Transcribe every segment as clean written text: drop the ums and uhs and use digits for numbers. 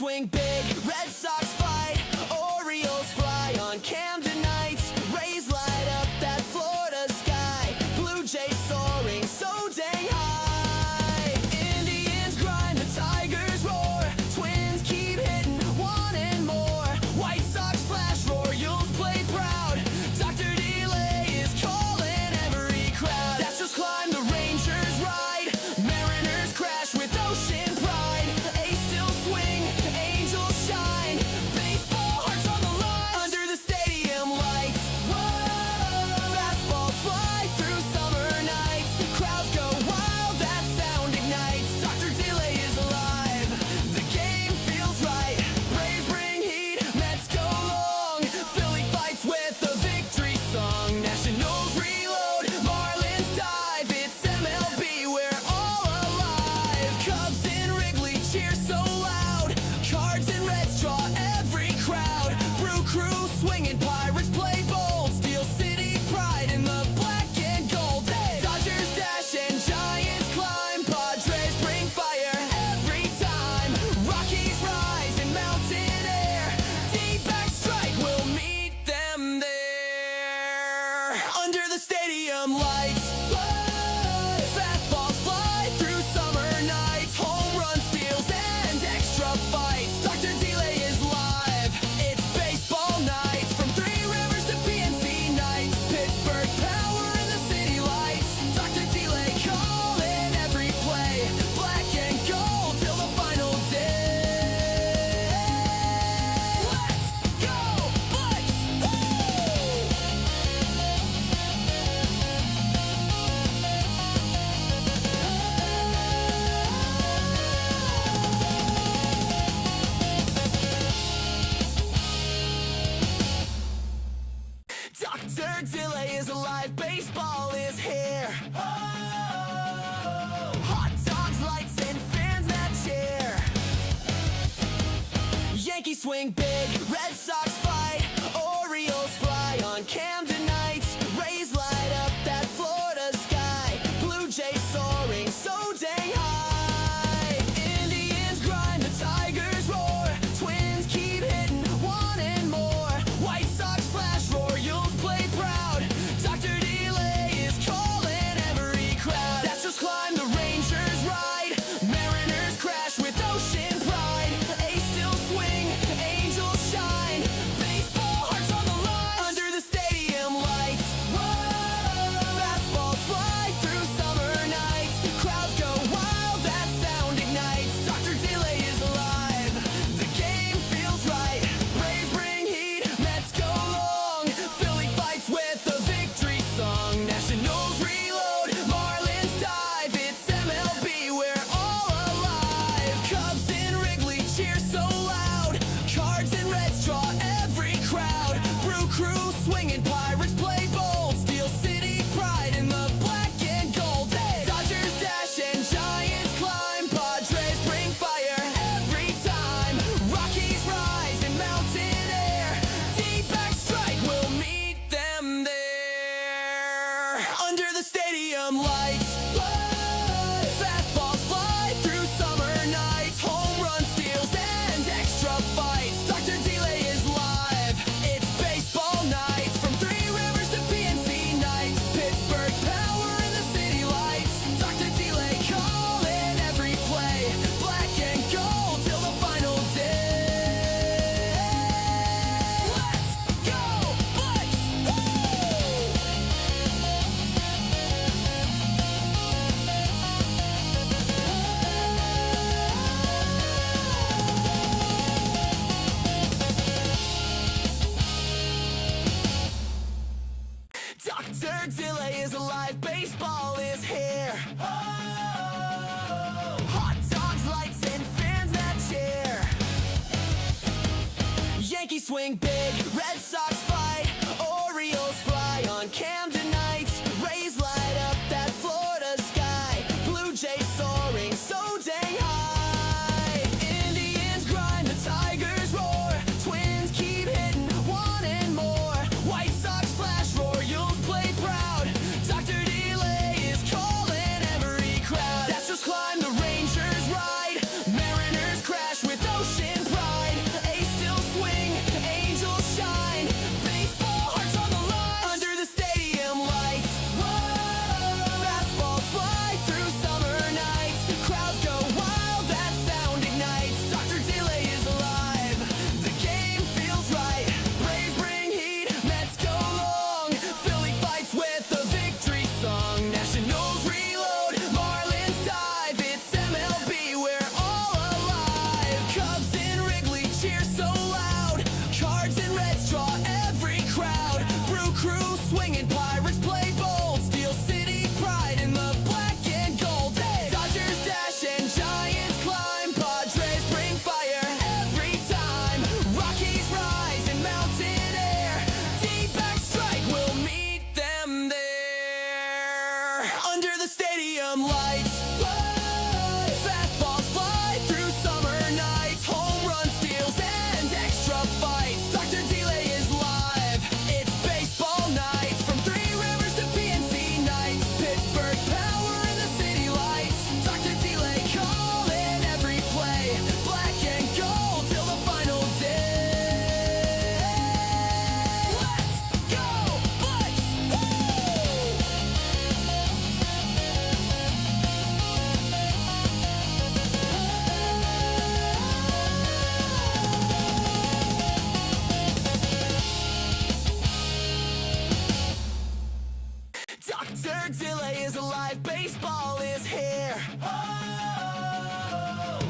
swing big, Red Sox fight, Orioles fly on Camden nights, Rays light up that Florida sky, Blue Jays soaring so dang high, Indians grind, the Tigers roar, Twins keep hitting, wanting more, White Sox flash, Royals play proud, Dr. Delay is calling every crowd, that's just climb, the Rangers ride, Mariners crash with ocean pride, A's still swing, Angels shine, baseball hearts on the line, under the stadium lights, whoa, fastballs fly through summer nights, crowds go wild, that sound ignites, Dr. Delay is alive, the game feels right, Braves bring heat, Mets go long, Philly fights with a victory song, Nationals reload, Marlins dive, it's MLB, we're all alive, Cubs in Wrigley cheer so loud, Cards and Reds draw every crowd, Brew Crew swinging, Pirates play bold, Steel City pride in the black and gold, hey! Dodgers dash and Giants climb, Padres bring fire every time, Rockies rise in mountain air, D-back strike will meet them there, under the stadium lights, fastballs fly through summer nights, home run steals and extra fights, Dr. Delay is live, it's baseball nights, from Three Rivers to PNC nights, Pittsburgh power in the city lights, Dr. Delay calling every play, black and gold till the final day, let's go Bucks! Dr. Delay is alive, baseball is here. Hot dogs, lights, and fans that cheer. Yankees swing big, Red Sox fight, Orioles fly on Camden nights, Rays light up that Florida sky, Blue Jays soaring so dang high, Indians grind, the Tigers roar, Twins keep hitting, wanting more, White Sox flash, Royals play proud, Dr. Delay is calling every crowd, that's just climb, the Rangers ride, Mariners crash with ocean pride, A's still swing, Angels shine, baseball hearts on the line, under the stadium lights, whoa, fastballs fly through summer nights, crowds go wild, that sound ignites, Dr. Delay is alive, the game feels right, Braves bring heat, Mets go long, Philly fights with a victory song, Nationals reload, Marlins dive, it's MLB, we're all alive, Cubs in Wrigley cheer so loud, Cards and Reds draw every crowd, Brew Crew swinging, Pirates play bold, Steel City pride in the black and gold, hey! Dodgers dash and Giants climb, Padres bring fire every time, Rockies rise in mountain air, D-back strike will meet them there, under the stadium lights, fastballs fly through summer nights, home run steals and extra fights, Dr. Delay is live, it's baseball nights, from Three Rivers to PNC nights, Pittsburgh power in the city lights, Dr. Delay calling every play, black and gold till the final day, let's go Bucks! Dr. Delay is alive, baseball is here. Hot dogs, lights, and fans that cheer. Yankees swing big, Red Sox fight, Orioles fly on Camden nights, Rays light up that Florida sky, Blue Jays soaring so dang high, Indians grind, the Tigers roar, Twins keep hitting, wanting more, White Sox flash, Royals play proud, Dr. Delay is calling every crowd, that's just climb, the Rangers ride, Mariners crash with ocean pride.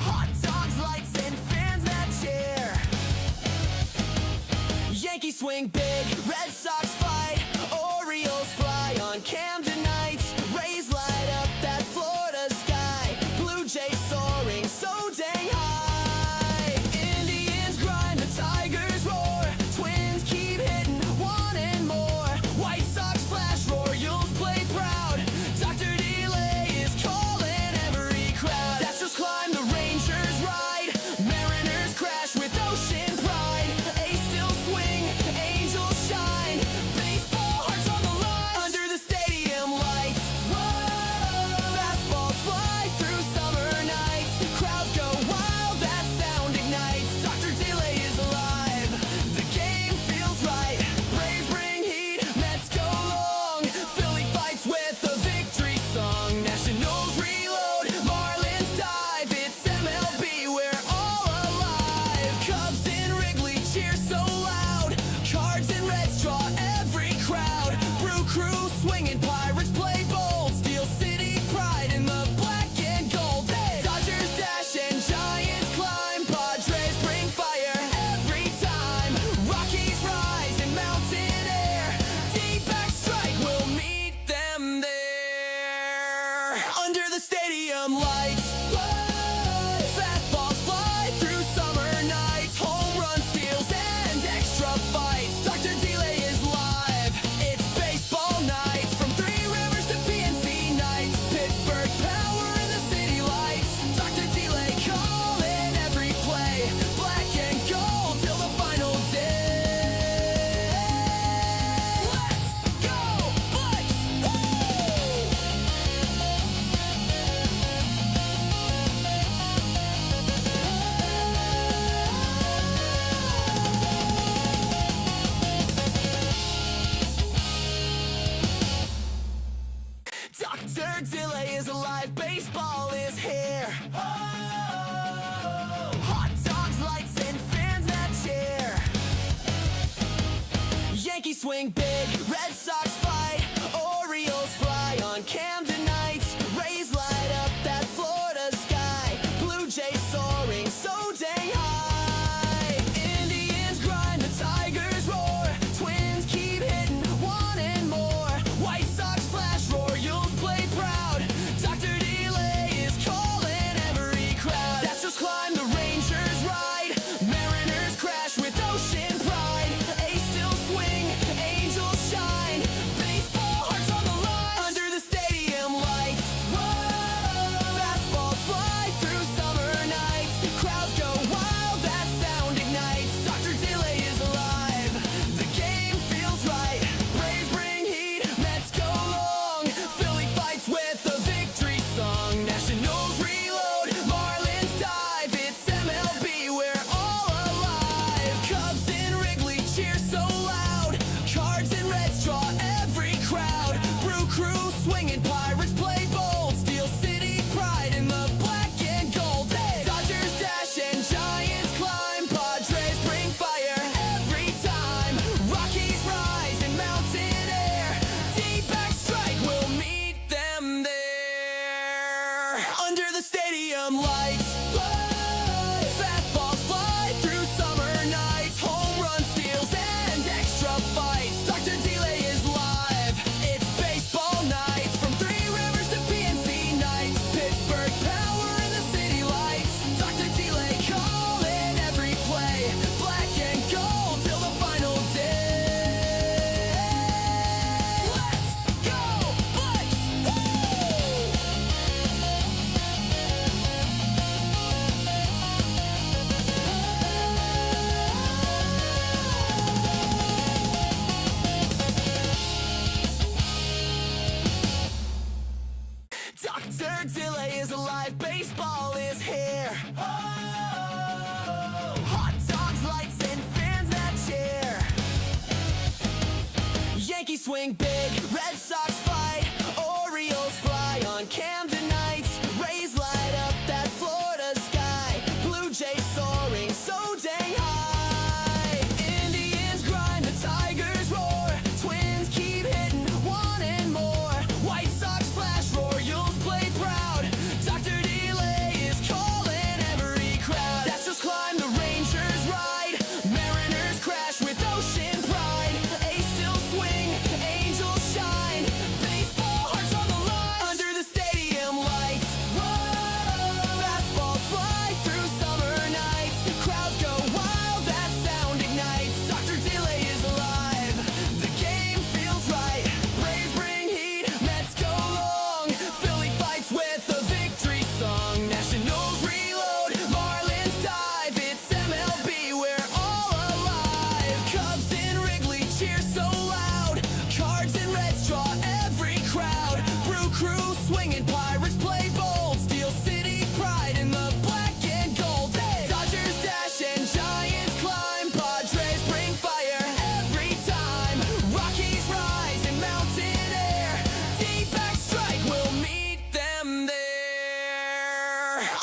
Hot dogs, lights, and fans that cheer. Yankees swing big, Red Sox fight, Orioles fly on Camden nights. Rays light up that Florida sky, Blue Jays soaring so dang high. Indians grind, the Tigers roar, Twins keep hitting, wanting more. White Sox flash, Royals play proud, Dr. Delay is calling every crowd. Astros climb, the Rangers ride, Mariners crash with ocean pride. A's still swing, Angels shine, baseball hearts on the line under the stadium lights. Whoa, fastballs fly through summer nights, crowds go wild, that sound ignites. Dr. Delay is alive, the game feels right. Braves bring heat, Mets go long, Philly fights with a victory song. Nationals reload, Marlins dive, it's MLB, we're all alive. Cubs in Wrigley cheer so loud, Cards and Reds draw every crowd. Brew crew swinging, Pirates play bold, Steel City pride in the black and gold. Dodgers dash and Giants climb, Padres bring fire every time. Rockies rise in mountain air, D-back strike will meet them there under the stadium lights. Fastballs fly through summer nights, home run steals and extra fights. Dr. Delay is live, it's baseball nights, from Three Rivers to PNC nights. Pittsburgh power in the city lights, Dr. Delay calling every play, black and gold till the final day. Let's go, Bucks! Dr. Delay is alive, baseball is here. Hot dogs, lights, and fans that cheer. Yankees swing big, Red Sox fight, Orioles fly on Camden nights. Rays light up that Florida sky, Blue Jays soaring so dang high. Indians grind, the Tigers roar, Twins keep hitting, wanting more. White Sox flash, Royals play proud, Dr. Delay is calling every crowd. Astros climb, the Rangers ride, Mariners crash with ocean pride. A's still swing, Angels shine, baseball hearts on the line under the stadium lights. Whoa, fastballs fly through summer nights, crowds go wild, that sound ignites. Dr. Delay is alive, the game feels right. Braves bring heat, Mets go long, Philly fights with a victory song. Nationals reload, Marlins dive, it's MLB, we're all alive. Cubs in Wrigley cheer so loud, Cards and Reds draw every crowd. Brew crew swinging, Pirates play bold, Steel City pride in the black and gold. Dodgers dash and Giants climb, Padres bring fire every time. Rockies rise in mountain air, D-back strike will meet them there under the stadium lights. Fastballs fly through summer nights, home run steals and extra fights. Dr. Delay is live, it's baseball nights, from Three Rivers to PNC nights. Pittsburgh power in the city lights, Dr. Delay calling every play, black and gold till the final day. Let's go, Bucks! Dr. Delay is alive, baseball is here. Hot dogs, lights, and fans that cheer. Yankees swing big, Red Sox fight, Orioles fly on Camden nights. Rays light up that Florida sky, Blue Jays soaring so dang high. Indians grind, the Tigers roar, Twins keep hitting, wanting more. White Sox flash, Royals play proud, Dr. Delay is calling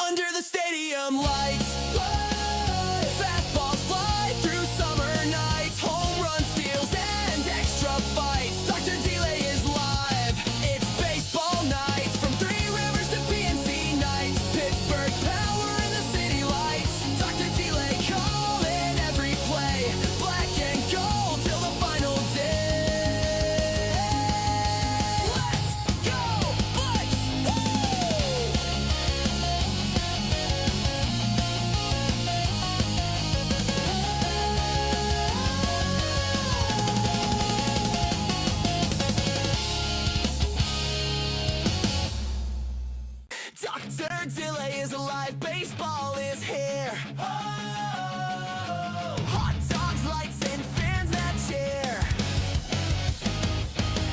Under the stadium lights, fastballs fly through summer nights, home run steals and extra fights. Dr. Delay is live. It's baseball nights from Three Rivers to PNC nights. Pittsburgh power in the city lights. Dr. Delay calling every play. Black and gold till the final day. Let's go, Bucks! Dr. Delay is alive, baseball is here. Oh, hot dogs, lights, and fans that cheer.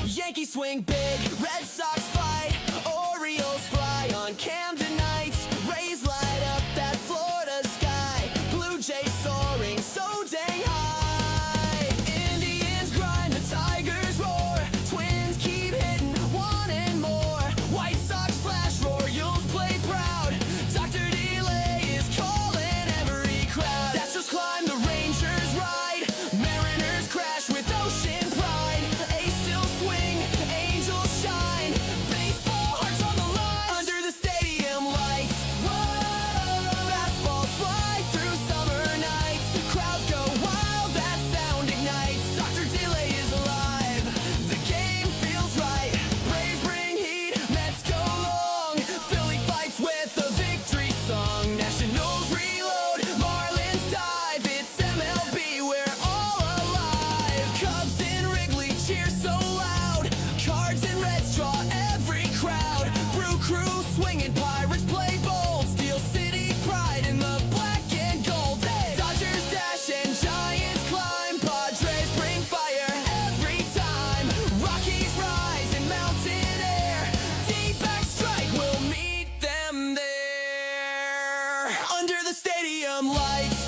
Yankees swing big, Red Sox fight, Orioles fly on Camden nights. Rays light up that Florida sky, Blue Jays soaring so dang high. Indians grind, the Tigers roar, Twins keep hitting, wanting more. White Sox flash, Royals play proud. Dr. Delay is calling every crowd. That's just climb, the Rangers ride, Mariners crash with ocean pride. A's still swing, Angels shine, baseball hearts on the line. Under the stadium lights, fastballs fly through summer nights. Crowds go wild, that sound ignites. Dr. Delay is alive, the game feels right. Braves bring heat, Mets go long. Philly fights with a victory song. Nationals reload, Marlins dive. It's MLB, we're all alive. Cubs in Wrigley cheer so loud. Cards and Reds draw every crowd. Brew crew swinging, Pirates play bold. Steel City pride in the black and gold. Hey! Dodgers dash and Giants climb. Padres bring fire every time. Rockies rise in mountain air. D-back strike, we'll meet them there. Under the stadium lights,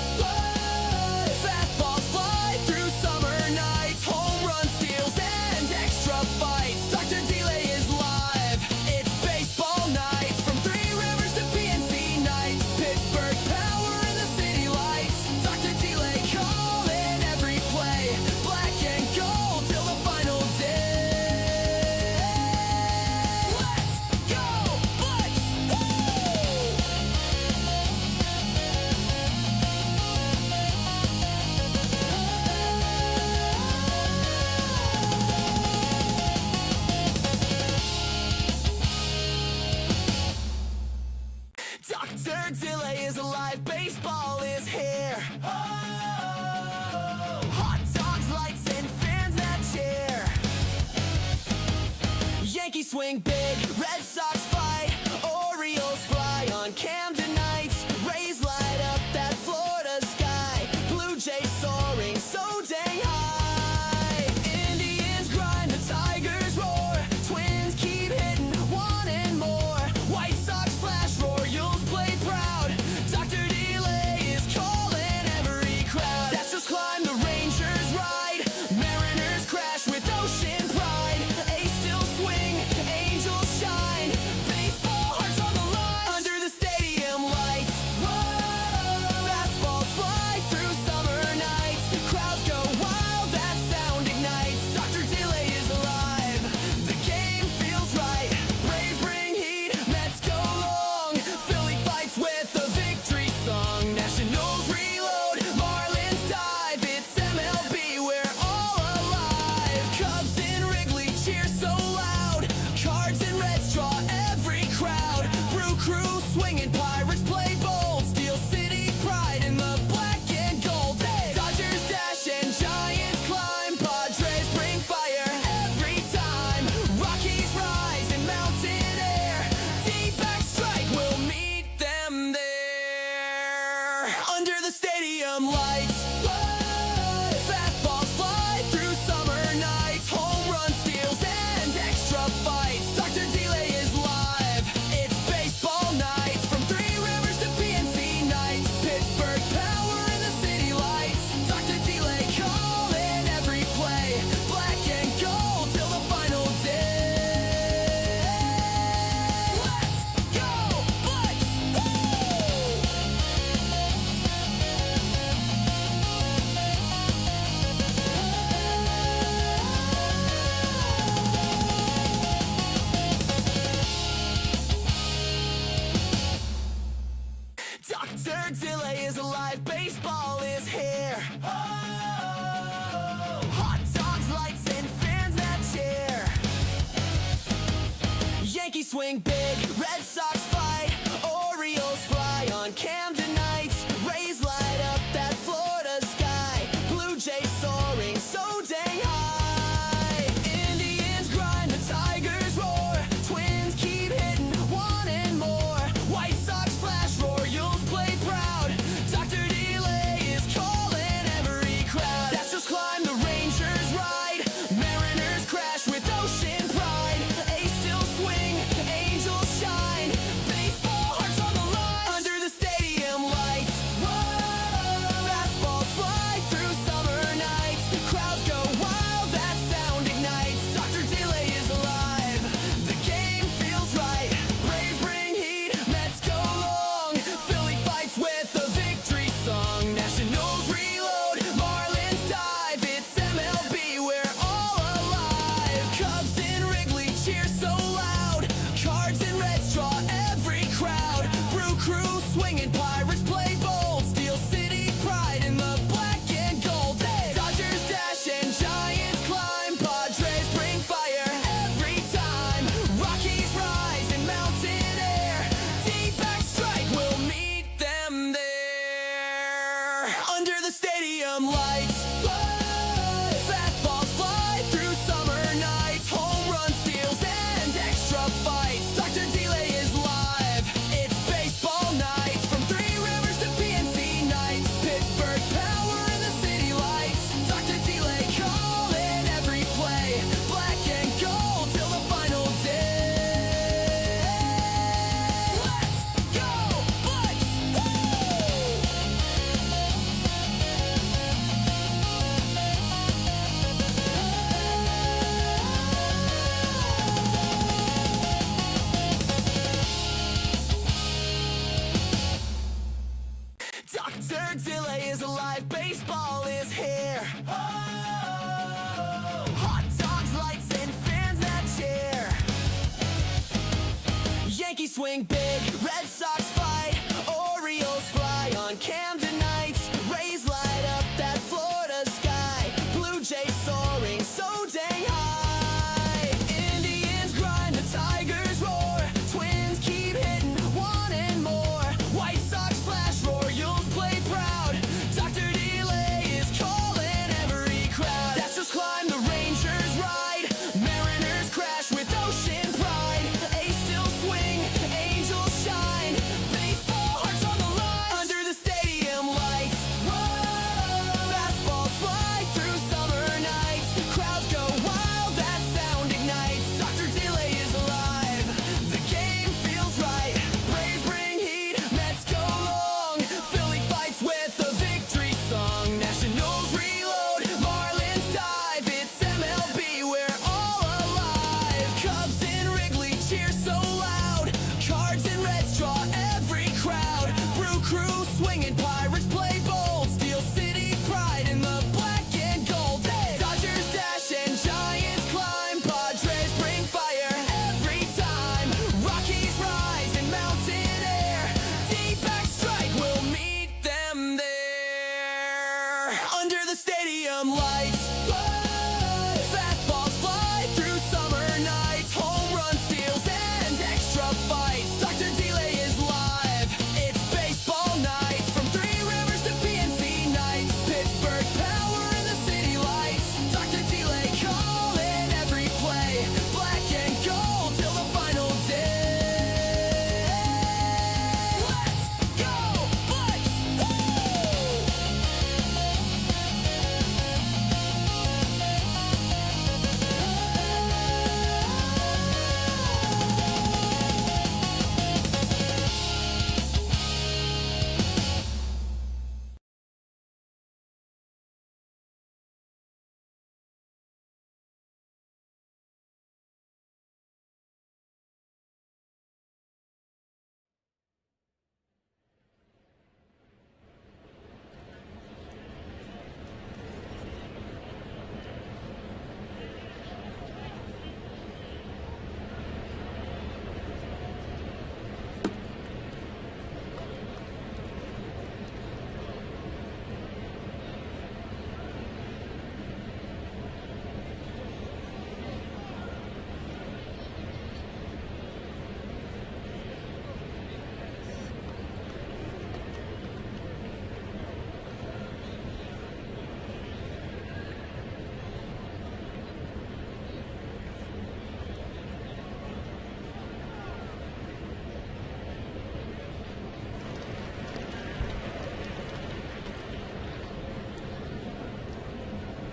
fastballs fly through summer nights, home run steals and extra fights. Dr. Delay is live. It's baseball nights from Three Rivers to PNC nights. Pittsburgh power in the city lights. Dr. Delay calling every play. Black and gold till the final day. Let's go, Bucks! Dr. Delay is alive, baseball is here. Oh, hot dogs, lights, and fans that cheer. Yankees swing big, Red Sox fight, Orioles fly on Camden nights. Rays light up that Florida sky, Blue Jays soaring so dang high. Indians grind, the Tigers roar, Twins keep hitting, wanting more. White Sox flash, Royals play proud. Dr. Delay is calling every crowd. That's just climb, the Rangers ride, Mariners crash with ocean pride. A's still swing, Angels shine, baseball hearts on the line. Under the stadium Dr. Delay is alive, baseball is here. Oh, hot dogs, lights, and fans that cheer. Yankees swing big, Red Sox fight, Orioles fly on Camden nights. Rays light up that Florida sky, Blue Jays soaring so dang high. Indians grind, the Tigers roar, Twins keep hitting, wanting more. White Sox flash, Royals play proud, Dr. Delay is calling every crowd. Astros climb, the Rangers ride, Mariners crash with ocean pride. A's still swing, Angels shine, baseball hearts on the line. Under the stadium lights, whoa, fastballs fly through summer nights. Crowds go wild, that sound ignites. Dr. Delay is alive, the game feels right. Braves bring heat, Mets go long, Philly fights with a victory song. Nationals reload, Marlins dive, it's MLB, we're all alive. Cubs in Wrigley cheer so loud, Cards and Reds draw every crowd. Brew crew swinging, Pirates play bold, Steel City pride in the black and gold. Hey! Dodgers dash and Giants climb, Padres bring fire every time. Rockies rise in mountain air, D-back strike, we'll meet them there. Under the stadium lights, fastballs fly through summer nights. Home run steals and extra fights. Dr. Delay is live, it's baseball nights. From Three Rivers to PNC nights, Pittsburgh power in the city lights. Dr. Delay calling every play, black and gold till the final day. Let's go, Bucks! Woo! Dr. Delay is alive, baseball is here. Oh, hot dogs, lights, and fans that cheer. Yankees swing big, Red Sox fight, Orioles fly on Camden nights. Rays light up that Florida sky, Blue Jays soaring so dang high. Indians grind, the Tigers roar, Twins keep hitting, wanting more. White Sox flash, Royals play proud, Dr. Delay is calling every crowd. Astros climb, the Rangers ride, Mariners crash with ocean pride. A's still swing, Angels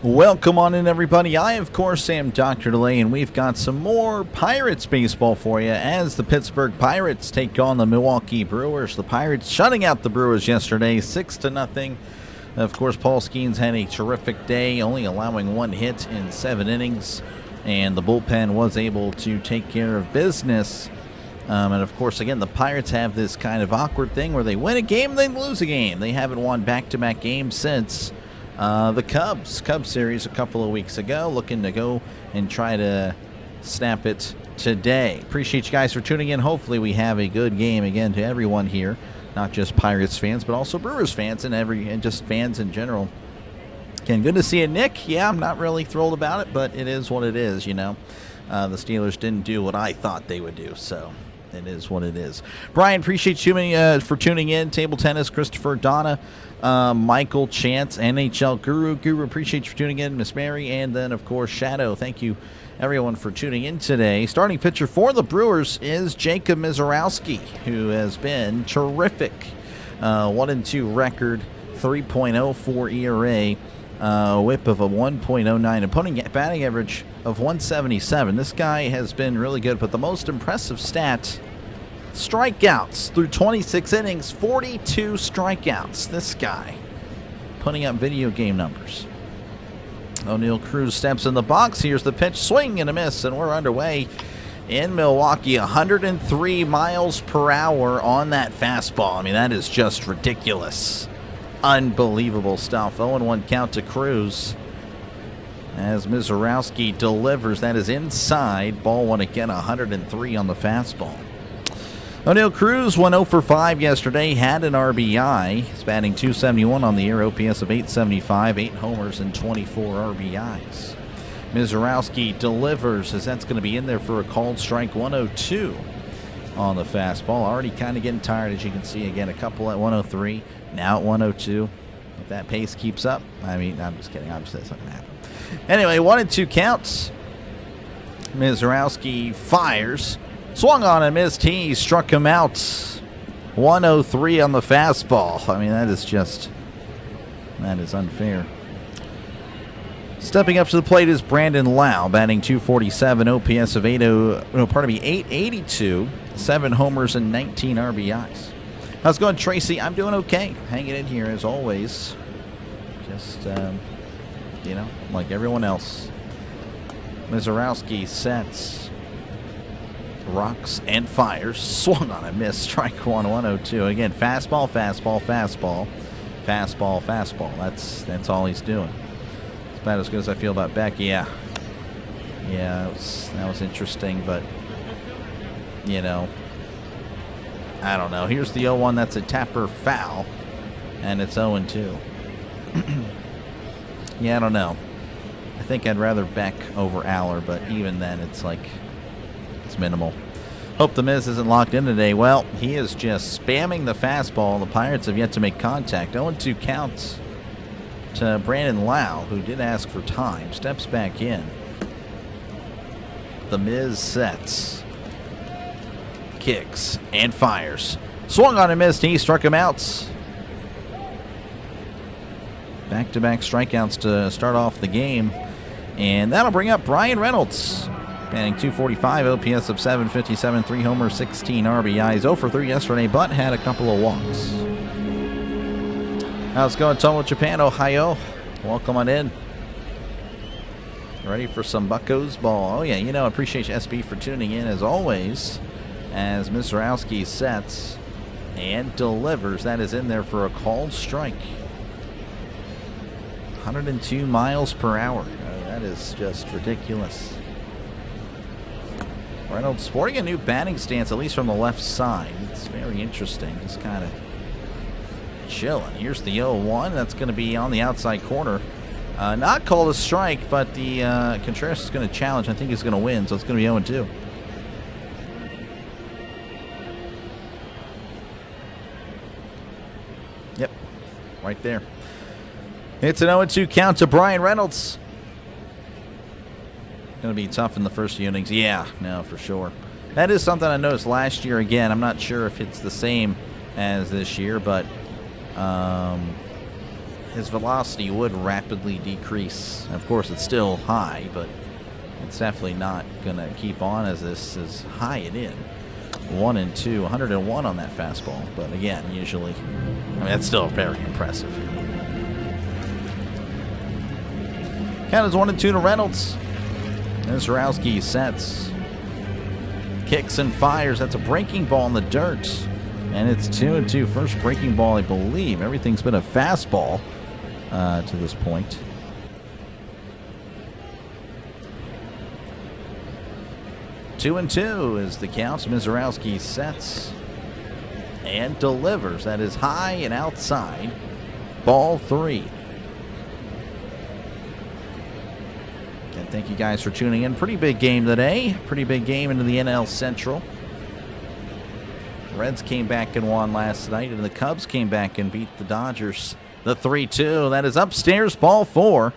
Welcome on in, everybody. I, of course, am Dr. DeLay, and we've got some more Pirates baseball for you as the Pittsburgh Pirates take on the Milwaukee Brewers. The Pirates shutting out the Brewers yesterday, 6-0. Of course, Paul Skeens had a terrific day, only allowing 1 hit in 7 innings, and the bullpen was able to take care of business. And, of course, again, the Pirates have this kind of awkward thing where they win a game and they lose a game. They haven't won back-to-back games since the Cubs series a couple of weeks ago, looking to go and try to snap it today. Appreciate you guys for tuning in. Hopefully we have a good game again to everyone here, not just Pirates fans, but also Brewers fans and just fans in general. Again, good to see you, Nick. Yeah, I'm not really thrilled about it, but it is what it is, you know. The Steelers didn't do what I thought they would do, so it is what it is. Brian, appreciate you for tuning in. Table Tennis, Christopher, Donna, Michael, Chance, NHL Guru, appreciate you for tuning in. Miss Mary, and then, of course, Shadow. Thank you, everyone, for tuning in today. Starting pitcher for the Brewers is Jacob Misiorowski, who has been terrific. 1-2 record, 3.04 ERA, whip of a 1.09, opponent batting average of 177. This guy has been really good, but the most impressive stat, strikeouts through 26 innings, 42 strikeouts. This guy putting up video game numbers. O'Neal Cruz steps in the box. Here's the pitch, swing and a miss, and we're underway in Milwaukee. 103 miles per hour on that fastball. I mean, that is just ridiculous. Unbelievable stuff. 0-1 count to Cruz as Misiorowski delivers. That is inside. Ball one again, 103 on the fastball. O'Neal Cruz went 0 for 5 yesterday, had an RBI. He's batting .271 on the year, OPS of .875, 8 homers and 24 RBIs. Misiorowski delivers as that's going to be in there for a called strike. 102 on the fastball. Already kind of getting tired, as you can see. Again, a couple at 103, now at 102. If that pace keeps up, I mean, I'm just kidding. Obviously, that's not going to happen. Anyway, 1-2 counts. Misiorowski fires. Swung on and missed. He struck him out. 103 on the fastball. I mean, that is unfair. Stepping up to the plate is Brandon Lau, batting .247, OPS of 882, 7 homers and 19 RBIs. How's it going, Tracy? I'm doing okay. Hanging in here as always. Just, you know, like everyone else. Misiorowski sets. Rocks and fires. Swung on a miss. Strike one, 102. Again, fastball, fastball, fastball. Fastball, fastball. That's all he's doing. It's about as good as I feel about Beck. Yeah. Yeah, that was interesting, but, you know, I don't know. Here's the 0-1. That's a Tapper foul, and it's 0-2. Yeah, I don't know. I think I'd rather Beck over Aller, but even then, it's like, it's minimal. Hope the Miz isn't locked in today. Well, he is just spamming the fastball. The Pirates have yet to make contact. 0-2 counts to Brandon Lau, who did ask for time. Steps back in. The Miz sets. Kicks and fires. Swung on and missed. He struck him out. Back-to-back strikeouts to start off the game. And that'll bring up Brian Reynolds. Batting .245, OPS of 757, 3 homers, 16 RBIs. 0 for 3 yesterday, but had a couple of walks. How's it going, Tomo Japan, Ohio? Welcome on in. Ready for some Buccos ball. Oh, yeah, you know, appreciate you, SB, for tuning in as always. As Misiorowski sets and delivers. That is in there for a called strike. 102 miles per hour. That is just ridiculous. Reynolds sporting a new batting stance, at least from the left side. It's very interesting. Just kind of chilling. Here's the 0-1. That's going to be on the outside corner. Not called a strike, but the Contreras is going to challenge. I think he's going to win, so it's going to be 0-2. Yep, right there. It's an 0-2 count to Brian Reynolds. Going to be tough in the first few innings. Yeah, no, for sure. That is something I noticed last year again. I'm not sure if it's the same as this year, but his velocity would rapidly decrease. Of course, it's still high, but it's definitely not going to keep on as this is high and in. 1-2, 101 on that fastball. But again, usually, I mean, that's still very impressive. Count is 1-2 to Reynolds. And Zarowski sets. Kicks and fires. That's a breaking ball in the dirt. And it's 2-2. First breaking ball, I believe. Everything's been a fastball to this point. 2-2 is the count. Mizorowski sets and delivers. That is high and outside. Ball 3. And thank you guys for tuning in. Pretty big game today. Pretty big game into the NL Central. Reds came back and won last night, and the Cubs came back and beat the Dodgers. The 3-2. That is upstairs, ball 4.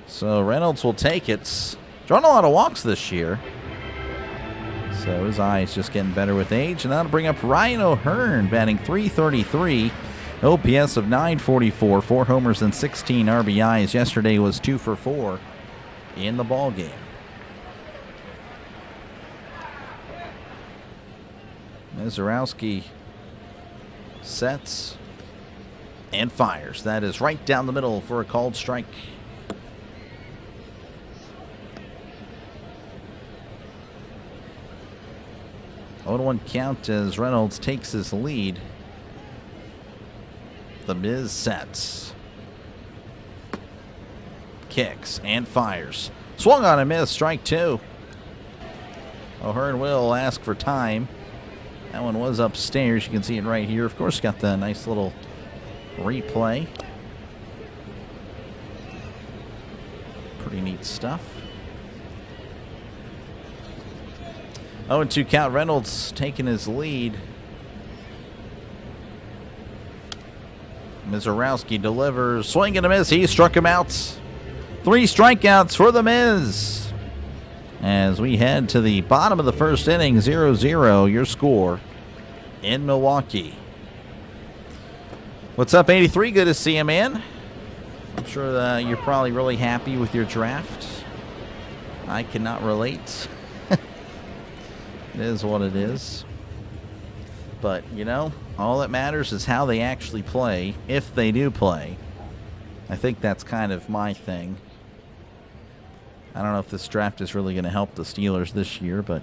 So Reynolds will take it. Drawn a lot of walks this year. So his eye is just getting better with age. And that'll bring up Ryan O'Hearn, batting .333. OPS of .944. 4 homers and 16 RBIs. Yesterday was 2 for 4 in the ball game. Mizorowski sets and fires. That is right down the middle for a called strike. 0-1 count as Reynolds takes his lead. The Miz sets. Kicks and fires. Swung on a miss, strike 2. O'Hearn will ask for time. That one was upstairs. You can see it right here. Of course, got the nice little replay. Pretty neat stuff. 0-2 count. Reynolds taking his lead. Mizorowski delivers. Swing and a miss. He struck him out. 3 strikeouts for the Miz. As we head to the bottom of the first inning, 0-0, your score in Milwaukee. What's up, 83? Good to see you, man. I'm sure you're probably really happy with your draft. I cannot relate. It is what it is. But, you know, all that matters is how they actually play, if they do play. I think that's kind of my thing. I don't know if this draft is really going to help the Steelers this year, but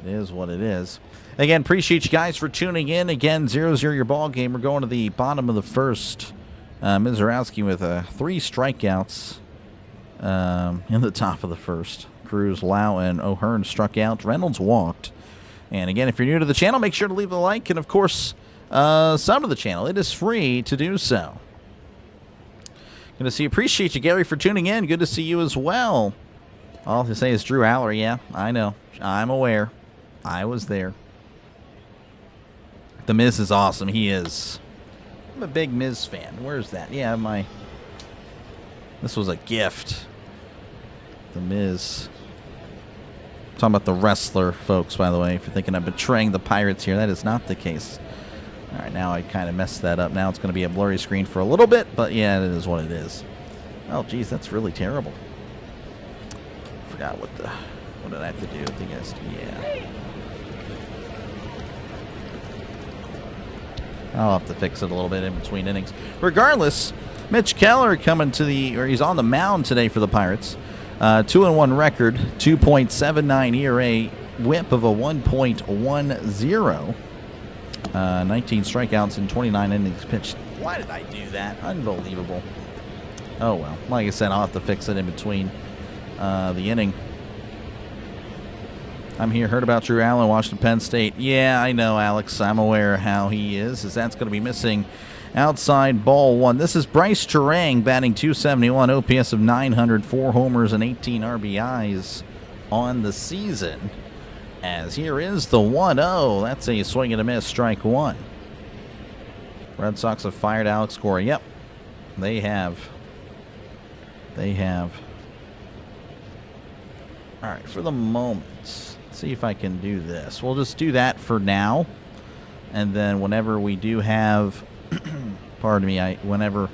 it is what it is. Again, appreciate you guys for tuning in. Again, 0-0 your ball game. We're going to the bottom of the first. Mizorowski with 3 strikeouts in the top of the first. Cruz, Lau, and O'Hearn struck out. Reynolds walked. And again, if you're new to the channel, make sure to leave a like. And, of course, sub to the channel. It is free to do so. Good to see you. Appreciate you, Gary, for tuning in. Good to see you as well. All I have to say is Drew Aller. Yeah, I know. I'm aware. I was there. The Miz is awesome. He is. I'm a big Miz fan. Where's that? Yeah, this was a gift. The Miz. I'm talking about the wrestler, folks, by the way. If you're thinking I'm betraying the Pirates here, that is not the case. All right, now I kind of messed that up. Now it's going to be a blurry screen for a little bit, but yeah, it is what it is. Oh, geez, that's really terrible. Forgot what did I have to do? I think yeah. I'll have to fix it a little bit in between innings. Regardless, Mitch Keller he's on the mound today for the Pirates. 2-1 record, 2.79 ERA, whip of a 1.10. 19 strikeouts in 29 innings pitched. Why did I do that? Unbelievable. Oh, well. Like I said, I'll have to fix it in between the inning. I'm here. Heard about Drew Allen, Washington, Penn State. Yeah, I know, Alex. I'm aware how he is, as that's going to be missing outside ball 1. This is Bryce Terang batting .271, OPS of .900, 4 homers and 18 RBIs on the season. As here is the 1-0. That's a swing and a miss, strike 1. Red Sox have fired Alex Cora. Yep, they have. They have. All right, for the moment, let's see if I can do this. We'll just do that for now. And then whenever we do have Pardon me. Whenever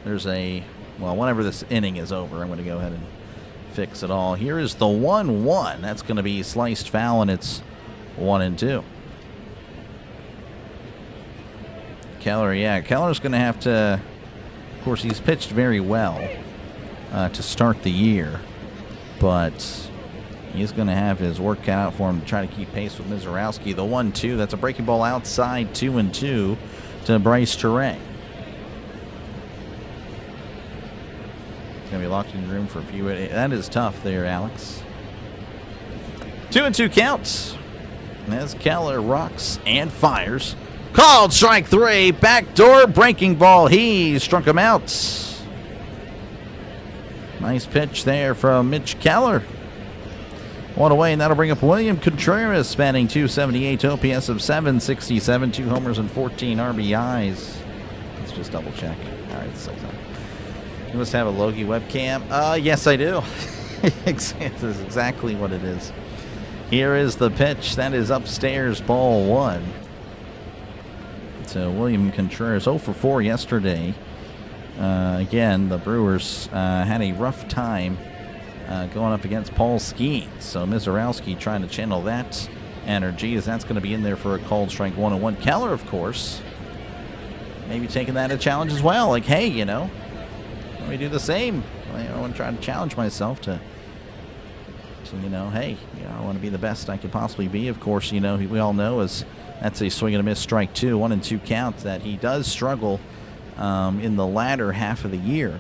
this inning is over, I'm going to go ahead and fix it all. Here is the 1-1. That's going to be sliced foul, and it's 1-2. Keller's going to have to. Of course, he's pitched very well to start the year, but he's going to have his work cut out for him to try to keep pace with Mizorowski. The 1-2. That's a breaking ball outside, 2-2 to Bryce Terray. Gonna be locked in the room for a few. That is tough there, Alex. 2-2 counts as Keller rocks and fires. Called strike 3. Backdoor breaking ball. He struck him out. Nice pitch there from Mitch Keller. One away, and that'll bring up William Contreras, batting .278, OPS of .767, 2 homers and 14 RBIs. Let's just double check. All right, so. You must have a Logie webcam. Yes, I do. This is exactly what it is. Here is the pitch. That is upstairs, ball 1. So William Contreras 0 for 4 yesterday. Again, the Brewers had a rough time going up against Paul Skeens. So Mizorowski trying to channel that energy, as that's going to be in there for a called strike 1-1. Keller, of course, maybe taking that a challenge as well. Like, hey, let me do the same. I want to try to challenge myself to hey, I want to be the best I can possibly be. Of course, we all know that's a swing and a miss, strike 2, 1-2 count, that he does struggle in the latter half of the year.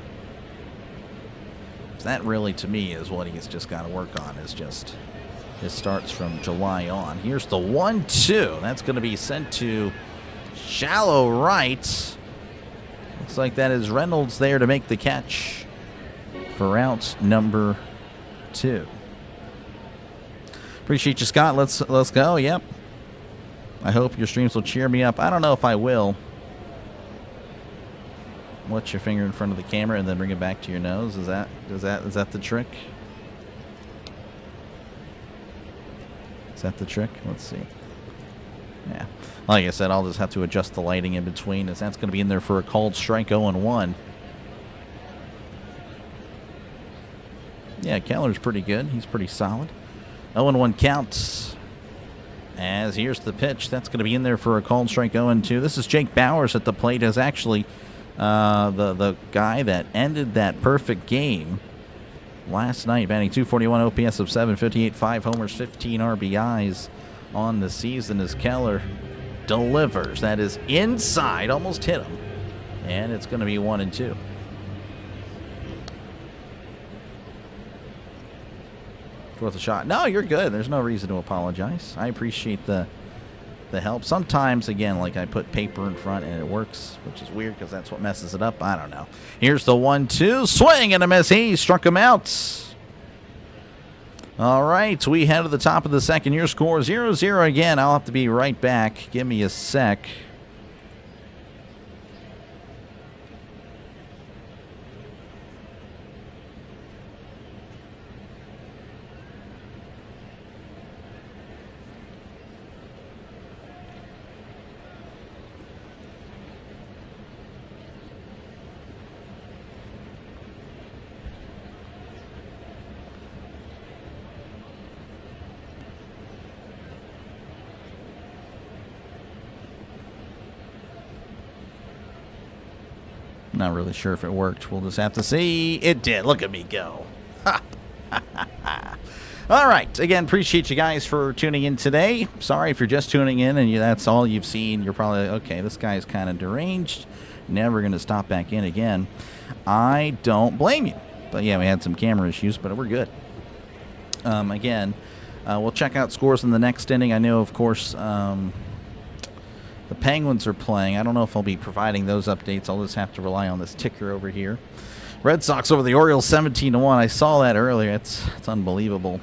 So that really, to me, is what he's just got to work on, is just his starts from July on. Here's the 1-2. That's going to be sent to shallow right. Looks like that is Reynolds there to make the catch for out number 2. Appreciate you, Scott. Let's go. Yep. I hope your streams will cheer me up. I don't know if I will. Watch your finger in front of the camera and then bring it back to your nose. Is that the trick? Is that the trick? Let's see. Yeah. Like I said, I'll just have to adjust the lighting in between, as that's going to be in there for a called strike 0-1. Yeah, Keller's pretty good. He's pretty solid. 0-1 counts. As here's the pitch. That's going to be in there for a called strike 0-2. This is Jake Bowers at the plate, as actually the guy that ended that perfect game last night, batting .241, OPS of .758, 5 homers, 15 RBIs on the season, as Keller delivers. That is inside, almost hit him, and it's going to be 1-2. Worth a shot. No, you're good. There's no reason to apologize. I appreciate the help. Sometimes, again, like I put paper in front and it works, which is weird because that's what messes it up. I don't know. Here's the 1-2. Swing and a miss. He struck him out. All right, we head to the top of the second. Your score 0-0 again. I'll have to be right back. Give me a sec. Not really sure if it worked. We'll just have to see. It did. Look at me go. All right. Again, appreciate you guys for tuning in today. Sorry if you're just tuning in and that's all you've seen. You're probably, okay, this guy's kind of deranged. Never going to stop back in again. I don't blame you. But yeah, we had some camera issues, but we're good. Again, we'll check out scores in the next inning. I know, of course, the Penguins are playing. I don't know if I'll be providing those updates. I'll just have to rely on this ticker over here. Red Sox over the Orioles 17-1. I saw that earlier. It's unbelievable.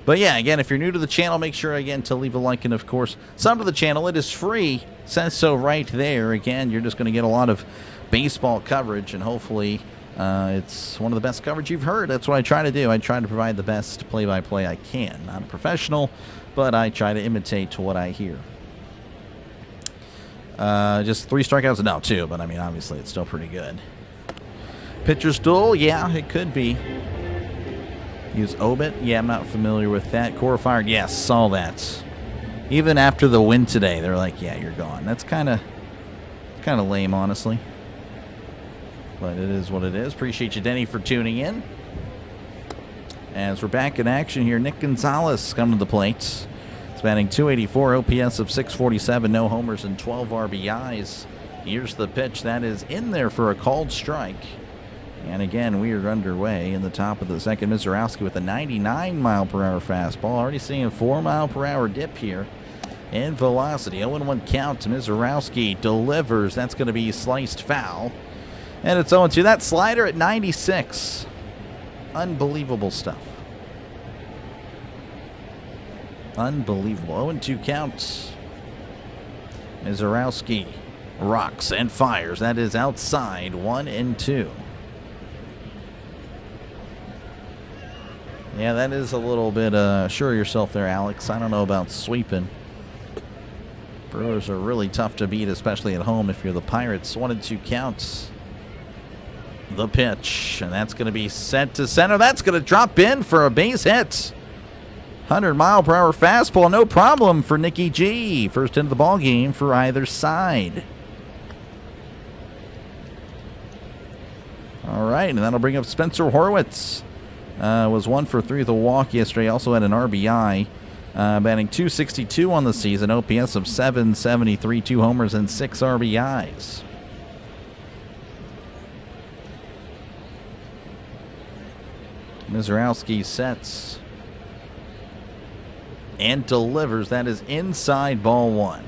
But yeah, again, if you're new to the channel, make sure, again, to leave a like and, of course, sub to the channel. It is free. Says so right there. Again, you're just going to get a lot of baseball coverage, and hopefully it's one of the best coverage you've heard. That's what I try to do. I try to provide the best play-by-play I can. Not a professional, but I try to imitate to what I hear. Just 3 strikeouts? No, 2, but I mean, obviously, it's still pretty good. Pitcher's duel? Yeah, it could be. Use Obit? Yeah, I'm not familiar with that. Core fired? Yes, saw that. Even after the win today, they're like, yeah, you're gone. That's kind of lame, honestly. But it is what it is. Appreciate you, Denny, for tuning in. As we're back in action here, Nick Gonzalez coming to the plate. It's batting .284, OPS of .647, no homers and 12 RBIs. Here's the pitch that is in there for a called strike. And again, we are underway in the top of the second. Mizorowski with a 99-mile-per-hour fastball. Already seeing a 4-mile-per-hour dip here in velocity. 0-1 count to Mizorowski. Delivers. That's going to be sliced foul. And it's 0-2. That slider at 96. Unbelievable stuff. Unbelievable. 0-2 counts. Mizorowski rocks and fires. That is outside. 1-2. Yeah, that is a little bit, sure yourself there, Alex. I don't know about sweeping. Brewers are really tough to beat, especially at home if you're the Pirates. 1-2 counts. The pitch, and that's going to be sent to center. That's going to drop in for a base hit. 100-mile-per-hour fastball, no problem for Nicky G. First into the ball game for either side. All right, and that'll bring up Spencer Horwitz. Was 1 for 3 with a walk yesterday. Also had an RBI. Batting .262 on the season. OPS of .773, 2 homers and 6 RBIs. Mizorowski sets and delivers. That is inside ball 1.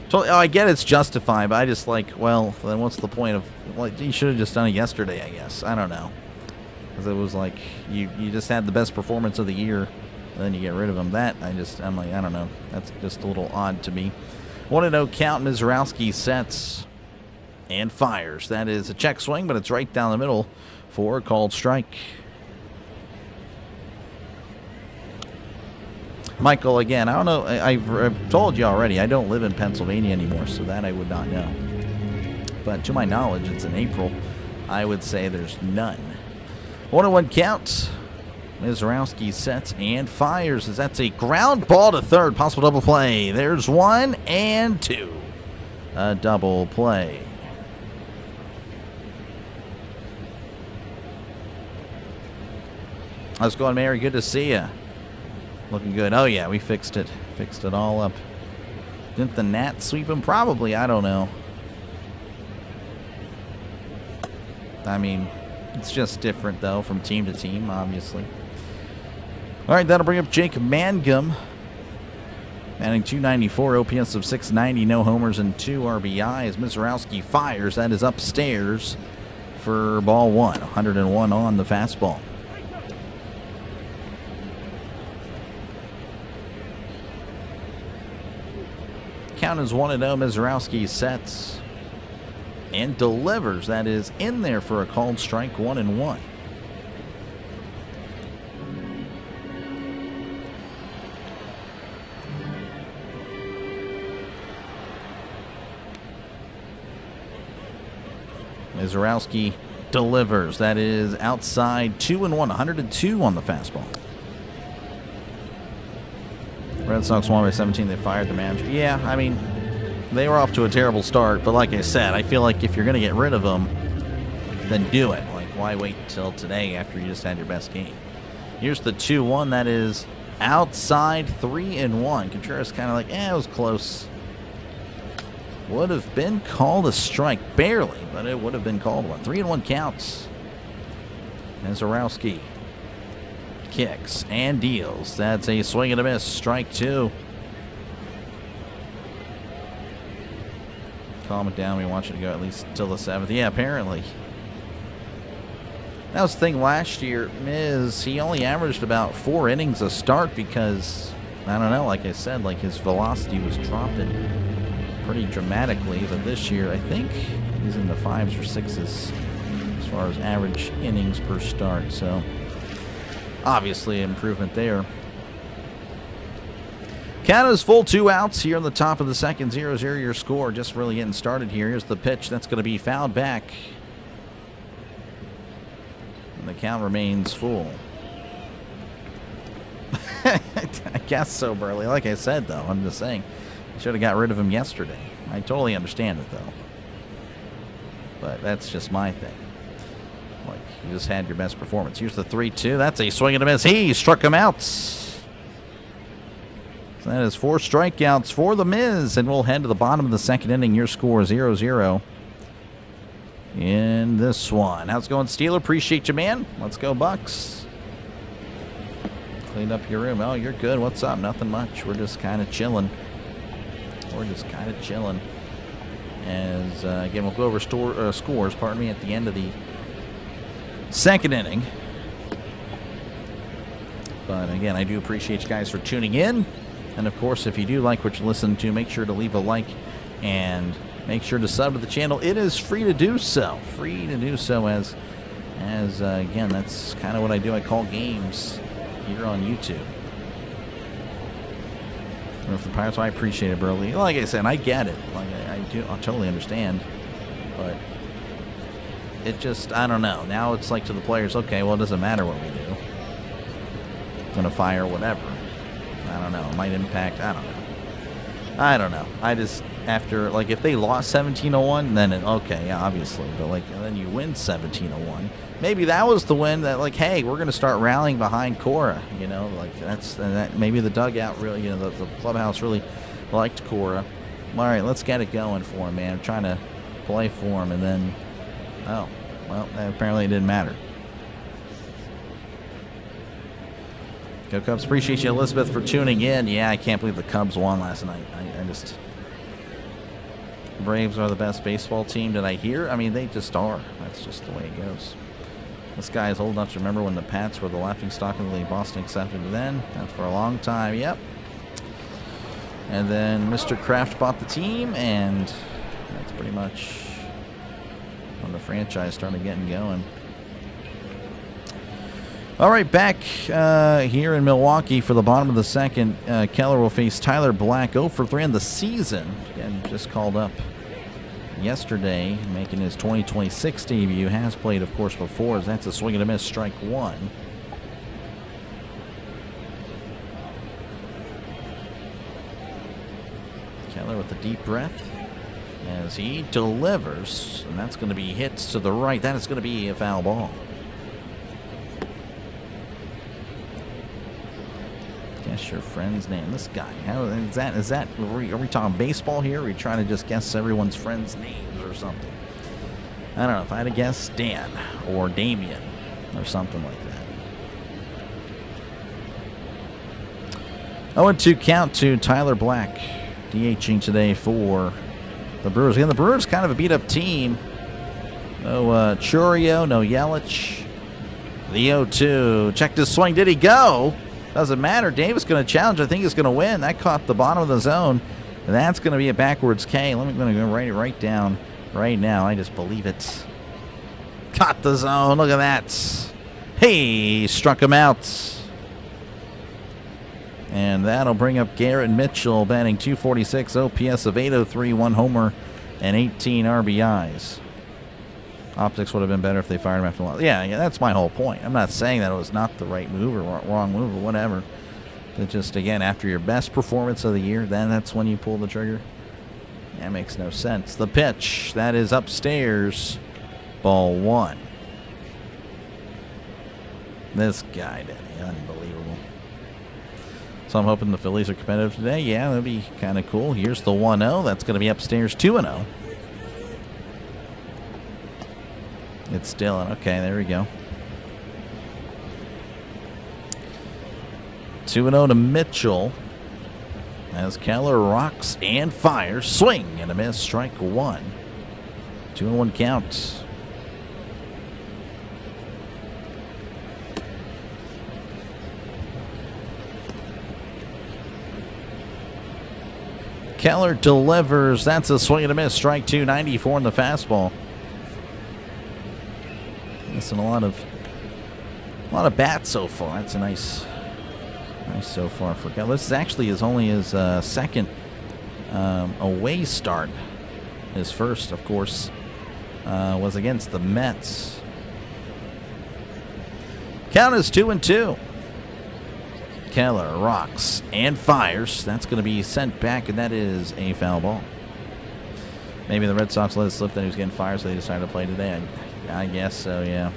So I get it's justified, but I just like, well, then what's the point of, like, you should have just done it yesterday, I guess. I don't know. Because it was like, you just had the best performance of the year, and then you get rid of him. I'm like, I don't know. That's just a little odd to me. 1-0 count. Mizorowski sets and fires. That is a check swing, but it's right down the middle for a called strike. Michael, again, I don't know. I've told you already, I don't live in Pennsylvania anymore, so that I would not know. But to my knowledge, it's in April. I would say there's none. 1-1 count. Mizorowski sets and fires as that's a ground ball to third. Possible double play. There's 1 and 2. A double play. How's it going, Mary? Good to see you. Looking good. Oh, yeah, we fixed it. Fixed it all up. Didn't the Nats sweep him? Probably. I don't know. I mean, it's just different, though, from team to team, obviously. All right, that'll bring up Jake Mangum. Batting .294, OPS of .690, no homers and 2 RBIs. Mizorowski fires. That is upstairs for ball 1. 101 on the fastball. Count is 1-0. Mizorowski sets and delivers. That is in there for a called strike. 1-1. Mizorowski delivers. That is outside. 2-1. 102 on the fastball. Red Sox won by 17. They fired the manager. Yeah, I mean, they were off to a terrible start. But like I said, I feel like if you're going to get rid of them, then do it. Like, why wait till today after you just had your best game? Here's the 2-1. That is outside. 3-1. Contreras kind of like, it was close. Would have been called a strike. Barely, but it would have been called one. 3-1 counts. Mizorowski kicks and deals. That's a swing and a miss. Strike 2. Calm it down. We want you to go at least till the 7th. Yeah, apparently. That was the thing last year. Miz, he only averaged about 4 innings a start because, I don't know, like I said, like his velocity was dropping pretty dramatically. But this year, I think he's in the 5s or 6s as far as average innings per start. So, obviously, improvement there. Count is full, 2 outs here on the top of the second. 0-0 your score. Just really getting started here. Here's the pitch. That's going to be fouled back. And the count remains full. I guess so, Burley. Like I said, though, I'm just saying. I should have got rid of him yesterday. I totally understand it, though. But that's just my thing. Like, you just had your best performance. Here's the 3-2. That's a swing and a miss. He struck him out. So that is 4 strikeouts for the Miz. And we'll head to the bottom of the second inning. Your score 0-0 in this one. How's it going, Steeler? Appreciate you, man. Let's go, Bucks. Cleaned up your room. Oh, you're good. What's up? Nothing much. We're just kind of chilling. As, again, we'll go over scores, pardon me, at the end of the second inning. But, again, I do appreciate you guys for tuning in. And, of course, if you do like what you listen to, make sure to leave a like and make sure to sub to the channel. It is free to do so. As again, that's kind of what I do. I call games here on YouTube. If the Pirates, I appreciate it, Burley. Like I said, I get it. Like I totally understand. But it just, I don't know. Now it's like to the players, okay, well, it doesn't matter what we do. I'm gonna fire whatever. I don't know. It might impact. I don't know. I just, after, like, if they lost 17-01, then okay, yeah, obviously. But like, and then you win 17-01. Maybe that was the win that, like, hey, we're going to start rallying behind Cora. You know, like, that maybe the dugout really, you know, the clubhouse really liked Cora. All right, let's get it going for him, man. I'm trying to play for him, and then, oh, well, apparently it didn't matter. Go Cubs. Appreciate you, Elizabeth, for tuning in. Yeah, I can't believe the Cubs won last night. I just... Braves are the best baseball team. Did I hear? I mean, they just are. That's just the way it goes. This guy is old enough to remember when the Pats were the laughingstock of the league. Boston accepted then. That's for a long time. Yep. And then Mr. Kraft bought the team, and that's pretty much when the franchise started getting going. All right, back here in Milwaukee for the bottom of the second. Keller will face Tyler Black, 0 for 3 in the season. Again, just called up yesterday, making his 2026 debut. Has played, of course, before. That's a swing and a miss, strike 1. Keller with a deep breath as he delivers, and that's going to be hits to the right. That is going to be a foul ball. Guess your friend's name. This guy. How is that? Are we talking baseball here? Or are we trying to just guess everyone's friend's names or something? I don't know. If I had to guess, Dan or Damien or something like that. 0-2 count to Tyler Black, DHing today for the Brewers. Again, the Brewers kind of a beat-up team. No Churio, no Yelich. The 0-2. Checked his swing. Did he go? Doesn't matter. Davis going to challenge. I think he's going to win. That caught the bottom of the zone. And that's going to be a backwards K. I'm going to go write it right down right now. I just believe it. Caught the zone. Look at that. Hey, struck him out. And that'll bring up Garrett Mitchell, batting .246, OPS of .803, 1 homer, and 18 RBIs. Optics would have been better if they fired him after a while. Yeah, that's my whole point. I'm not saying that it was not the right move or wrong move or whatever. But just, again, after your best performance of the year, then that's when you pull the trigger. That makes no sense. The pitch, that is upstairs. Ball 1. This guy, Denny, unbelievable. So I'm hoping the Phillies are competitive today. Yeah, that'd be kind of cool. Here's the 1-0. That's going to be upstairs 2-0. It's still in. Okay, there we go. 2-0 to Mitchell as Keller rocks and fires. Swing and a miss. Strike 1. 2-1 count. Keller delivers. That's a swing and a miss. Strike 2. 94 in the fastball. Missing a lot of bats so far. That's a nice Nice so far for Keller. This actually is only his second away start. His first, of course, was against the Mets. Count is 2-2. Keller rocks and fires. That's going to be sent back, and that is a foul ball. Maybe the Red Sox let it slip that he was getting fired, so they decided to play today. I guess so, yeah.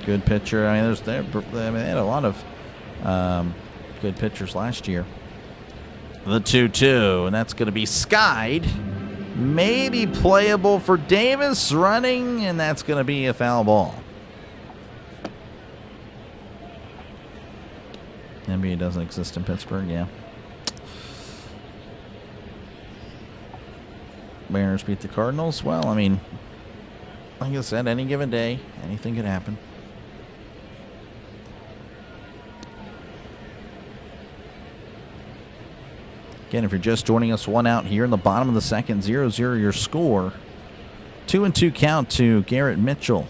Good pitcher. I mean, they had a lot of good pitchers last year. The 2-2, and that's going to be skied. Maybe playable for Davis, running, and that's going to be a foul ball. NBA doesn't exist in Pittsburgh, yeah. Mariners beat the Cardinals. Well, I mean, like I said, any given day, anything could happen. Again, if you're just joining us, one out here in the bottom of the second, 0-0 your score. 2-2 count to Garrett Mitchell.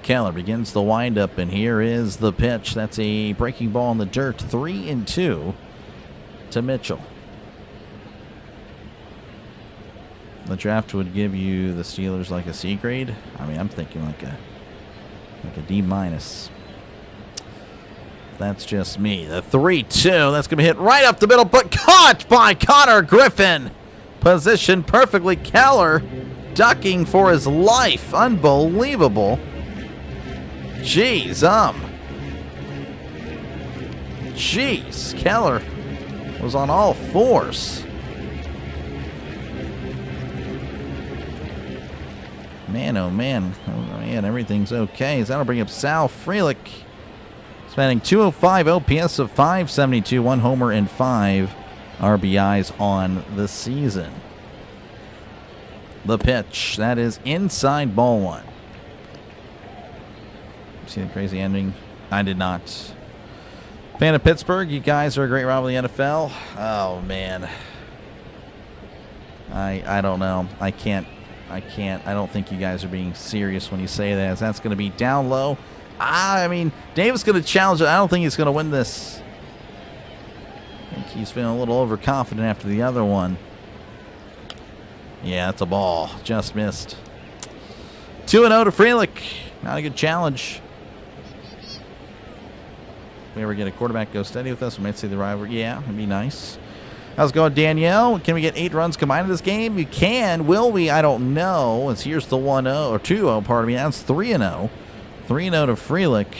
Keller begins the windup, and here is the pitch. That's a breaking ball in the dirt. 3-2 to Mitchell. The draft would give you the Steelers like a C grade. I mean, I'm thinking like a D minus. That's just me. The 3-2. That's going to be hit right up the middle, but caught by Connor Griffin. Positioned perfectly. Keller ducking for his life. Unbelievable. Jeez, Jeez, Keller was on all fours. Man, oh man. Oh man, everything's okay. So that'll bring up Sal Frelick. Spanning 205 OPS of 572, 1 homer and 5 RBIs on the season. The pitch, that is inside ball one. See the crazy ending? I did not. Fan of Pittsburgh, you guys are a great rival in the NFL. Oh man, I don't know. I can't. I don't think you guys are being serious when you say that. That's going to be down low. I mean, Davis going to challenge it. I don't think he's going to win this. I think he's feeling a little overconfident after the other one. Yeah, that's a ball. Just missed. 2-0 to Frelick. Not a good challenge. If we ever get a quarterback go steady with us, we might see the rivalry. Yeah, it'd be nice. How's it going, Danielle? Can we get 8 runs combined in this game? You can. Will we? I don't know. As here's the 1-0, or 2-0, pardon me. That's 3-0. 3-0 to Frelick.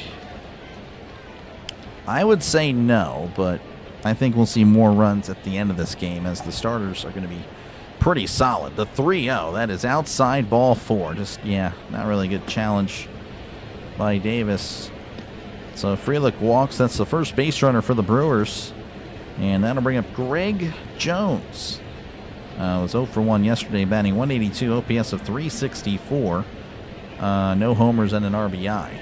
I would say no, but I think we'll see more runs at the end of this game as the starters are going to be pretty solid. The 3-0, that is outside ball 4. Just, yeah, not really a good challenge by Davis. So Frelick walks. That's the first base runner for the Brewers. And that'll bring up Greg Jones. Was 0 for 1 yesterday, batting 182, OPS of 364. No homers and an RBI.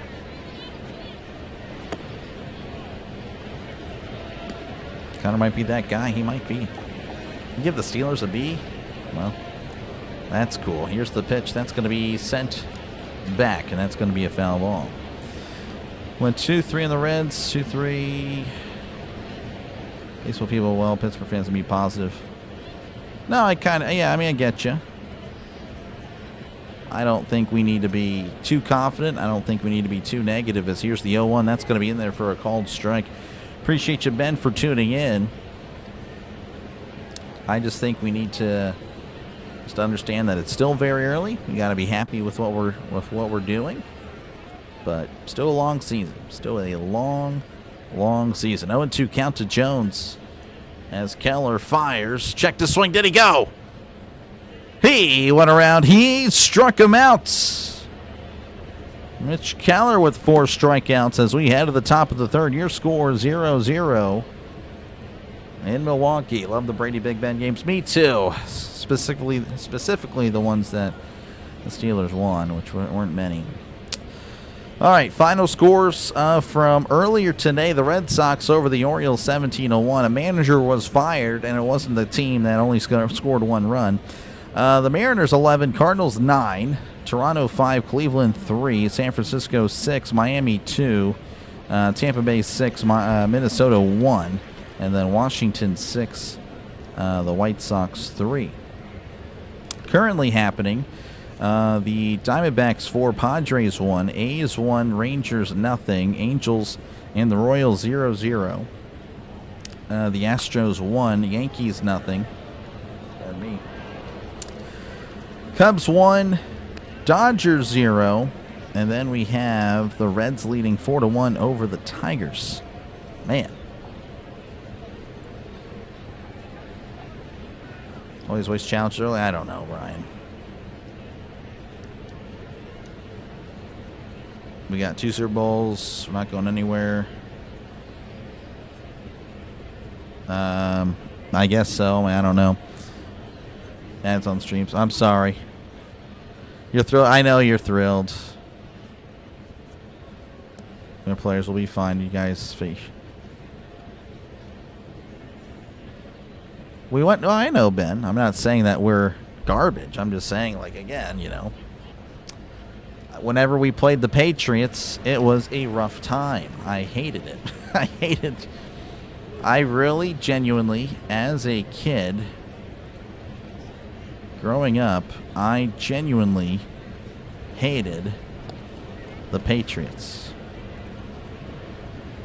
Connor might be that guy. He might be. You give the Steelers a B? Well, that's cool. Here's the pitch. That's going to be sent back, and that's going to be a foul ball. Went 2-3 in the Reds. 2-3. Baseball people, well, Pittsburgh fans can be positive. No, I kind of, yeah, I mean, I get you. I don't think we need to be too confident. I don't think we need to be too negative, as here's the 0-1. That's going to be in there for a called strike. Appreciate you, Ben, for tuning in. I just think we need to just understand that it's still very early. We got to be happy with what we're doing. But still a long season. Still a long season. 0-2 count to Jones as Keller fires. Check the swing. Did he go? He went around. He struck him out. Mitch Keller with 4 strikeouts as we head to the top of the third. Your score 0-0 in Milwaukee. Love the Brady Big Ben games. Me too. Specifically the ones that the Steelers won, which weren't many. All right, final scores from earlier today. The Red Sox over the Orioles 17-1. A manager was fired, and it wasn't the team that only scored 1 run. The Mariners 11, Cardinals 9. Toronto 5, Cleveland 3, San Francisco 6, Miami 2, Tampa Bay 6, Minnesota 1, and then Washington 6, the White Sox 3. Currently happening, the Diamondbacks 4, Padres 1, A's 1, Rangers nothing, Angels and the Royals 0-0. The Astros 1, Yankees nothing. Pardon me. Cubs 1, Dodgers 0, and then we have the Reds leading 4-1 over the Tigers. Man. Always waste challenge early? I don't know, Brian. We got 2 Super Bowls. We're not going anywhere. I guess so. I don't know. Ads on streams. I'm sorry. You're thrilled. I know you're thrilled. Their players will be fine. You guys. We went. Well, I know, Ben. I'm not saying that we're garbage. I'm just saying, like, again, you know, whenever we played the Patriots, it was a rough time. I hated it. I really, genuinely, as a kid, growing up, I genuinely hated the Patriots.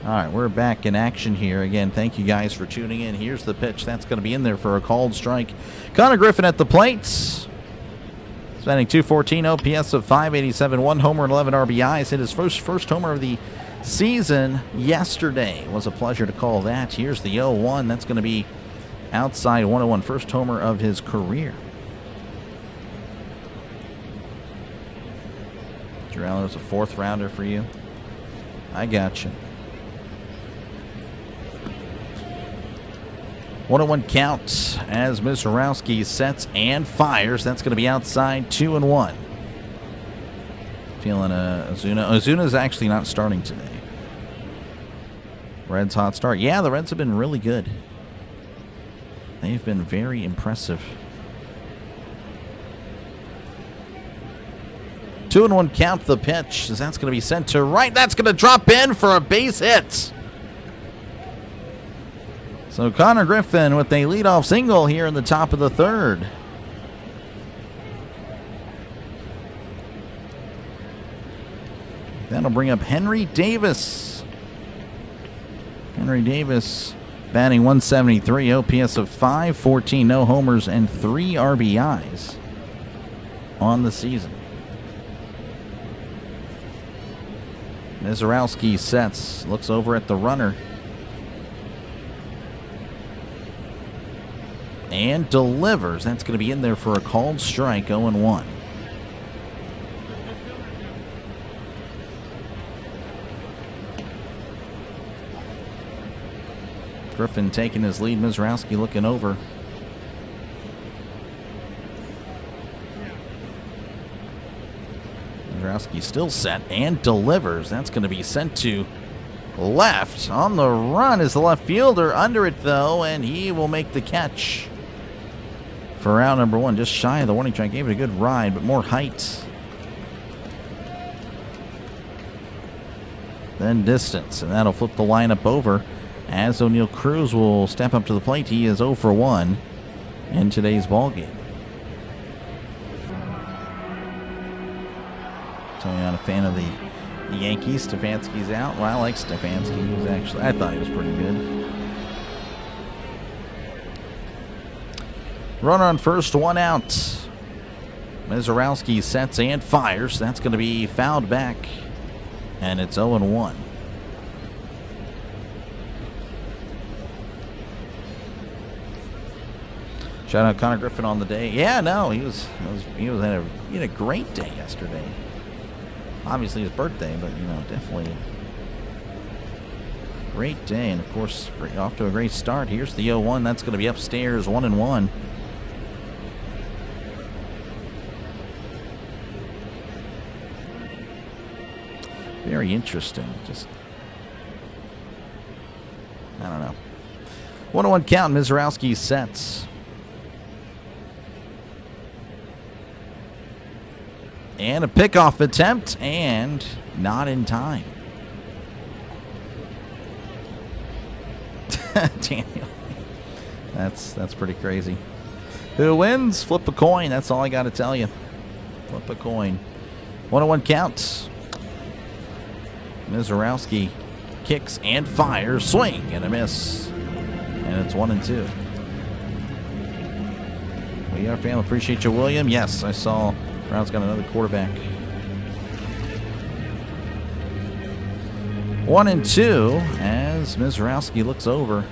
All right, we're back in action here. Again, thank you guys for tuning in. Here's the pitch. That's going to be in there for a called strike. Connor Griffin at the plate. Spending 214, OPS of 587, 1 homer and 11 RBIs. Hit his first homer of the season yesterday. It was a pleasure to call that. Here's the 0-1. That's going to be outside 101. First homer of his career. Drew Allen was a 4th rounder for you. I got you. 1-1 count as Mizorowski sets and fires. That's going to be outside 2-1. Feeling Ozuna. Ozuna's actually not starting today. Reds hot start. Yeah, the Reds have been really good. They've been very impressive. 2-1 count the pitch. As that's going to be sent to right. That's going to drop in for a base hit. So Connor Griffin with a leadoff single here in the top of the 3rd. That'll bring up Henry Davis. Henry Davis batting 173, OPS of 514, no homers and 3 RBIs on the season. Mizorowski sets, looks over at the runner. And delivers. That's going to be in there for a called strike, 0-1. Griffin taking his lead. Mizorowski looking over. Mizorowski still set and delivers. That's going to be sent to left. On the run is the left fielder. Under it, though, and he will make the catch for round number 1. Just shy of the warning track. Gave it a good ride, but more height than distance. And that'll flip the lineup over as O'Neal Cruz will step up to the plate. He is 0 for 1 in today's ballgame. So I'm not a fan of the Yankees. Stefanski's out. Well, I like Stefanski. He was actually, I thought he was pretty good. Runner on first, 1 out. Mizorowski sets and fires. That's going to be fouled back. And it's 0-1. Shout out Connor Griffin on the day. Yeah, no, he had a great day yesterday. Obviously his birthday, but you know, definitely a great day. And of course, off to a great start. Here's the 0-1. That's going to be upstairs, 1-1. Very interesting. Just, I don't know. 1-1 count. Mizorowski sets. And a pickoff attempt, and not in time. Daniel. That's pretty crazy. Who wins? Flip a coin. That's all I got to tell you. Flip a coin. 1-1 counts. Mizorowski kicks and fires. Swing and a miss. And it's 1-2. We are family. Appreciate you, William. Yes, I saw Brown's got another quarterback. 1-2 as Mizorowski looks over.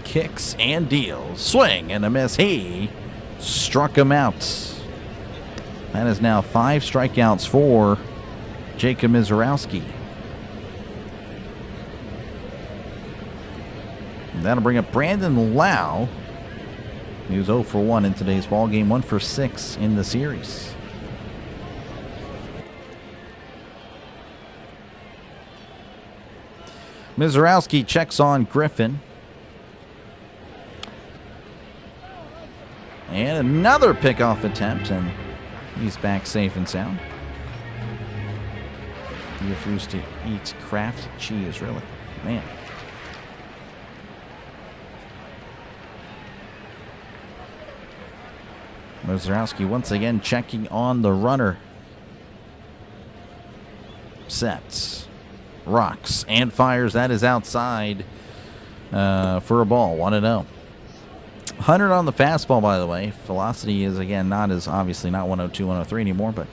Kicks and deals. Swing and a miss. He struck him out. That is now 5 strikeouts for Jacob Mizorowski. That'll bring up Brandon Lau. He was 0 for 1 in today's ball game, 1 for 6 in the series. Mizorowski checks on Griffin. And another pickoff attempt, and he's back safe and sound. He refused to eat Kraft cheese, really. Man. Mizorowski once again checking on the runner. Sets. Rocks and fires. That is outside for a ball. 1-0. 100 on the fastball, by the way. Velocity is, again, not as obviously not 102, 103 anymore, but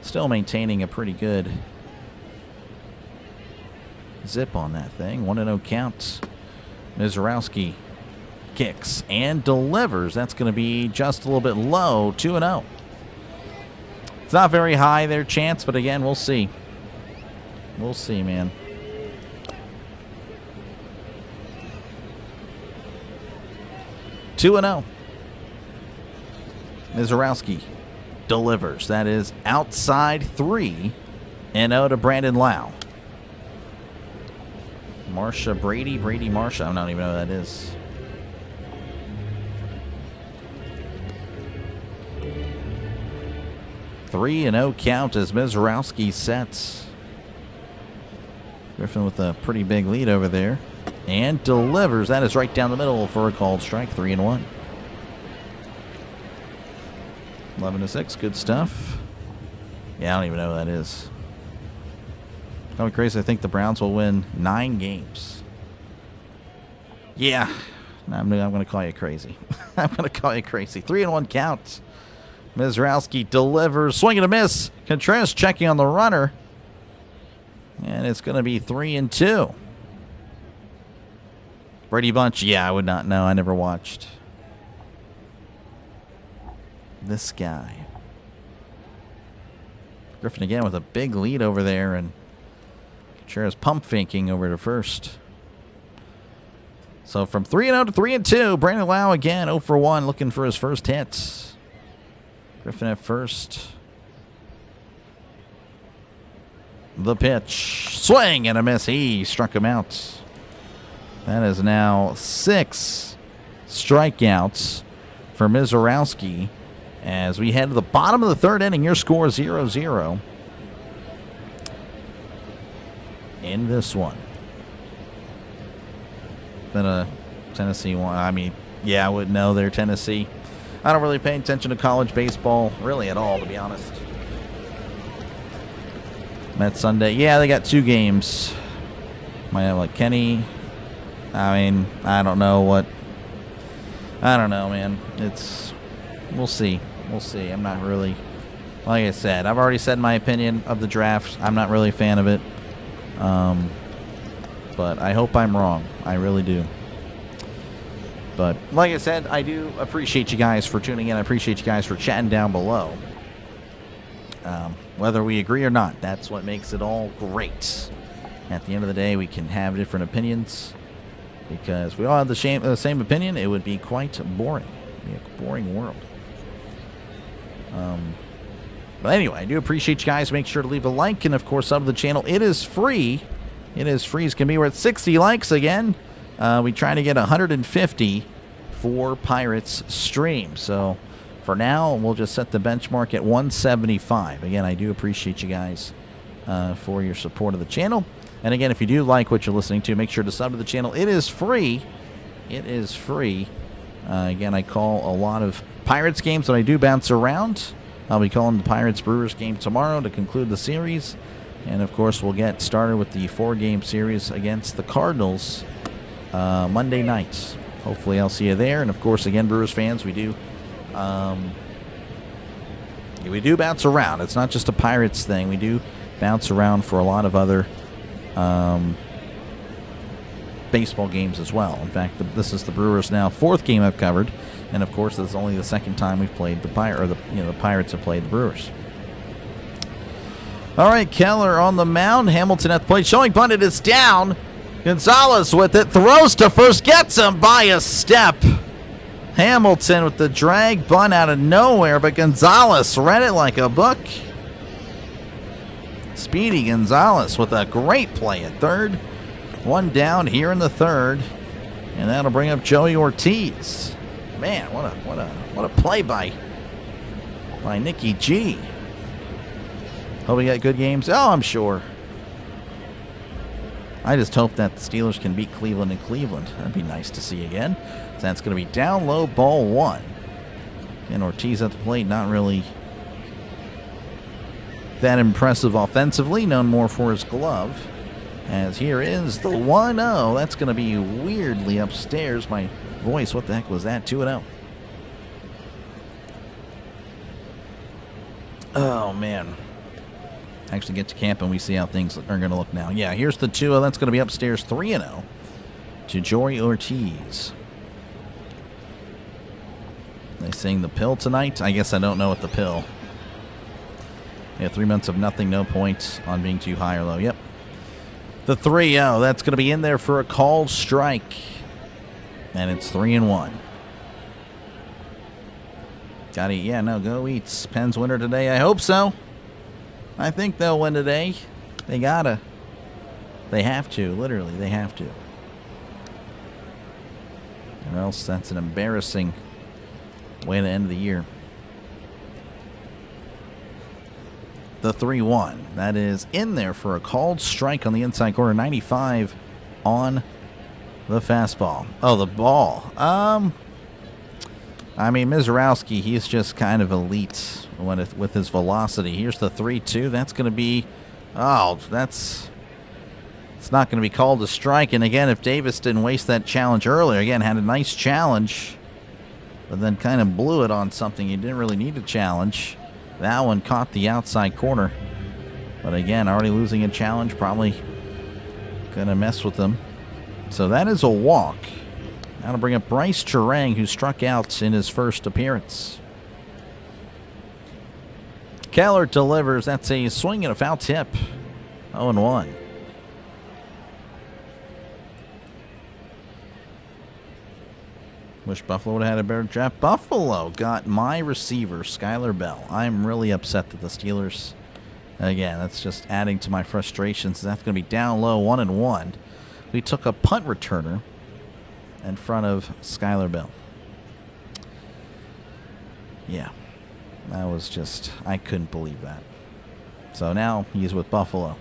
still maintaining a pretty good zip on that thing. 1-0 count. Mizorowski kicks and delivers. That's going to be just a little bit low. 2-0. It's not very high their chance, but again, we'll see. We'll see, man. Two and 0. Mizorowski delivers. That is outside 3-0 to Brandon Lau. Marsha Brady. Brady Marsha. I don't even know who that is. Three and 0 count as Mizorowski sets. Griffin with a pretty big lead over there. And delivers. That is right down the middle for a called strike. 3-1. 11-6. Good stuff. Yeah, I don't even know who that is. Kind of crazy. I think the Browns will win 9 games. Yeah. I'm going to call you crazy. I'm going to call you crazy. 3-1 count. Mizorowski delivers. Swing and a miss. Contreras checking on the runner. And it's going to be 3-2. Brady Bunch, yeah, I would not know. I never watched. This guy. Griffin again with a big lead over there, and Contreras pump faking over to first. So from 3-0 to 3-2, Brandon Lau again 0 for 1, looking for his first hit. Griffin at first. The pitch. Swing and a miss. He struck him out. That is now 6 strikeouts for Mizorowski as we head to the bottom of the third inning. Your score 0-0 in this one. Been a Tennessee one. I mean, yeah, I wouldn't know they're Tennessee. I don't really pay attention to college baseball really at all, to be honest. Met Sunday. Yeah, they got 2 games. Might have like Kenny. I mean, I don't know what. I don't know, man. We'll see. We'll see. I'm not really. Like I said, I've already said my opinion of the draft. I'm not really a fan of it. But I hope I'm wrong. I really do. But like I said, I do appreciate you guys for tuning in. I appreciate you guys for chatting down below. Whether we agree or not, that's what makes it all great. At the end of the day, we can have different opinions. Because we all have the same opinion, it would be quite boring. It would be a boring world. But anyway, I do appreciate you guys. Make sure to leave a like and, of course, sub to the channel. It is free. It is free as can be. We're at 60 likes again. We try to get 150 for Pirates stream. So for now, we'll just set the benchmark at 175. Again, I do appreciate you guys for your support of the channel. And again, if you do like what you're listening to, make sure to sub to the channel. It is free. It is free. Again, I call a lot of Pirates games that I do bounce around. I'll be calling the Pirates Brewers game tomorrow to conclude the series. And of course, we'll get started with the 4-game series against the Cardinals Monday night. Hopefully, I'll see you there. And of course, again, Brewers fans, we do bounce around. It's not just a Pirates thing. We do bounce around for a lot of other baseball games as well. In fact, this is the Brewers' now 4th game I've covered, and of course, this is only the 2nd time we've played the Pirates have played the Brewers. All right, Keller on the mound. Hamilton at the plate, showing bunt. It is down. Gonzalez with it, throws to first, gets him by a step. Hamilton with the drag bunt out of nowhere, but Gonzalez read it like a book. Speedy Gonzalez with a great play at third. 1 down here in the 3rd, and that'll bring up Joey Ortiz. Man, what a play by Nicky G. Hope we got good games. Oh, I'm sure. I just hope that the Steelers can beat Cleveland in Cleveland. That'd be nice to see again. So that's going to be down low, ball 1. And Ortiz at the plate, not really that impressive offensively, known more for his glove. As here is the 1-0. That's going to be weirdly upstairs. My voice, what the heck was that? 2-0. Oh, man. Actually get to camp and we see how things are going to look now. Yeah, here's the 2-0. That's going to be upstairs 3-0 to Joey Ortiz. They sing the pill tonight? I guess I don't know what the pill. Yeah, 3 months of nothing, no points on being too high or low. Yep. The 3-0, that's going to be in there for a called strike. And it's 3-1. Gotta eat. Yeah, no, go Eats. Pens winner today. I hope so. I think they'll win today. They gotta. They have to. Literally, they have to. Or else that's an embarrassing way to end the year. The 3-1. That is in there for a called strike on the inside corner. 95 on the fastball. Oh, the ball. I mean, Mizorowski, he's just kind of elite with his velocity. Here's the 3-2. That's going to be... Oh, it's not going to be called a strike. And again, if Davis didn't waste that challenge earlier, again, had a nice challenge, but then kind of blew it on something he didn't really need to challenge. That one caught the outside corner. But again, already losing a challenge, probably going to mess with them. So that is a walk. That'll bring up Bryce Turang, who struck out in his first appearance. Keller delivers. That's a swing and a foul tip. 0-1. Wish Buffalo would have had a better draft. Buffalo got my receiver, Skylar Bell. I'm really upset that the Steelers, again, that's just adding to my frustrations. That's going to be down low, 1-1. We took a punt returner in front of Skylar Bell. Yeah, that was just, I couldn't believe that. So now he's with Buffalo.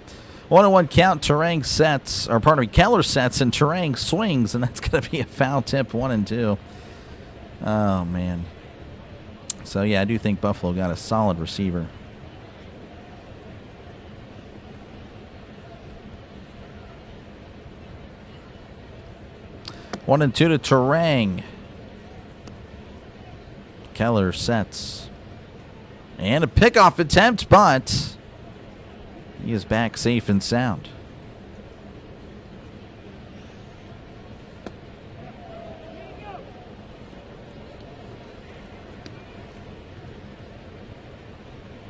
1-1 count. Turang sets, or pardon me, Keller sets, and Turang swings, and that's going to be a foul tip, 1-2. Oh, man. So, yeah, I do think Buffalo got a solid receiver. One and 2 to Turang. Keller sets. And a pickoff attempt, but he is back safe and sound.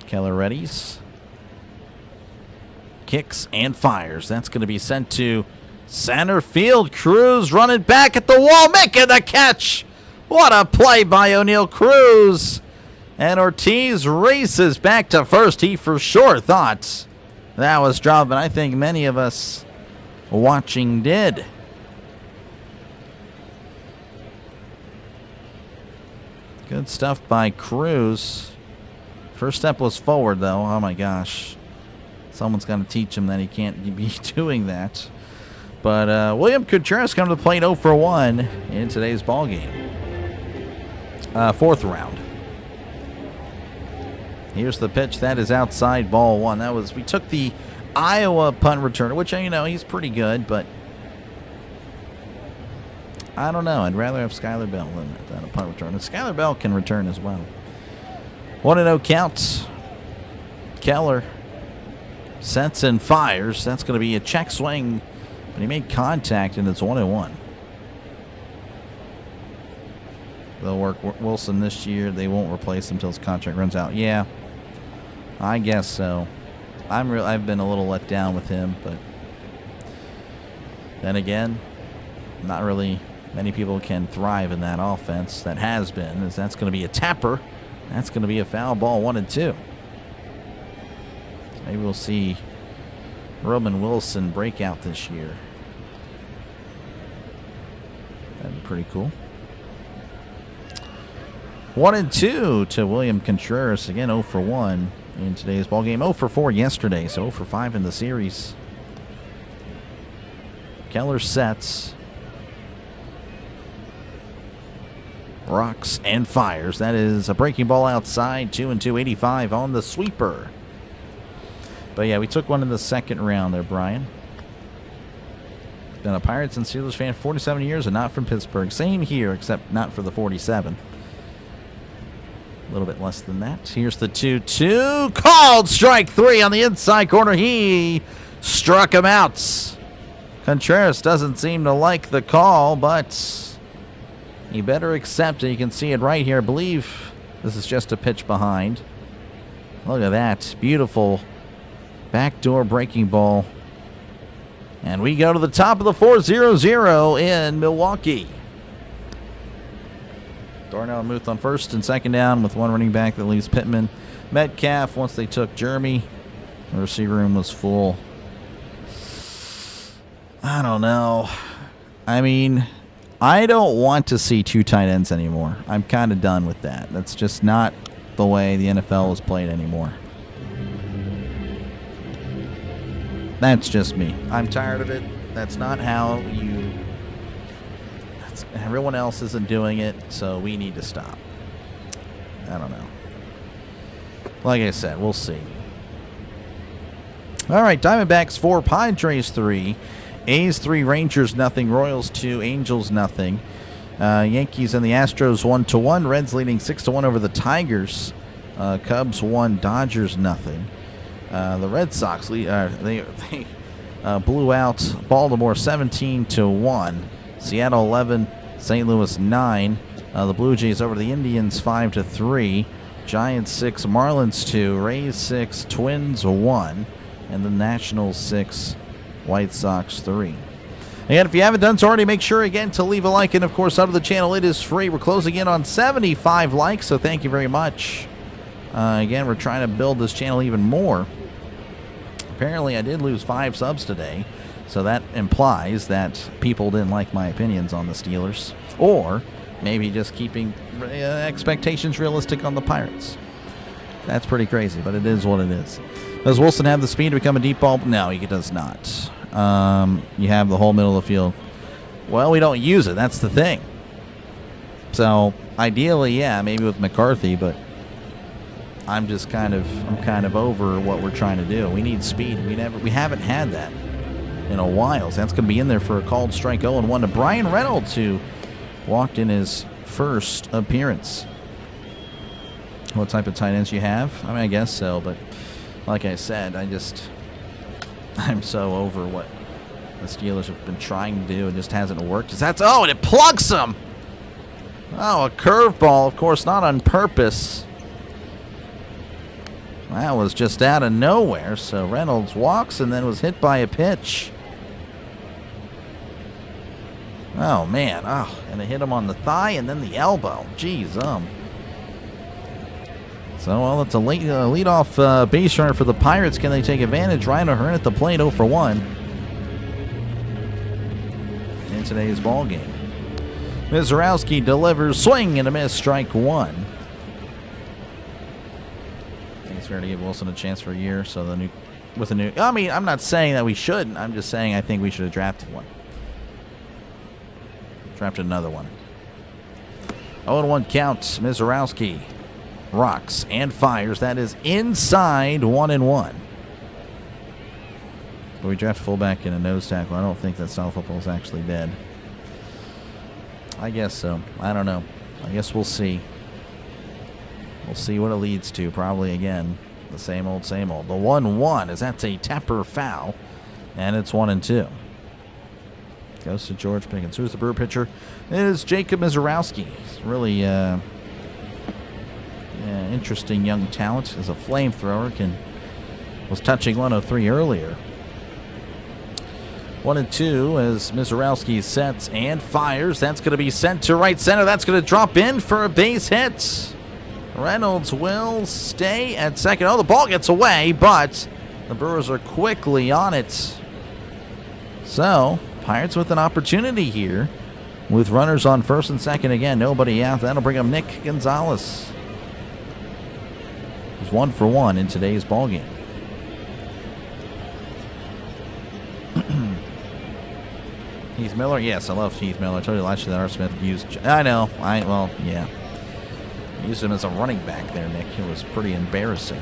Keller readies. Kicks and fires. That's going to be sent to center field. Cruz running back at the wall, making the catch. What a play by O'Neal Cruz. And Ortiz races back to first. He for sure thought that was dropped, but I think many of us watching did. Good stuff by Cruz. First step was forward, though. Oh, my gosh. Someone's got to teach him that he can't be doing that. But William Contreras come to the plate 0 for 1 in today's ball game. Fourth round. Here's the pitch. That is outside, ball 1. That was, we took the Iowa punt returner, which, you know, he's pretty good, but I don't know. I'd rather have Skylar Bell than a punt returner. Skylar Bell can return as well. 1-0 counts. Keller sets and fires. That's going to be a check swing, but he made contact, and it's 1-1. They'll work Wilson this year. They won't replace him until his contract runs out. Yeah, I guess so. I've been a little let down with him, but then again, not really many people can thrive in that offense. That has been, as that's going to be a tapper. That's going to be a foul ball, 1-2. So maybe we'll see Roman Wilson break out this year. That'd be pretty cool. 1-2 to William Contreras. Again, 0 for 1 in today's ball game. 0 for 4 yesterday, so 0 for 5 in the series. Keller sets. Rocks and fires. That is a breaking ball outside. 2-2, 85 on the sweeper. But yeah, we took one in the second round there, Brian. Been a Pirates and Steelers fan for 47 years and not from Pittsburgh. Same here, except not for the 47. A little bit less than that. Here's the 2-2. Called strike 3 on the inside corner. He struck him out. Contreras doesn't seem to like the call, but he better accept it. You can see it right here. I believe this is just a pitch behind. Look at that. Beautiful backdoor breaking ball. And we go to the top of the 4-0-0 in Milwaukee. Darnell Muth on first and second down with one running back that leaves Pittman. Metcalf, once they took Jeremy, the receiver room was full. I don't know. I mean, I don't want to see 2 tight ends anymore. I'm kind of done with that. That's just not the way the NFL is played anymore. That's just me. I'm tired of it. That's not how you... Everyone else isn't doing it, so we need to stop. I don't know. Like I said, we'll see. All right, Diamondbacks 4, Padres 3, A's 3, Rangers nothing, Royals 2, Angels nothing. Yankees and the Astros 1-1. Reds leading 6-1 over the Tigers. Cubs 1, Dodgers nothing. The Red Sox blew out Baltimore 17-1. Seattle 11, St. Louis 9. The Blue Jays over the Indians 5-3. Giants 6, Marlins 2, Rays 6, Twins 1, and the Nationals 6, White Sox 3. Again, if you haven't done so already, make sure again to leave a like, and of course, sub to the channel. It is free. We're closing in on 75 likes, so thank you very much. Again, we're trying to build this channel even more. Apparently, I did lose 5 subs today. So that implies that people didn't like my opinions on the Steelers, or maybe just keeping expectations realistic on the Pirates. That's pretty crazy, but it is what it is. Does Wilson have the speed to become a deep ball? No, he does not. You have the whole middle of the field. Well, we don't use it. That's the thing. So ideally, yeah, maybe with McCarthy, but I'm kind of over what we're trying to do. We need speed. We haven't had that in a while. So that's going to be in there for a called strike 0-1 to Brian Reynolds, who walked in his first appearance. What type of tight ends you have? I mean, I guess so, but like I said, I'm so over what the Steelers have been trying to do. It just hasn't worked. And it plugs him! Oh, a curveball, of course, not on purpose. That was just out of nowhere. So Reynolds walks and then was hit by a pitch. Oh, man. Oh, and it hit him on the thigh and then the elbow. Jeez, So, well, it's a leadoff base runner for the Pirates. Can they take advantage? Ryan O'Hearn at the plate, 0-for-1 in today's ball game. Mizorowski delivers, swing and a miss, strike one. I think it's fair to give Wilson a chance for a year. So I mean, I'm not saying that we shouldn't. I'm just saying I think we should have drafted one. Drafted another one. 0-1 count. Mizorowski rocks and fires. That is inside 1-1. But we draft fullback in a nose tackle. I don't think that South football is actually dead. I guess so. I don't know. I guess we'll see. We'll see what it leads to. Probably, again, the same old, same old. The 1-1 is that's a Tapper foul, and it's 1-2. Goes to George Pickens. Who's the Brewer pitcher? It is Jacob Mizorowski. He's really interesting young talent. As a flamethrower, was touching 103 earlier. 1-2 as Mizorowski sets and fires. That's going to be sent to right center. That's going to drop in for a base hit. Reynolds will stay at second. Oh, the ball gets away, but the Brewers are quickly on it. So, Pirates with an opportunity here with runners on first and second. Again, nobody out. That'll bring up Nick Gonzalez. He's 1 for 1 in today's ballgame. Heath Miller? Yes, I love Heath Miller. I told you last year that R. Smith used... I know. Well, yeah. Used him as a running back there, Nick. It was pretty embarrassing.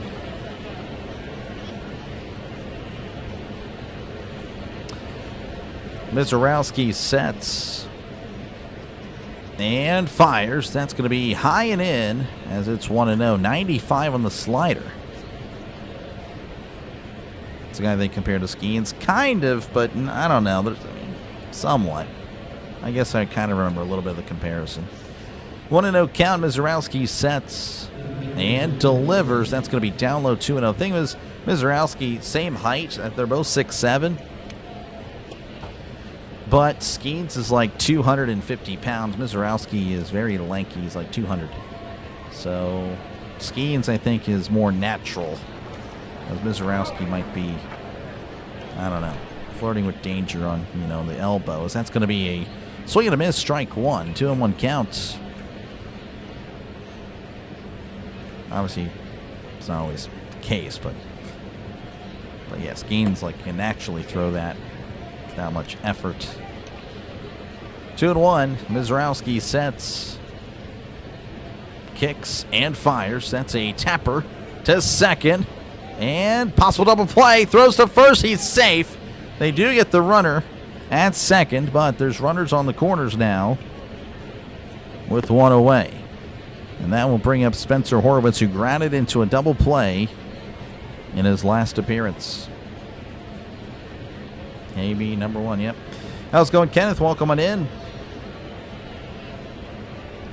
Mizorowski sets and fires. That's going to be high and in as it's 1-0. 95 on the slider. It's a guy they compare to Skeens. Kind of, but I don't know. Somewhat. I guess I kind of remember a little bit of the comparison. 1-0 count. Mizorowski sets and delivers. That's going to be down low 2-0. Thing was, Mizorowski, same height. They're both 6'7". But Skeens is like 250 pounds. Mizorowski is very lanky. He's like 200. So Skeens, I think, is more natural. As Mizorowski might be, I don't know, flirting with danger on, the elbows. That's going to be a swing and a miss, strike one. 2-1 counts. Obviously, it's not always the case, but yeah, Skeens can actually throw that without much effort. 2-1. Mizorowski sets, kicks, and fires. That's a Tapper to second. And possible double play. Throws to first. He's safe. They do get the runner at second, but there's runners on the corners now with one away. And that will bring up Spencer Horwitz, who grounded into a double play in his last appearance. AB number 1, yep. How's it going, Kenneth? Welcome on in.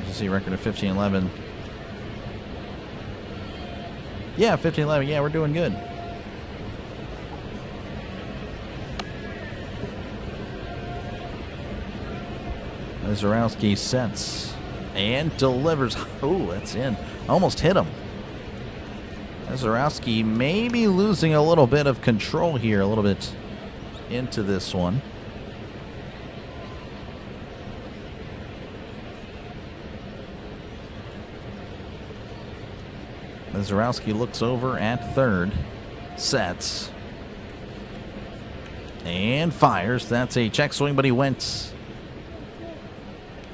You see a record of 15-11. Yeah, 15-11. Yeah, we're doing good. Mizorowski sets and delivers. Oh, that's in. Almost hit him. Mizorowski maybe losing a little bit of control here, a little bit into this one. Mizorowski looks over at third, sets, and fires. That's a check swing, but he went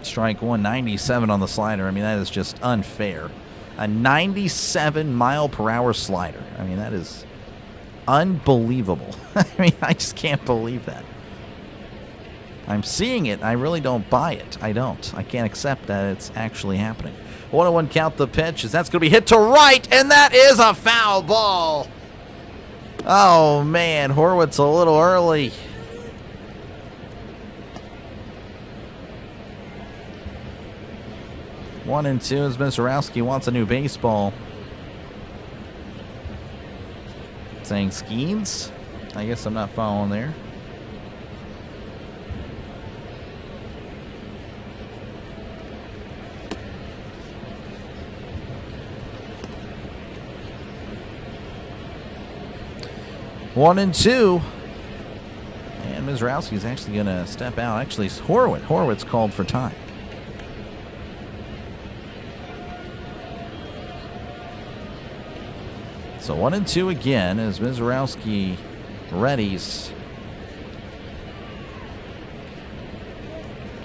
strike one. 97 on the slider. I mean, that is just unfair. A 97-mile-per-hour slider. I mean, that is unbelievable. I mean, I just can't believe that. I'm seeing it. I really don't buy it. I don't. I can't accept that it's actually happening. 1-1 count the pitch. That's going to be hit to right, and that is a foul ball. Oh, man. Horwitz a little early. One and two as Mizorowski wants a new baseball. Saying Skeens? I guess I'm not following there. One and two. And Mizorowski is actually going to step out. Actually, Horwitz called for time. So 1-2 again as Mizorowski readies.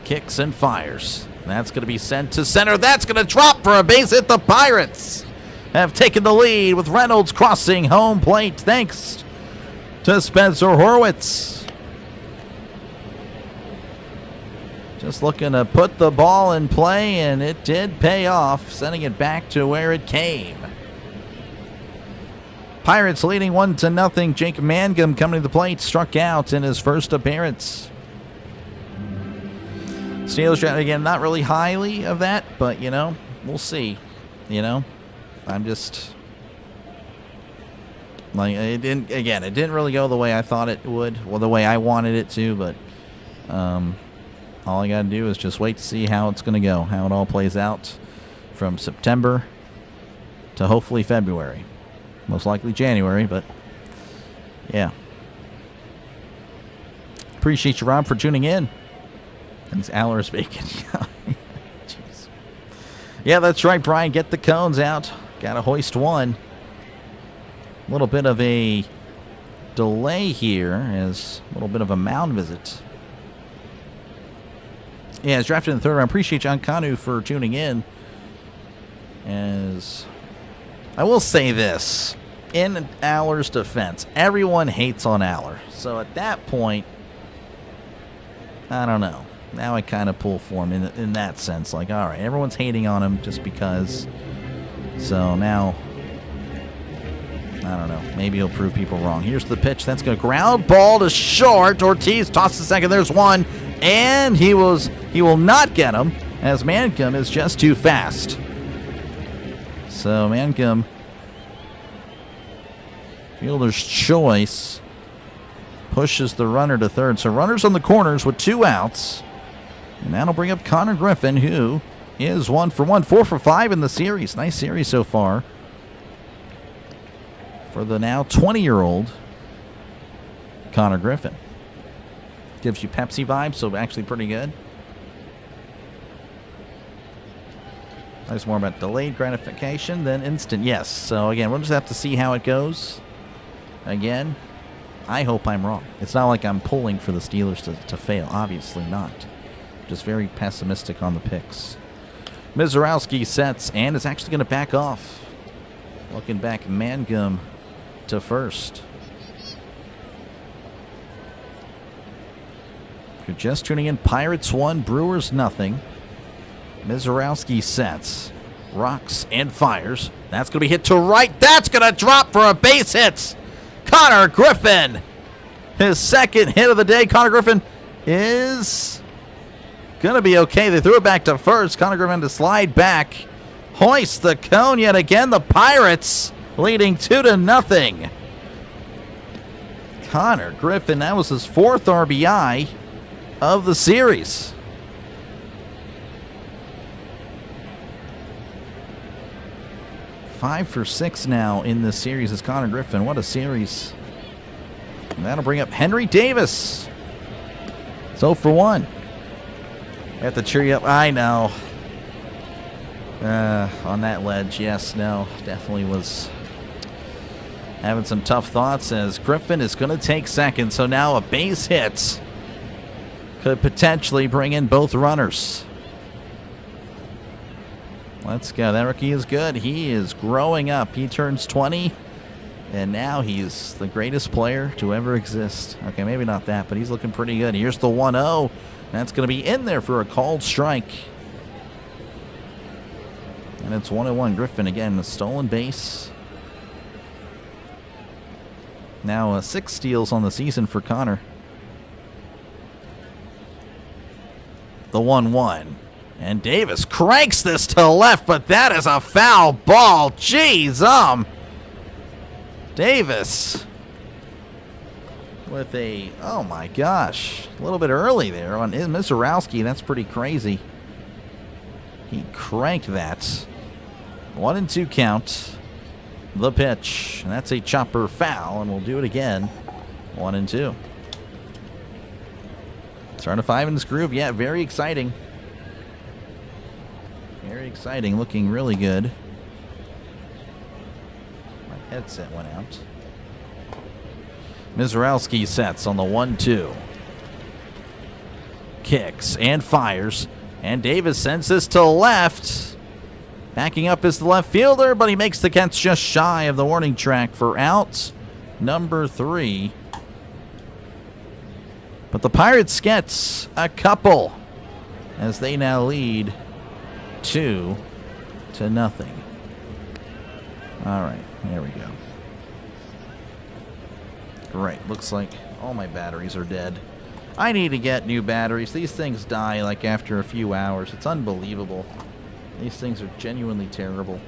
Kicks and fires. That's going to be sent to center. That's going to drop for a base hit. The Pirates have taken the lead with Reynolds crossing home plate thanks to Spencer Horwitz. Just looking to put the ball in play, and it did pay off, sending it back to where it came. Pirates leading 1-0. Jake Mangum coming to the plate, struck out in his first appearance. Steelers, again, not really highly of that, but, you know, we'll see. You know, I'm just, like, it didn't really go the way I thought it would, well, the way I wanted it to, but all I got to do is just wait to see how it's going to go, how it all plays out from September to hopefully February. Most likely January, but yeah. Appreciate you, Rob, for tuning in. And these Allers bacon. Jeez. Yeah, that's right, Brian. Get the cones out. Got to hoist one. A little bit of a delay here as a little bit of a mound visit. Yeah, it's drafted in the third round. Appreciate John Kanu for tuning in. As I will say this, in Aller's defense, everyone hates on Aller. So at that point, I don't know. Now I kind of pull for him in that sense. Like, all right, everyone's hating on him just because. So now, I don't know. Maybe he'll prove people wrong. Here's the pitch. That's going to ground ball to short. Ortiz tosses the second. There's one. And he will not get him as Mangum is just too fast. So Mangum, fielder's choice, pushes the runner to third. So runners on the corners with 2 outs. And that'll bring up Connor Griffin, who is 1 for 1, 4 for 5 in the series. Nice series so far for the now 20-year-old Connor Griffin. Gives you Pepsi vibes, so actually pretty good. That's more about delayed gratification than instant. Yes. So, again, we'll just have to see how it goes. Again, I hope I'm wrong. It's not like I'm pulling for the Steelers to fail. Obviously not. Just very pessimistic on the picks. Mizorowski sets and is actually going to back off. Looking back, Mangum to first. If you're just tuning in, Pirates 1, Brewers nothing. Mizorowski sets, rocks, and fires. That's going to be hit to right. That's going to drop for a base hit. Connor Griffin, his second hit of the day. Connor Griffin is going to be okay. They threw it back to first. Connor Griffin to slide back. Hoist the cone yet again. The Pirates leading 2-0. Connor Griffin, that was his 4th RBI of the series. Five for 6 now in this series is Connor Griffin. What a series. And that'll bring up Henry Davis. So for 1. I have to cheer you up. I know. On that ledge, yes, no. Definitely was having some tough thoughts as Griffin is going to take second. So now a base hit could potentially bring in both runners. Let's go. That rookie is good. He is growing up. He turns 20, and now he's the greatest player to ever exist. Okay, maybe not that, but he's looking pretty good. Here's the 1-0. That's going to be in there for a called strike. And it's 1-1. Griffin again, the stolen base. Now 6 steals on the season for Connor. The 1-1. And Davis cranks this to left, but that is a foul ball. Jeez, Davis with a, oh my gosh, a little bit early there on Mizorowski. That's pretty crazy. He cranked that. 1-2 count. The pitch. And that's a chopper foul, and we'll do it again. 1-2. Starting a 5 in this groove. Yeah, very exciting. Very exciting. Looking really good. headset went out. Mizralski sets on the 1-2. Kicks and fires. And Davis sends this to left. Backing up is the left fielder, but he makes the catch just shy of the warning track for out number 3. But the Pirates get a couple as they now lead 2-0. All right, here we go. Great, looks like all my batteries are dead. I need to get new batteries. These things die like after a few hours. It's unbelievable. These things are genuinely terrible.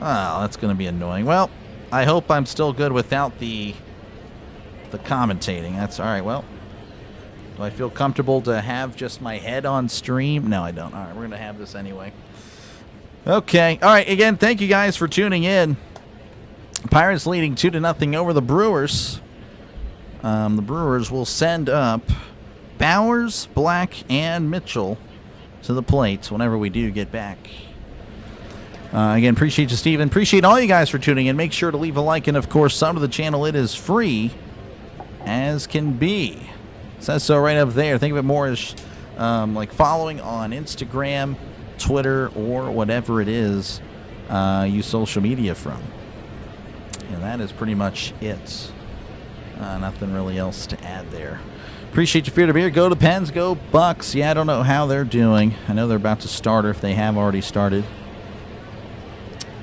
Oh, that's going to be annoying. Well, I hope I'm still good without the commentating. That's all right. Well, do I feel comfortable to have just my head on stream? No, I don't. All right, we're going to have this anyway. Okay. All right. Again, thank you guys for tuning in. Pirates leading 2-0 over the Brewers. The Brewers will send up Bowers, Black, and Mitchell to the plate whenever we do get back. Again, appreciate you, Steven. Appreciate all you guys for tuning in. Make sure to leave a like and, of course, sub to the channel. It is free as can be. It says so right up there. Think of it more as like following on Instagram, Twitter, or whatever it is you social media from. And that is pretty much it. Nothing really else to add there. Appreciate your fear to beer. Go to Pens, go Bucks. Yeah, I don't know how they're doing. I know they're about to start, or if they have already started.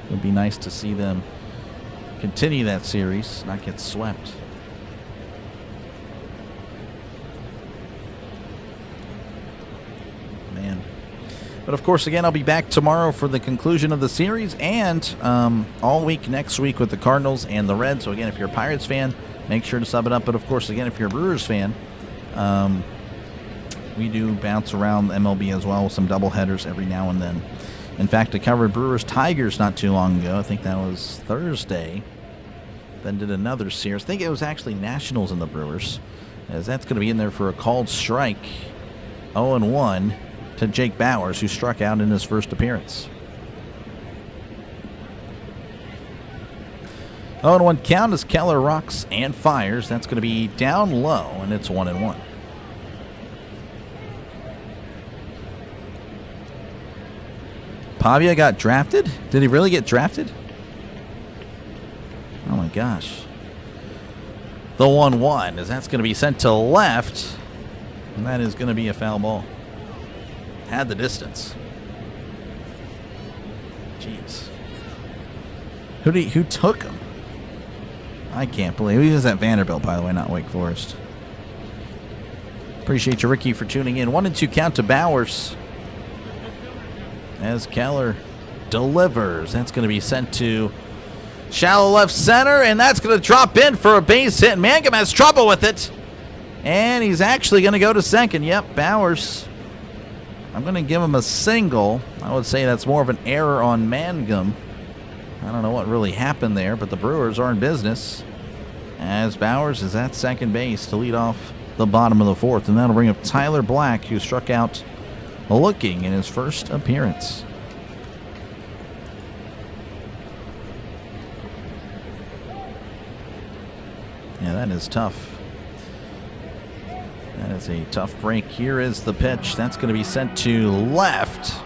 It would be nice to see them continue that series, not get swept. Man. But of course, again, I'll be back tomorrow for the conclusion of the series, and all week next week with the Cardinals and the Reds. So again, if you're a Pirates fan, make sure to sub it up. But of course, again, if you're a Brewers fan, we do bounce around MLB as well with some doubleheaders every now and then. In fact, I covered Brewers Tigers not too long ago. I think that was Thursday. Then did another series. I think it was actually Nationals and the Brewers, as that's going to be in there for a called strike. 0-1 to Jake Bowers, who struck out in his first appearance. 0-1 count as Keller rocks and fires. That's going to be down low, and it's 1-1. Pavia got drafted? Did he really get drafted? Oh my gosh. The 1-1, as that's going to be sent to left, and that is going to be a foul ball. Had the distance. Jeez. Who took him? I can't believe. He was at Vanderbilt, by the way, not Wake Forest. Appreciate you, Ricky, for tuning in. 1-2 count to Bowers, as Keller delivers. That's going to be sent to shallow left center, and that's going to drop in for a base hit. Mangum has trouble with it, and he's actually going to go to second. Yep, Bowers. I'm going to give him a single. I would say that's more of an error on Mangum. I don't know what really happened there, but the Brewers are in business, as Bowers is at second base to lead off the bottom of the fourth, and that'll bring up Tyler Black, who struck out looking in his first appearance. Yeah, that is tough. That is a tough break. Here is the pitch. That's going to be sent to left.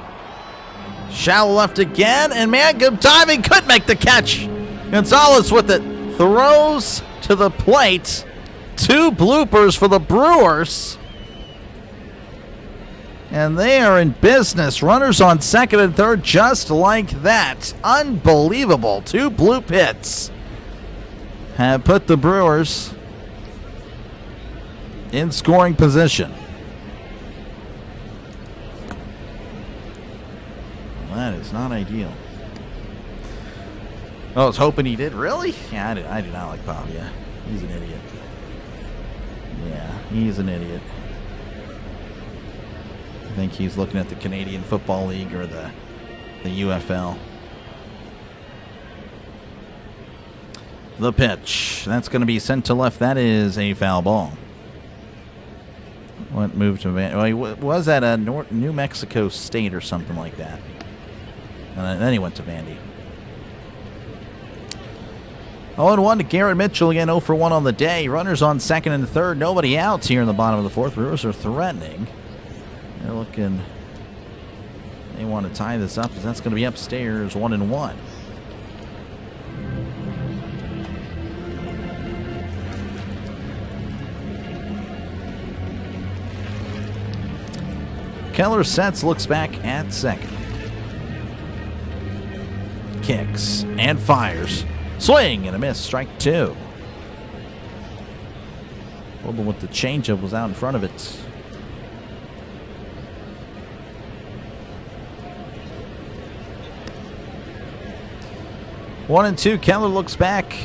Shallow left again, and Mangum diving, could make the catch. Gonzalez with it. Throws to the plate. 2 bloopers for the Brewers. And they are in business. Runners on second and third just like that. Unbelievable. 2 bloop hits have put the Brewers in scoring position. Well, that is not ideal. I was hoping he did. Really? Yeah, I do not like Pavia. He's an idiot. Yeah, he's an idiot. I think he's looking at the Canadian Football League or the UFL. The pitch. That's going to be sent to left. That is a foul ball. What moved to Van? Well, he was at a New Mexico State or something like that. And then he went to Vandy. 0-1 to Garrett Mitchell again, 0 for 1 on the day. Runners on second and third. Nobody outs here in the bottom of the fourth. Brewers are threatening. They're looking. They want to tie this up because that's going to be upstairs 1-1. Keller sets, looks back at second. Kicks and fires. Swing and a miss, strike 2. Trouble with the changeup was out in front of it. One and two. Keller looks back.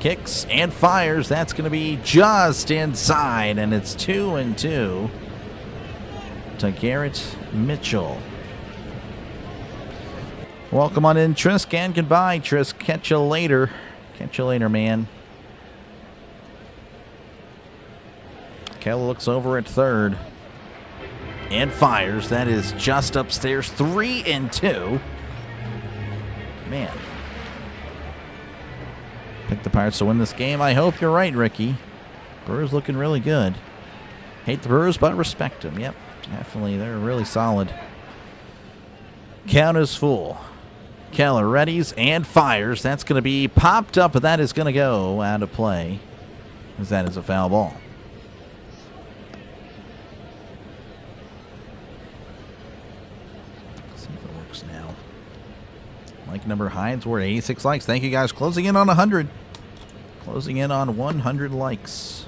Kicks and fires. That's going to be just inside, and it's 2-2 to Garrett Mitchell. Welcome on in, Trisk, and goodbye, Trisk. Catch you later. Catch you later, man. Keller looks over at third and fires. That is just upstairs. 3-2. Man. Pick the Pirates to win this game. I hope you're right, Ricky. Brewers looking really good. Hate the Brewers, but respect them. Yep, definitely. They're really solid. Count is full. Keller readies and fires. That's going to be popped up, but that is going to go out of play, as that is a foul ball. Let's see if it works now. Like number Hines, we're at 86 likes. Thank you guys. Closing in on 100. Closing in on 100 likes.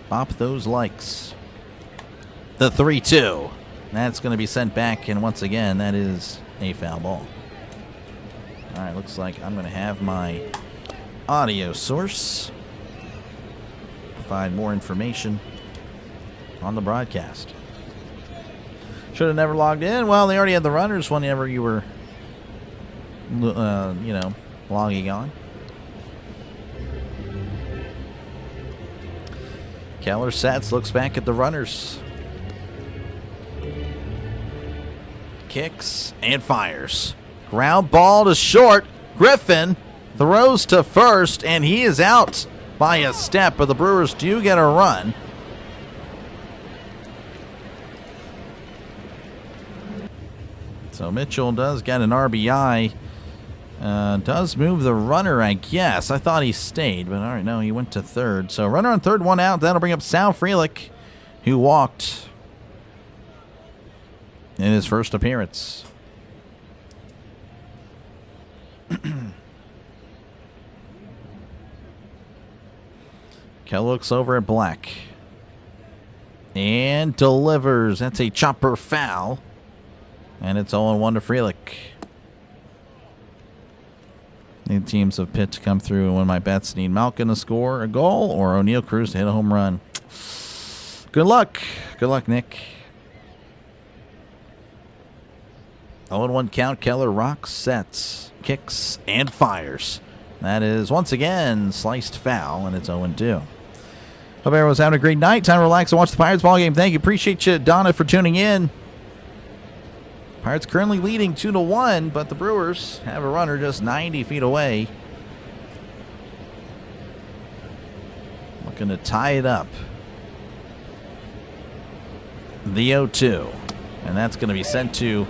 Pop those likes. The 3-2. That's going to be sent back, and once again, that is a foul ball. All right, looks like I'm going to have my audio source provide more information on the broadcast. Should have never logged in. Well, they already had the runners whenever you were, logging on. Keller sets, looks back at the runners. Kicks and fires. Ground ball to short. Griffin throws to first, and he is out by a step, but the Brewers do get a run. So Mitchell does get an RBI. Does move the runner, I guess. I thought he stayed, but all right, no, he went to third. So runner on third, one out. That'll bring up Sal Frelick, who walked in his first appearance. Kel looks over at Black and delivers. That's a chopper foul, and it's 0-1 to Frelick. The teams have picked to come through, and when my bets need Malkin to score a goal or O'Neal Cruz to hit a home run. Good luck. Good luck, Nick. 0-1 count. Keller rocks, sets, kicks, and fires. That is, once again, sliced foul, and it's 0-2. Hope everyone's having a great night. Time to relax and watch the Pirates ball game. Thank you. Appreciate you, Donna, for tuning in. Pirates currently leading 2-1, but the Brewers have a runner just 90 feet away. Looking to tie it up. The 0-2. And that's going to be sent to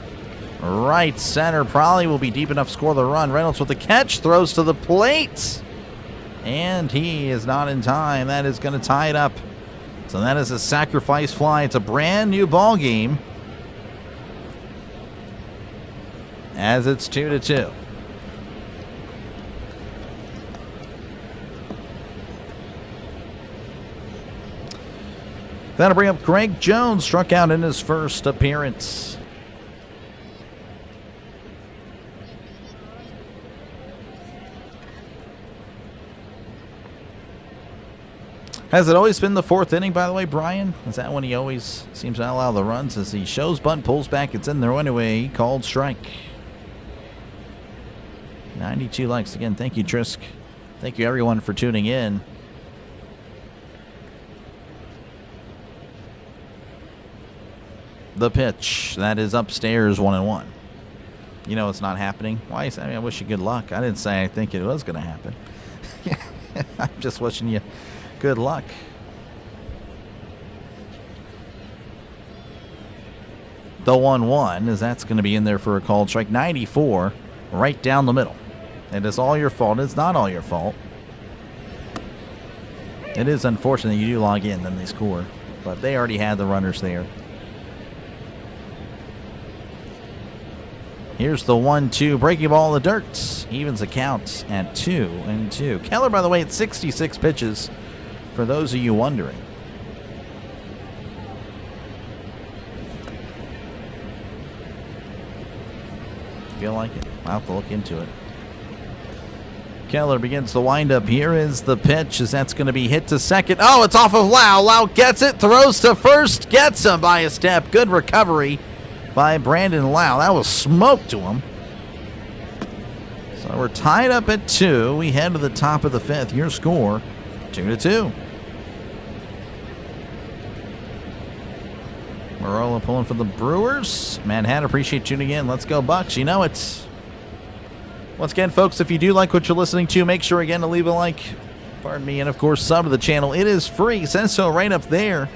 right center. Probably will be deep enough to score the run. Reynolds with the catch. Throws to the plate. And he is not in time. That is going to tie it up. So that is a sacrifice fly. It's a brand new ball game, as it's 2-2. That'll bring up Greg Jones, struck out in his first appearance. Has it always been the fourth inning, by the way, Brian? Is that when he always seems to allow the runs? As he shows bunt, pulls back, it's in there anyway. Called strike. 92 likes. Again, thank you, Trisk. Thank you, everyone, for tuning in. The pitch. That is upstairs, 1-1. You know it's not happening. Why? I mean, I wish you good luck. I didn't say I think it was going to happen. I'm just wishing you good luck. The 1-1 is that's going to be in there for a called strike. 94, right down the middle. It is all your fault. It's not all your fault. It is unfortunate you do log in, then they score. But they already had the runners there. Here's the 1-2. Breaking ball in the dirt. Evens the count at 2-2. Keller, by the way, at 66 pitches, for those of you wondering. Feel like it? I'll have to look into it. Keller begins the windup. Here is the pitch as that's going to be hit to second. Oh, it's off of Lau. Lau gets it, throws to first, gets him by a step. Good recovery by Brandon Lau. That was smoke to him. So we're tied up at 2. We head to the top of the 5th. Your score, 2-2. Marola pulling for the Brewers. Manhattan, appreciate tuning in. Let's go Bucks. You know it's... Once again, folks, if you do like what you're listening to, make sure again to leave a like. Pardon me, and of course, sub to the channel. It is free. It says so right up there.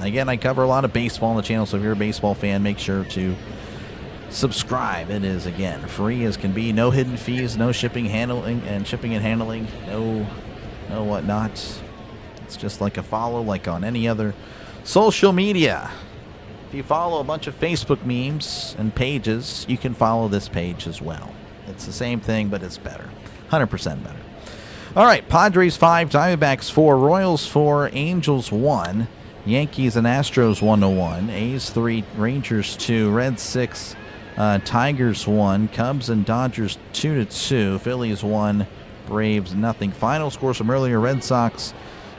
Again, I cover a lot of baseball on the channel, so if you're a baseball fan, make sure to subscribe. It is, again, free as can be. No hidden fees, no shipping and handling, no whatnot. It's just like a follow, like on any other social media. If you follow a bunch of Facebook memes and pages, you can follow this page as well. It's the same thing, but it's better. 100% better. All right, Padres 5, Diamondbacks 4, Royals 4, Angels 1, Yankees and Astros 1-1, A's 3, Rangers 2, Reds 6, Tigers 1, Cubs and Dodgers 2-2, Phillies 1, Braves nothing. Final scores from earlier: Red Sox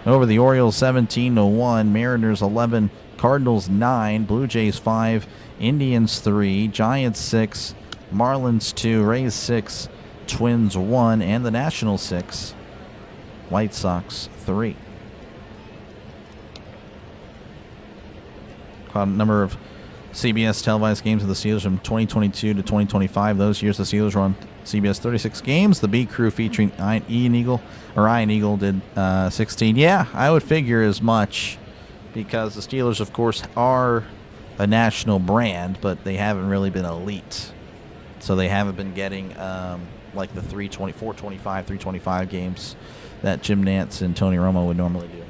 over the Orioles 17-1, Mariners 11, Cardinals 9, Blue Jays 5, Indians 3, Giants 6, Marlins 2, Rays 6, Twins 1, and the Nationals 6, White Sox 3. Quite a number of CBS televised games of the Steelers from 2022 to 2025. Those years the Steelers were on CBS 36 games. The B Crew featuring Ian Eagle did 16. Yeah, I would figure as much, because the Steelers, of course, are a national brand, but they haven't really been elite. So they haven't been getting like the 325 games that Jim Nantz and Tony Romo would normally do.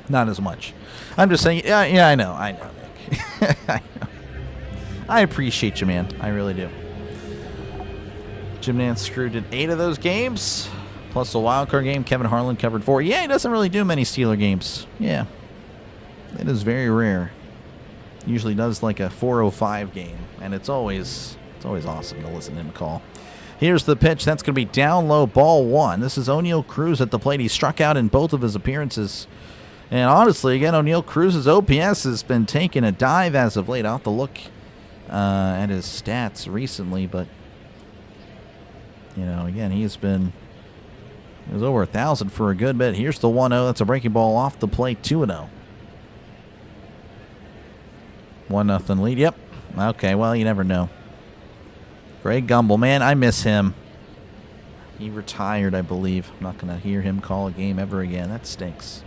Not as much. I'm just saying, yeah, I know, Nick. I know. I appreciate you, man. I really do. Jim Nantz screwed did 8 of those games, plus the wild card game. Kevin Harlan covered 4. Yeah, he doesn't really do many Steeler games. Yeah. It is very rare. Usually does like a 4:05 game, and it's always awesome to listen to him call. Here's the pitch. That's going to be down low, ball 1. This is O'Neal Cruz at the plate. He struck out in both of his appearances. And honestly, again, O'Neal Cruz's OPS has been taking a dive as of late. I'll have to look at his stats recently, but you know, again, he was over 1,000 for a good bit. Here's the 1-0. That's a breaking ball off the plate, 2-0. 1-0 lead. Yep. Okay, well, you never know. Greg Gumbel, man, I miss him. He retired, I believe. I'm not going to hear him call a game ever again. That stinks.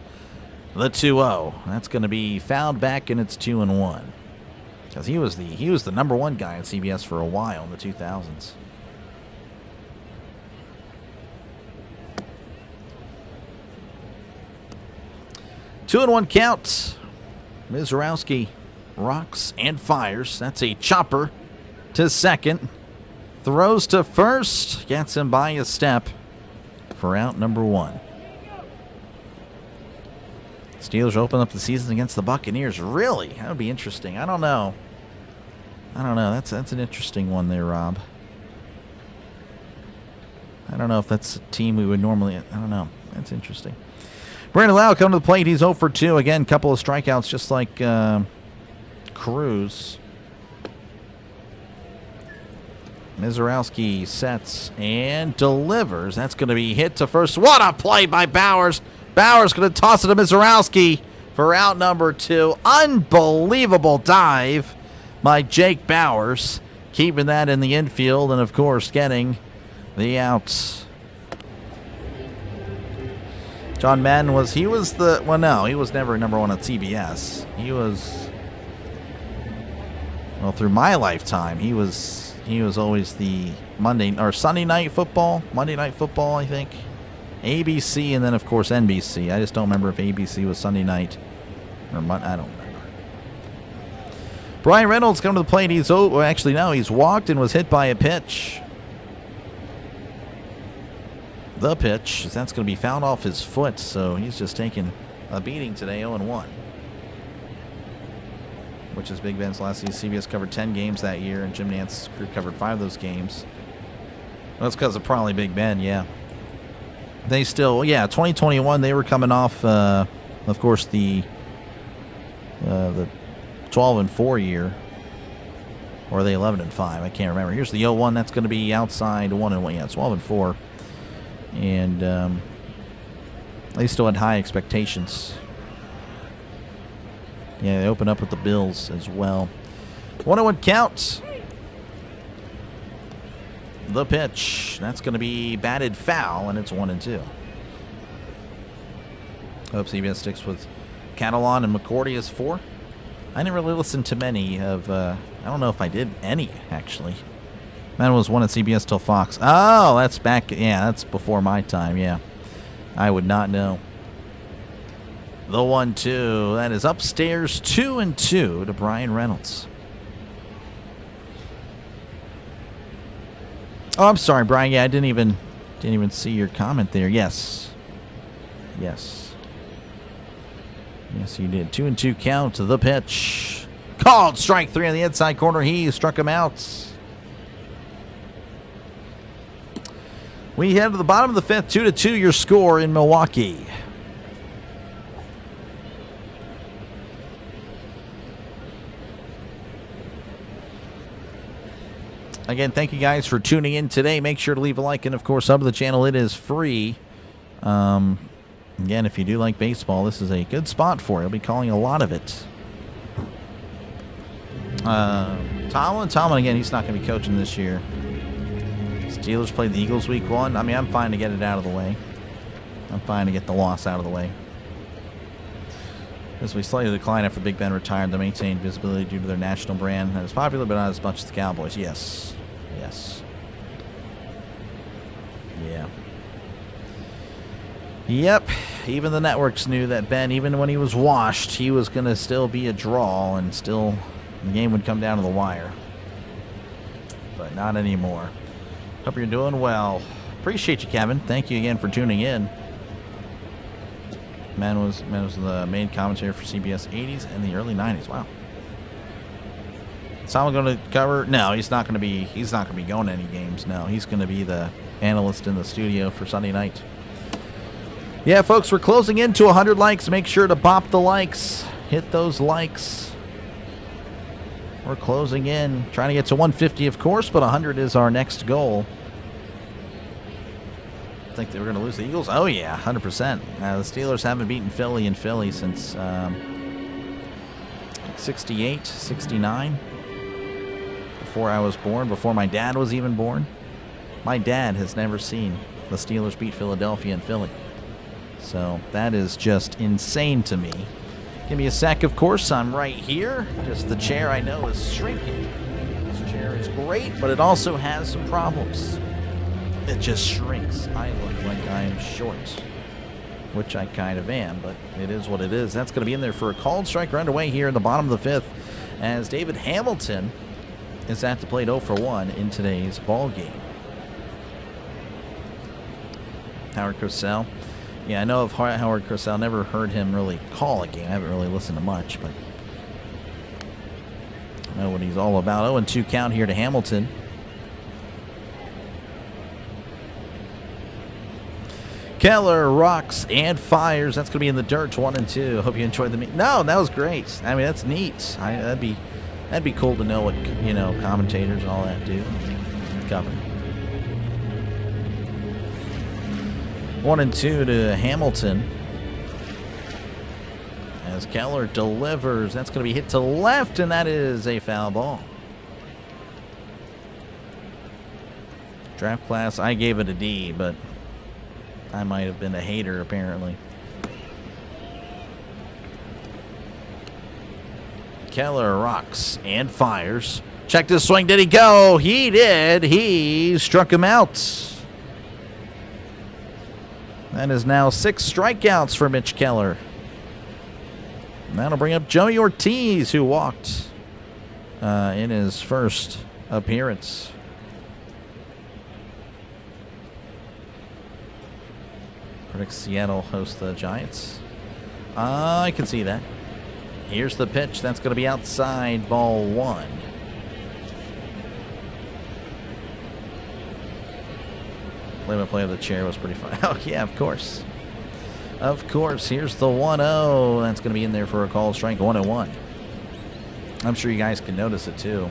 The 2-0. That's going to be fouled back, and it's 2-1. Because he was the number 1 guy on CBS for a while in the 2000s. Two and 1 count. Mizorowski rocks and fires. That's a chopper to second. Throws to first. Gets him by a step for out number 1. Steelers open up the season against the Buccaneers. Really? That would be interesting. I don't know. That's an interesting one there, Rob. I don't know if that's a team we would normally... I don't know. That's interesting. Brandon Lau coming to the plate. He's 0 for 2. Again, couple of strikeouts just like Cruz. Mizorowski sets and delivers. That's going to be hit to first. What a play by Bowers. Bowers going to toss it to Mizorowski for out number 2. Unbelievable dive by Jake Bowers, keeping that in the infield and, of course, getting the outs. John Madden was never number 1 on CBS. He was, well, through my lifetime, he was always the Sunday Night Football, I think. ABC, and then, of course, NBC. I just don't remember if ABC was Sunday night or I don't remember. Brian Reynolds coming to the plate. He's walked and was hit by a pitch. The pitch, that's going to be fouled off his foot, so he's just taking a beating today, 0-1. Which is Big Ben's last season. CBS covered 10 games that year, and Jim Nance's crew covered 5 of those games. Well, that's because of probably Big Ben, yeah. They still, 2021, they were coming off, of course, the 12-4 year. Or are they 11-5? I can't remember. Here's the 0-1. That's going to be outside 1-1. Yeah, 12-4. And they still had high expectations. Yeah, they open up with the Bills as well. 1-1 count. The pitch. That's going to be batted foul, and it's 1-2. Hope CBS sticks with Catalan and McCourty as 4. I didn't really listen to many of, I don't know if I did any, actually. Man was 1 at CBS till Fox. Oh, that's back, that's before my time, yeah. I would not know. The 1-2, that is upstairs, 2-2 to Brian Reynolds. Oh, I'm sorry, Brian. Yeah, I didn't even see your comment there. Yes, you did. 2-2 count to the pitch. Called strike 3 on the inside corner. He struck him out. We head to the bottom of the 5th. 2-2 your score in Milwaukee. Again, thank you guys for tuning in today. Make sure to leave a like and, of course, sub to the channel. It is free. Again, if you do like baseball, this is a good spot for you. I'll be calling a lot of it. Tomlin, again, he's not going to be coaching this year. Steelers played the Eagles week 1. I mean, I'm fine to get it out of the way. I'm fine to get the loss out of the way. As we slightly decline after Big Ben retired, they maintained visibility due to their national brand. That is popular, but not as much as the Cowboys. Yes. Yeah. Yep. Even the networks knew that Ben, even when he was washed, he was going to still be a draw, and still the game would come down to the wire. But not anymore. Hope you're doing well. Appreciate you, Kevin. Thank you again for tuning in. Man was the main commentator for CBS 80s and the early 90s. Wow. Is someone going to cover? No, he's not going to be going to any games. No, he's going to be the analyst in the studio for Sunday night. Yeah, folks, we're closing into 100 likes. Make sure to bop the likes. Hit those likes. We're closing in. Trying to get to 150, of course, but 100 is our next goal. I think they were going to lose the Eagles. Oh, yeah, 100%. The Steelers haven't beaten Philly in Philly since 68, 69. Before I was born, before my dad was even born. My dad has never seen the Steelers beat Philadelphia in Philly. So that is just insane to me. Give me a sec, of course. I'm right here. Just the chair, I know, is shrinking. This chair is great, but it also has some problems. It just shrinks. I look like I'm short, which I kind of am, but it is what it is. That's going to be in there for a called strike right away here in the bottom of the 5th, as David Hamilton is at the plate 0-for-1 in today's ball game. Howard Cosell. Yeah, I know of Howard Cosell. Never heard him really call a game. I haven't really listened to much, but I know what he's all about. 0-2 count here to Hamilton. Keller rocks and fires. That's going to be in the dirt. 1-2. Hope you enjoyed the meet. No, that was great. I mean, that's neat. That'd be cool to know what commentators and all that do. Cover. 1-2 to Hamilton. As Keller delivers, that's going to be hit to left, and that is a foul ball. Draft class, I gave it a D, but I might have been a hater, apparently. Keller rocks and fires. Check this swing. Did he go? He did. He struck him out. That is now 6 strikeouts for Mitch Keller. And that'll bring up Joey Ortiz, who walked in his first appearance. Predicts Seattle hosts the Giants. I can see that. Here's the pitch. That's going to be outside, ball 1. Play-by-play of the chair was pretty fun. Oh, yeah, of course. Of course. Here's the 1-0. That's going to be in there for a call strike, 1-1. I'm sure you guys can notice it, too.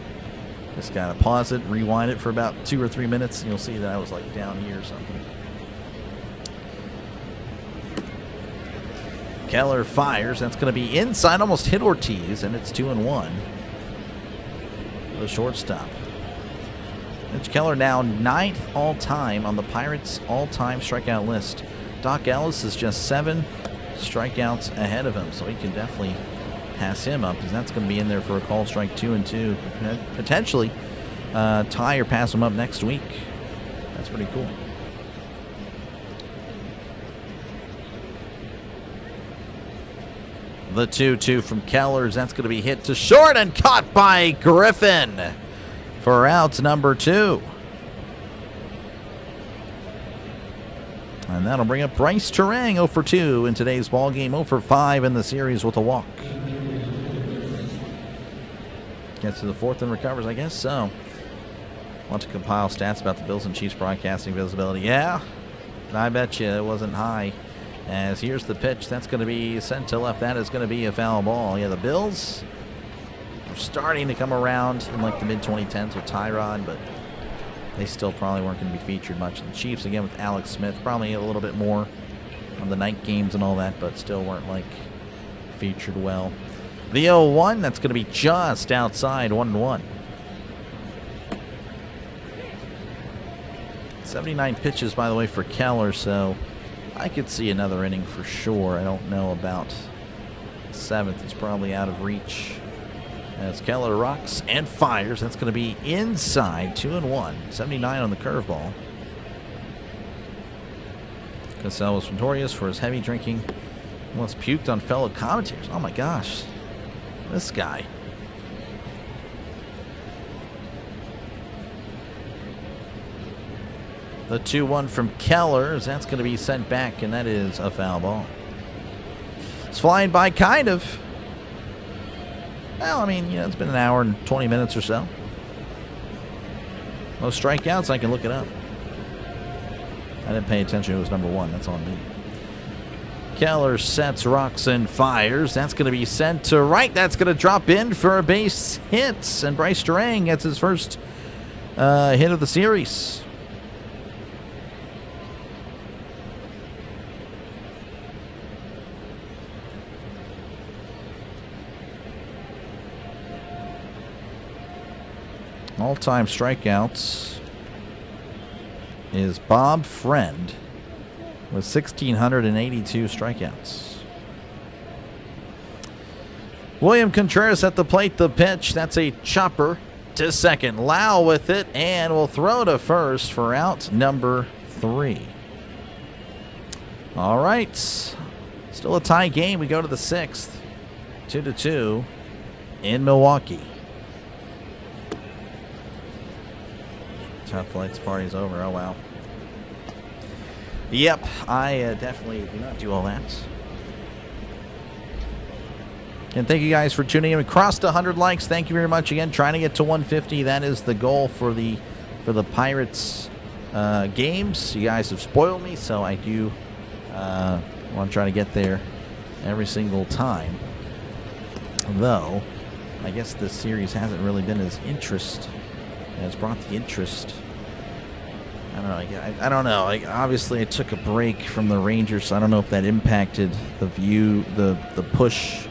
Just got to pause it, rewind it for about 2 or 3 minutes, and you'll see that I was, like, down here or something. Keller fires. That's going to be inside. Almost hit Ortiz, and it's 2-1. The shortstop. Mitch Keller now 9th all-time on the Pirates' all-time strikeout list. Doc Ellis is just 7 strikeouts ahead of him, so he can definitely pass him up, because that's going to be in there for a call strike, 2-2. Potentially tie or pass him up next week. That's pretty cool. The 2-2 from Kellers. That's going to be hit to short and caught by Griffin for out number 2. And that'll bring up Bryce Turang, 0 for 2 in today's ball game, 0 for 5 in the series with a walk. Gets to the 4th and recovers, I guess so. Want to compile stats about the Bills and Chiefs broadcasting visibility. Yeah, I bet you it wasn't high. As here's the pitch, that's going to be sent to left. That is going to be a foul ball. Yeah, the Bills are starting to come around in like the mid-2010s with Tyrod, but they still probably weren't going to be featured much. The Chiefs, again, with Alex Smith, probably a little bit more on the night games and all that, but still weren't like featured well. The 0-1, that's going to be just outside, 1-1. 79 pitches, by the way, for Keller, so I could see another inning for sure. I don't know about the 7th. It's probably out of reach. As Keller rocks and fires. That's going to be inside, 2-1. 79 on the curveball. Cassell was notorious for his heavy drinking. Almost puked on fellow commentators. Oh my gosh. This guy. The 2-1 from Kellers. That's going to be sent back, and that is a foul ball. It's flying by, kind of. Well, I mean, you know, it's been an hour and 20 minutes or so. Most strikeouts, I can look it up. I didn't pay attention who was number 1. That's on me. Keller sets, rocks, and fires. That's going to be sent to right. That's going to drop in for a base hit. And Bryce Turang gets his first hit of the series. All-time strikeouts is Bob Friend with 1,682 strikeouts. William Contreras at the plate. The pitch, that's a chopper to second. Lau with it, and will throw to first for out number 3. All right. Still a tie game. We go to the 6th. 2-2 in Milwaukee. Tough lights party's over. Oh, wow. Yep, I definitely do not do all that. And thank you guys for tuning in. We crossed 100 likes. Thank you very much again. Trying to get to 150. That is the goal for the Pirates games. You guys have spoiled me, so I do want to try to get there every single time. Though, I guess this series hasn't really been as has brought the interest. I don't know. Obviously, I took a break from the Rangers, so I don't know if that impacted the push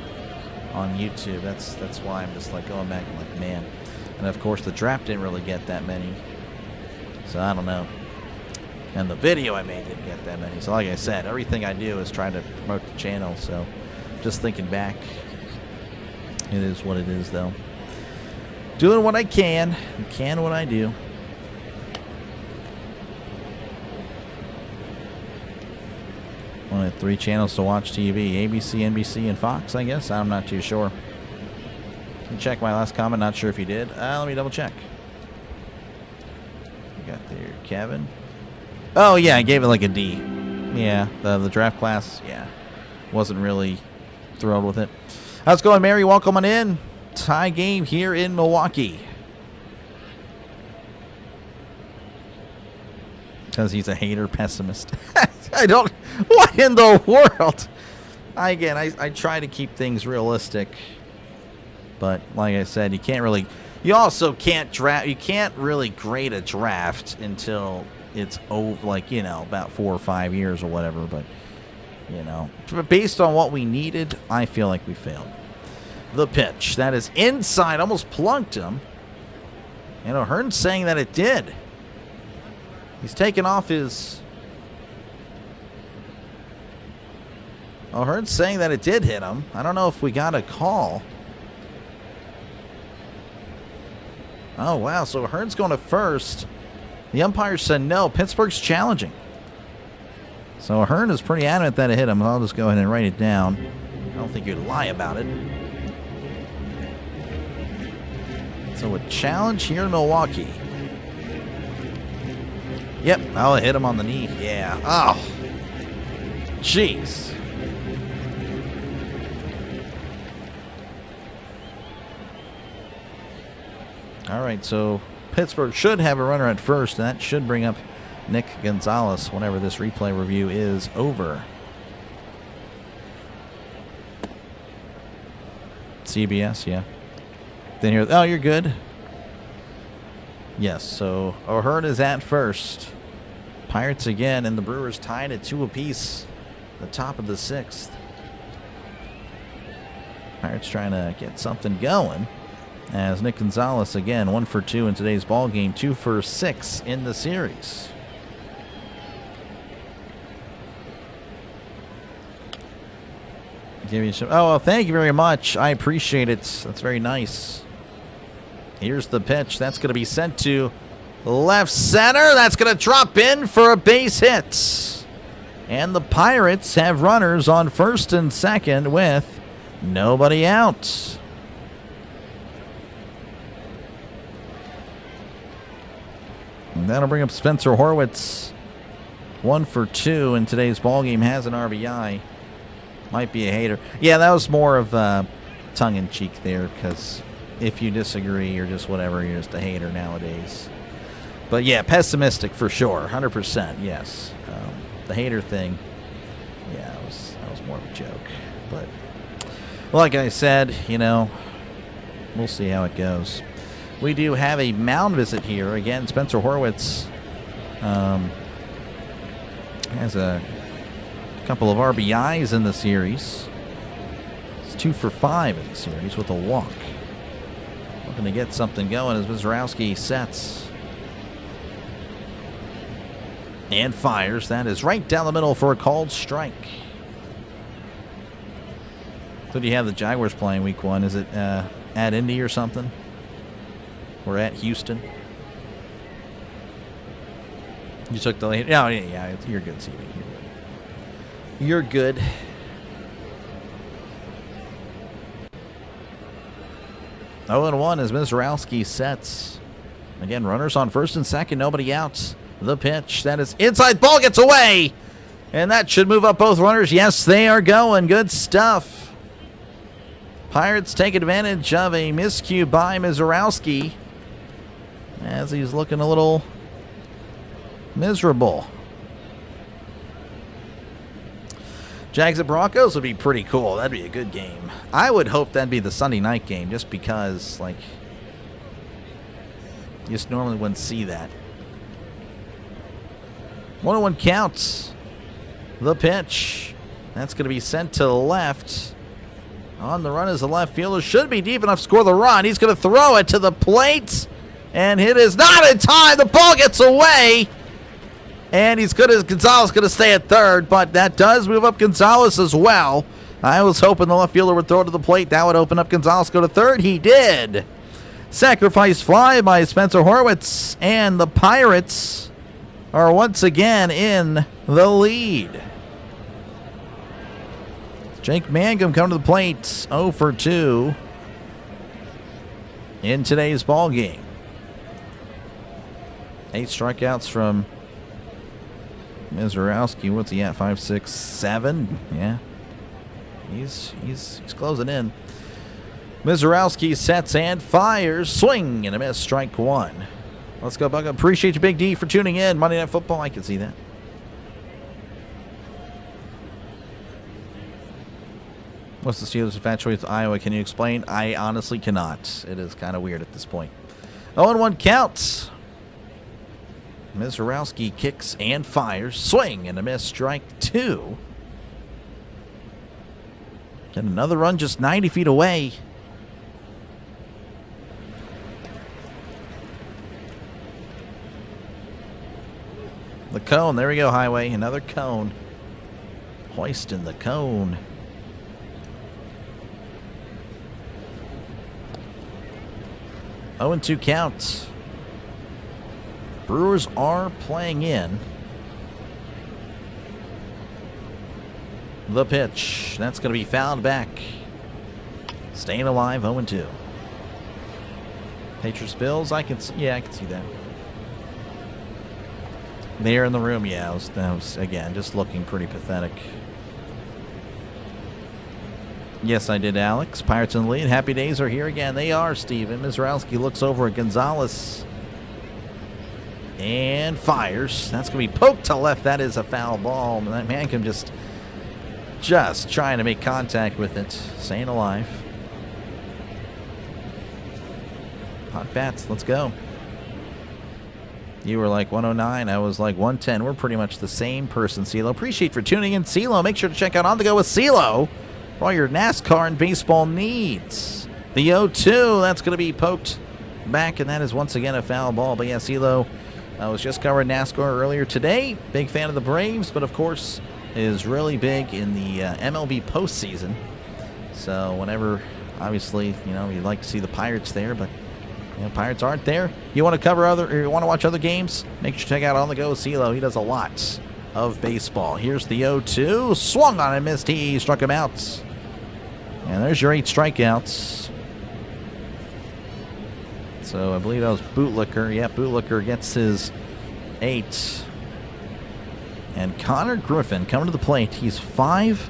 on YouTube. That's why I'm just like going back and like, man. And of course the draft didn't really get that many, so I don't know. And the video I made didn't get that many. So like I said, everything I do is trying to promote the channel. So just thinking back, it is what it is though. Doing what I can what I do. Only 3 channels to watch TV: ABC, NBC, and Fox, I guess. I'm not too sure. Can you check my last comment? Not sure if you did. Let me double check. You got there, Kevin. Oh, yeah, I gave it like a D. Yeah, the draft class, yeah. Wasn't really thrilled with it. How's it going, Mary? Welcome on in. Tie game here in Milwaukee. Because he's a hater pessimist. I don't... What in the world? I try to keep things realistic. But like I said, you can't really... You also can't draft... You can't really grade a draft until it's over, like, you know, about 4 or 5 years or whatever. But, you know, based on what we needed, I feel like we failed. The pitch. That is inside. Almost plunked him. You know, Hearn's saying that it did. He's taken off his... Oh, Hearn's saying that it did hit him. I don't know if we got a call. Oh, wow. So Hearn's going to first. The umpire said no. Pittsburgh's challenging. So Hearn is pretty adamant that it hit him. I'll just go ahead and write it down. I don't think you'd lie about it. So a challenge here in Milwaukee. Yep. Oh, it hit him on the knee. Yeah. Oh. Jeez. All right, so Pittsburgh should have a runner at first, and that should bring up Nick Gonzalez whenever this replay review is over. CBS, yeah. Then here, oh, you're good. Yes, so O'Hearn is at first. Pirates again, and the Brewers tied at 2 apiece. The top of the 6th. Pirates trying to get something going. As Nick Gonzalez again 1 for 2 in today's ball game, 2 for 6 in the series. Give you some. Oh, well, thank you very much. I appreciate it. That's very nice. Here's the pitch. That's going to be sent to left center. That's going to drop in for a base hit. And the Pirates have runners on first and second with nobody out. And that'll bring up Spencer Horwitz. 1 for 2 in today's ball game. Has an RBI. Might be a hater. Yeah, that was more of tongue-in-cheek there, because if you disagree or just whatever, you're just a hater nowadays. But yeah, pessimistic for sure. 100%, yes. The hater thing, yeah, that was more of a joke. But like I said, you know, we'll see how it goes. We do have a mound visit here. Again, Spencer Horwitz has a couple of RBIs in the series. It's 2 for 5 in the series with a walk. Looking to get something going as Mizrowski sets. And fires. That is right down the middle for a called strike. So do you have the Jaguars playing week 1? Is it at Indy or something? Or at Houston? You took the late. Oh, yeah, you're good, CB. You're good. 0-1 as Mizrowski sets. Again, runners on first and second, nobody out. The pitch, that is inside, ball gets away. And that should move up both runners. Yes, they are going. Good stuff. Pirates take advantage of a miscue by Mizrowski as he's looking a little miserable. Jags at Broncos would be pretty cool. That'd be a good game. I would hope that'd be the Sunday night game just because, like, you just normally wouldn't see that. 1-1 counts. The pitch. That's going to be sent to the left. On the run is the left fielder. Should be deep enough to score the run. He's going to throw it to the plate. And it is not in time. The ball gets away. And Gonzalez going to stay at third. But that does move up Gonzalez as well. I was hoping the left fielder would throw it to the plate. That would open up Gonzalez go to third. He did. Sacrifice fly by Spencer Horwitz. And the Pirates are once again in the lead. Jake Mangum coming to the plate, 0 for 2 in today's ball game. 8 strikeouts from Mizorowski. What's he at? 5, 6, 7. Yeah, he's closing in. Mizorowski sets and fires. Swing and a miss. Strike 1. Let's go, Buck. Appreciate you, Big D, for tuning in. Monday Night Football. I can see that. What's the Steelers' infatuated with Iowa? Can you explain? I honestly cannot. It is kind of weird at this point. 0-1 counts. Mizorowski kicks and fires. Swing and a miss. Strike 2. Get another run just 90 feet away. The cone. There we go, Highway. Another cone. Hoisting the cone. 0-2 count. Brewers are playing in. The pitch. That's going to be fouled back. Staying alive, 0-2. Patriots Bills. I can see that. There in the room, yeah. That was again just looking pretty pathetic. Yes, I did, Alex. Pirates in the lead. Happy days are here again. They are, Steven. Mizorowski looks over at Gonzalez and fires. That's going to be poked to left. That is a foul ball. That Mangum just trying to make contact with it. Staying alive. Hot bats. Let's go. You were like 109. I was like 110. We're pretty much the same person, CeeLo. Appreciate for tuning in, CeeLo. Make sure to check out On The Go with CeeLo for all your NASCAR and baseball needs. The 0-2, that's going to be poked back, and that is once again a foul ball. But yeah, CeeLo was just covering NASCAR earlier today. Big fan of the Braves, but of course is really big in the MLB postseason. So whenever, obviously, you'd like to see the Pirates there, but Pirates aren't there. You want to you want to watch other games? Make sure to check out On The Go with CeeLo. He does a lot of baseball. Here's the 0-2. Swung on and missed. He struck him out. And there's your 8 strikeouts. So I believe that was Bootlicker. Yeah, Bootlicker gets his 8. And Connor Griffin coming to the plate. He's 5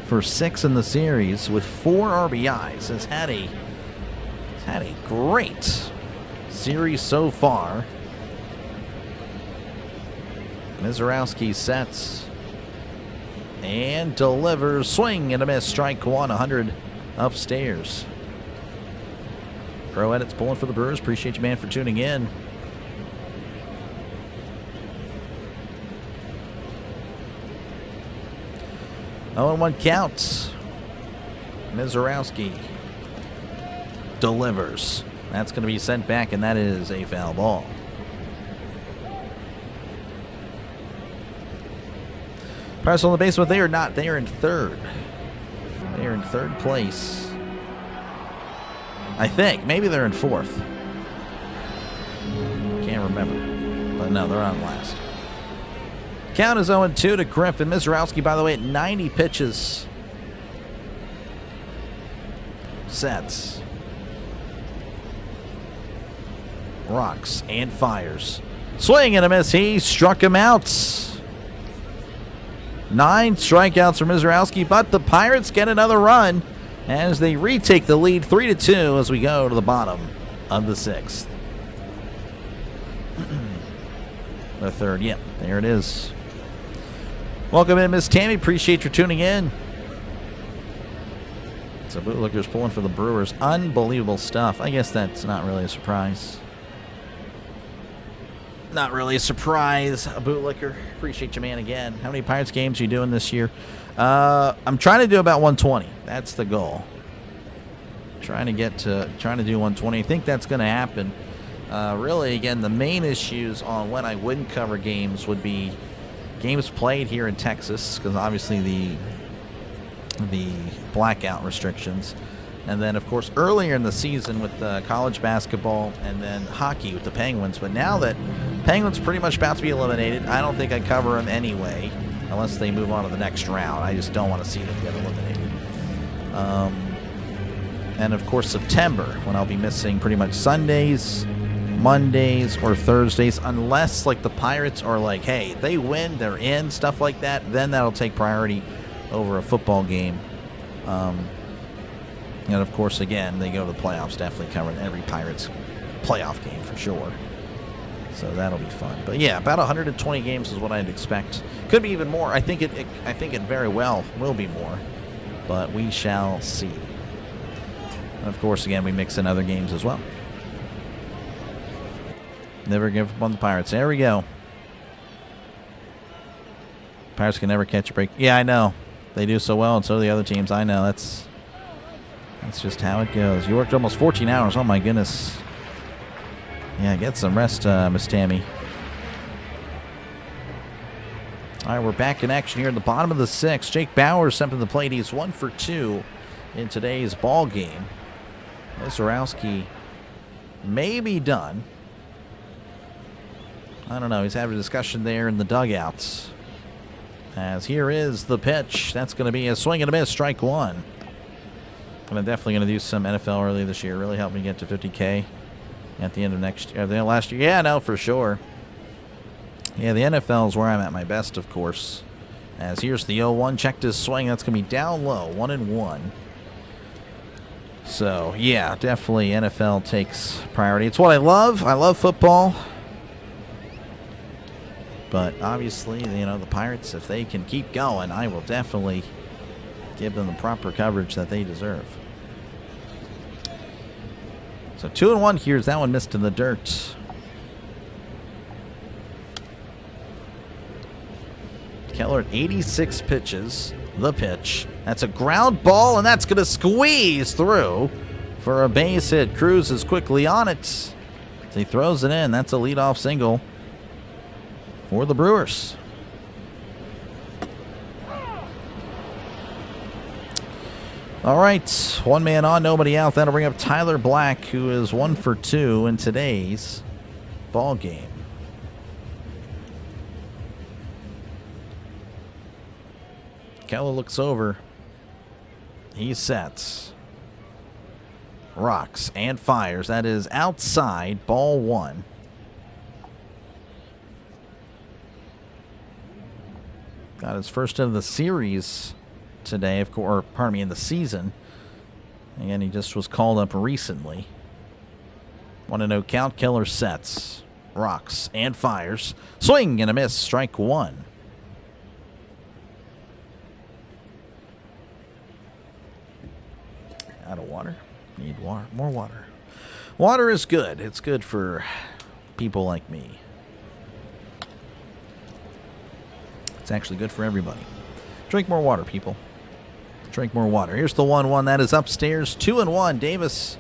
for 6 in the series with 4 RBIs. Has had a great series so far. Mizorowski sets and delivers. Swing and a miss. Strike 1. 100 upstairs. Pro Edits pulling for the Brewers. Appreciate you, man, for tuning in. Oh, and 1 counts. Mizorowski delivers. That's going to be sent back, and that is a foul ball. Pirates on the base, but they are not. They are in third. They are in third place. I think. Maybe they're in fourth. Can't remember. But no, they're on last. Count is 0-2 to Griffin. Mizorowski, by the way, at 90 pitches. Sets. Rocks and fires. Swing and a miss. He struck him out. 9 strikeouts for Mizorowski, but the Pirates get another run as they retake the lead 3-2 as we go to the bottom of the 6th. The third, yep, there it is. Welcome in, Miss Tammy. Appreciate your tuning in. So Bootlicker's pulling for the Brewers. Unbelievable stuff. I guess that's not really a surprise. Not really a surprise. A bootlicker. Appreciate you, man, again. How many Pirates games are you doing this year? I'm trying to do about 120. That's the goal. Trying to do 120. I think that's going to happen. Really, again, the main issues on when I wouldn't cover games would be games played here in Texas, because obviously the blackout restrictions. And then, of course, earlier in the season with college basketball and then hockey with the Penguins. But now that Penguins pretty much about to be eliminated, I don't think I cover them anyway unless they move on to the next round. I just don't want to see them get eliminated. And, of course, September, when I'll be missing pretty much Sundays, Mondays, or Thursdays, unless, like, the Pirates are like, hey, they win, they're in, stuff like that, then that'll take priority over a football game. And, of course, again, they go to the playoffs, definitely covering every Pirates playoff game for sure. So that'll be fun. But, yeah, about 120 games is what I'd expect. Could be even more. I think it very well will be more. But we shall see. And, of course, again, we mix in other games as well. Never give up on the Pirates. There we go. Pirates can never catch a break. Yeah, I know. They do so well, and so do the other teams. I know. That's just how it goes. You worked almost 14 hours. Oh, my goodness. Yeah, get some rest, Miss Tammy. All right, we're back in action here at the bottom of the sixth. Jake Bauers stepped to the plate. He's 1 for 2 in today's ball game. Zorowski may be done. I don't know. He's having a discussion there in the dugouts. As here is the pitch. That's going to be a swing and a miss. Strike one. And I'm definitely going to do some NFL early this year. Really help me get to 50K at the end of next year. The last year. Yeah, no, for sure. Yeah, the NFL is where I'm at my best, of course. As here's the 0-1. Checked his swing. That's going to be down low. 1-1. So, yeah, definitely NFL takes priority. It's what I love. I love football. But obviously, you know, the Pirates, if they can keep going, I will definitely give them the proper coverage that they deserve. So 2-1 here. That one missed in the dirt. Keller at 86 pitches. The pitch. That's a ground ball, and that's going to squeeze through for a base hit. Cruz is quickly on it. As he throws it in. That's a leadoff single for the Brewers. All right, one man on, nobody out. That'll bring up Tyler Black, who is 1 for 2 in today's ball game. Keller looks over. He sets. Rocks and fires. That is outside, ball one. Got his first of the series today, of course, or pardon me, in the season. Again, he just was called up recently. 1-0 count. Keller sets, rocks, and fires. Swing and a miss. Strike one. Out of water. Need water. More water. Water is good. It's good for people like me. It's actually good for everybody. Drink more water, people. Drink more water. Here's the 1-1. That is upstairs. 2-1. Davis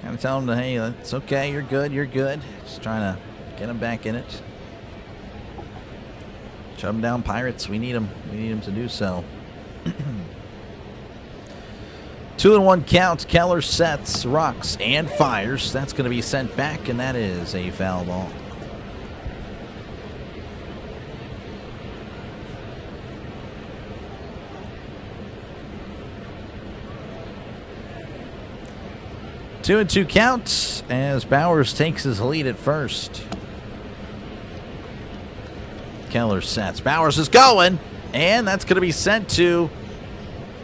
kind of tell him, hey, it's okay. You're good. You're good. Just trying to get him back in it. Shove him down, Pirates. We need him. We need him to do so. 2-1 count. Keller sets, rocks, and fires. That's going to be sent back, and that is a foul ball. Two and two counts as Bauers takes his lead at first. Keller sets. Bauers is going, and that's going to be sent to